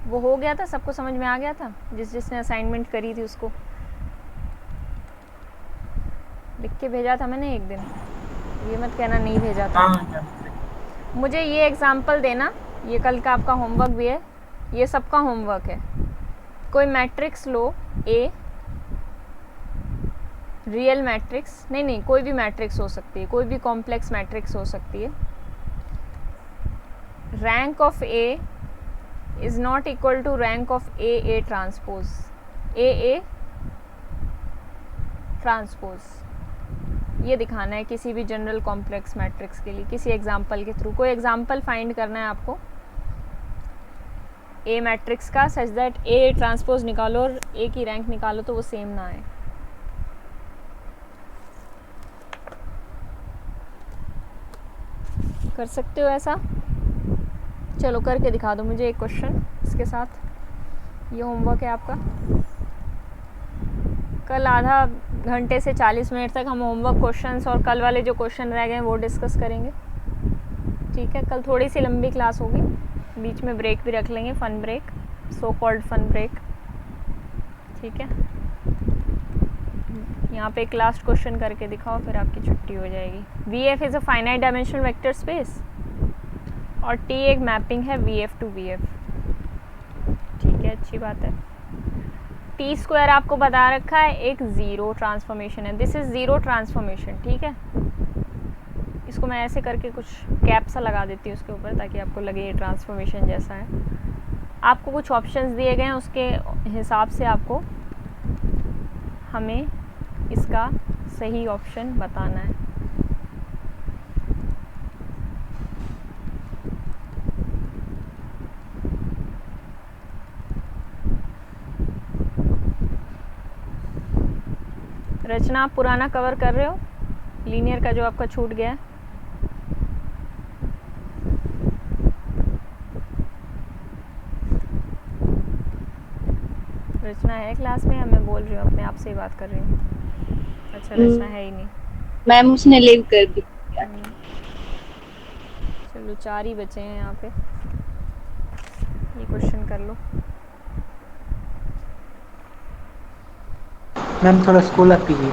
वो हो गया था, सबको समझ में आ गया था? जिसने असाइनमेंट करी थी उसको लिख के भेजा था मैंने एक दिन, ये मत कहना नहीं भेजा था। मुझे ये एग्जांपल देना, ये कल का आपका होमवर्क भी है, ये सबका होमवर्क है। कोई मैट्रिक्स लो ए, रियल मैट्रिक्स, नहीं कोई भी मैट्रिक्स हो सकती है, कोई भी कॉम्प्लेक्स मैट्रिक्स हो सकती है। Rank of A is not equal to rank of A transpose, A transpose, ये दिखाना है किसी भी जनरल कॉम्प्लेक्स मैट्रिक्स के लिए, किसी एग्जांपल के थ्रू। कोई एग्जांपल फाइंड करना है आपको ए मैट्रिक्स का, सच दैट ए ट्रांसपोज निकालो और ए की रैंक निकालो तो वो सेम ना आए। कर सकते हो ऐसा? चलो करके दिखा दो मुझे एक क्वेश्चन इसके साथ। ये होमवर्क है आपका। कल आधा घंटे से 40 मिनट तक हम होमवर्क क्वेश्चंस और कल वाले जो क्वेश्चन रह गए वो डिस्कस करेंगे। ठीक है, कल थोड़ी सी लंबी क्लास होगी, बीच में ब्रेक भी रख लेंगे, fun break, so called fun break. ठीक है, यहाँ पे एक लास्ट क्वेश्चन करके दिखाओ, फिर आपकी छुट्टी हो जाएगी। V F is a finite dimensional vector space और टी एक मैपिंग है V F two V F. अच्छी बात है। टी स्क्वायर आपको बता रखा है एक ज़ीरो ट्रांसफॉर्मेशन है, दिस इज़ ज़ीरो ट्रांसफॉर्मेशन, ठीक है। इसको मैं ऐसे करके कुछ कैप सा लगा देती हूँ उसके ऊपर ताकि आपको लगे ये ट्रांसफॉर्मेशन जैसा है। आपको कुछ ऑप्शंस दिए गए हैं, उसके हिसाब से आपको हमें इसका सही ऑप्शन बताना है। रचना, आप पुराना कवर कर रहे हो लीनियर का जो आपका छूट गया है? रचना है क्लास में या मैं बोल रही हूँ अपने आप से ही बात कर रही हूँ? अच्छा, रचना है ही नहीं। मैम उसने लीव कर दी। चलो 4 ही बचे हैं यहाँ पे, ये क्वेश्चन कर लो। मैम थोड़ा स्कूल अप कीजिए।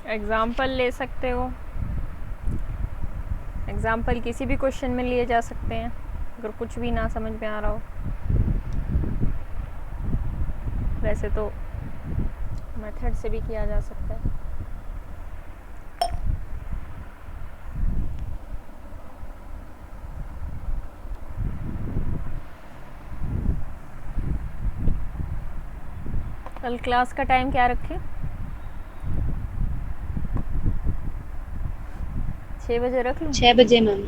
एग्ज़ाम्पल ले सकते हो, एग्ज़ाम्पल किसी भी क्वेश्चन में लिए जा सकते हैं अगर कुछ भी ना समझ में आ रहा हो। वैसे तो मेथड से भी किया जा सकता है। कल क्लास का टाइम क्या रखें? 6 बजे रख लूँ? 6 बजे मैम।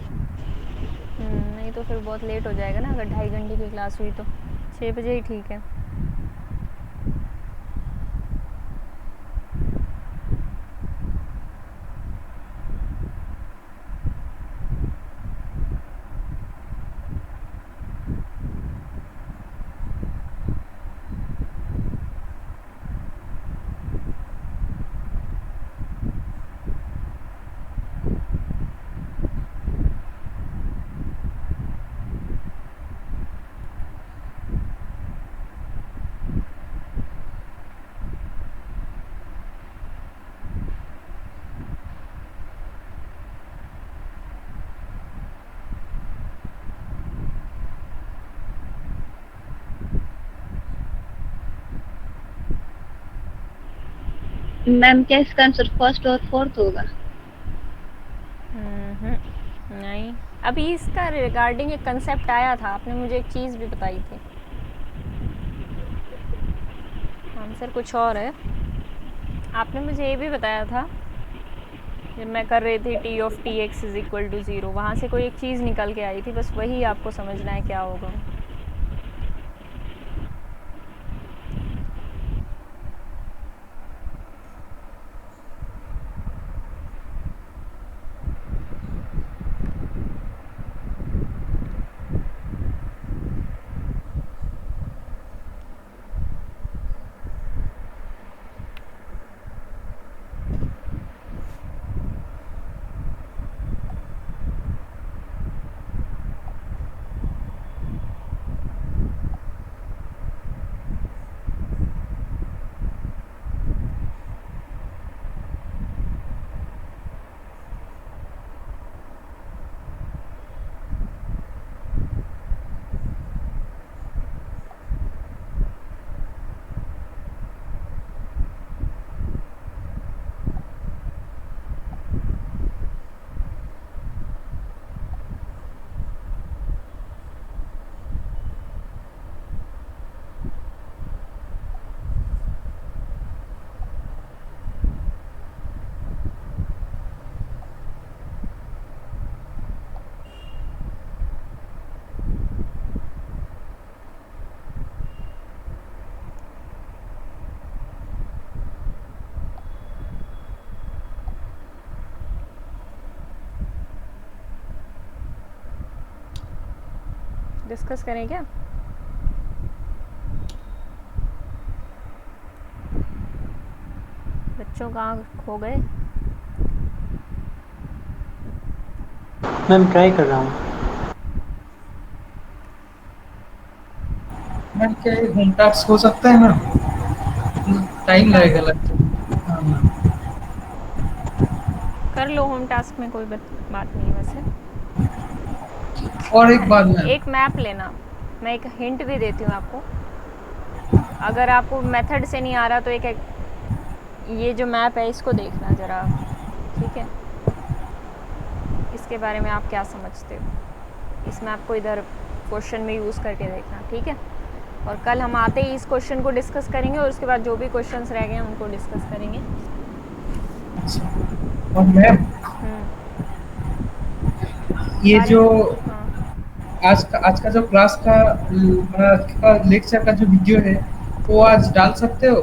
नहीं तो फिर बहुत लेट हो जाएगा ना, अगर 2.5 घंटे की क्लास हुई तो 6 बजे ही ठीक है। मैम क्या इसका आंसर फर्स्ट और फोर्थ होगा? नहीं, अभी इसका रिगार्डिंग एक कंसेप्ट आया था, आपने मुझे एक चीज़ भी बताई थी। आंसर कुछ और है। आपने मुझे ये भी बताया था जब मैं कर रही थी T of T X is equal to 0, वहाँ से कोई एक चीज़ निकल के आई थी, बस वही आपको समझना है क्या होगा। डिस्कस करें क्या? बच्चों कहाँ खो गए? मैम ट्राई कर रहा हूँ। मैम क्या ये होम टास्क हो सकता है मैम? टाइम टास्क लगेगा लगता है। हाँ मैम। कर लो, होम टास्क में कोई बात नहीं है वैसे। और एक बात मैम, एक मैप लेना, मैं एक हिंट भी देती हूँ आपको। अगर आपको मेथड से नहीं आ रहा तो एक ये जो मैप है इसको देखना ज़रा, ठीक है? इसके बारे में आप क्या समझते हो? इस मैप को इधर क्वेश्चन में यूज़ करके देखना, ठीक है? और कल हम आते ही इस क्वेश्चन को डिस्कस करेंगे और उसके बाद जो भी क्वेश्चंस रह गए हैं उनको डिस्कस करेंगे। और मैम ये सारे जो हाँ, आज का जो क्लास का लेक्चर का जो वीडियो है वो आज डाल सकते हो?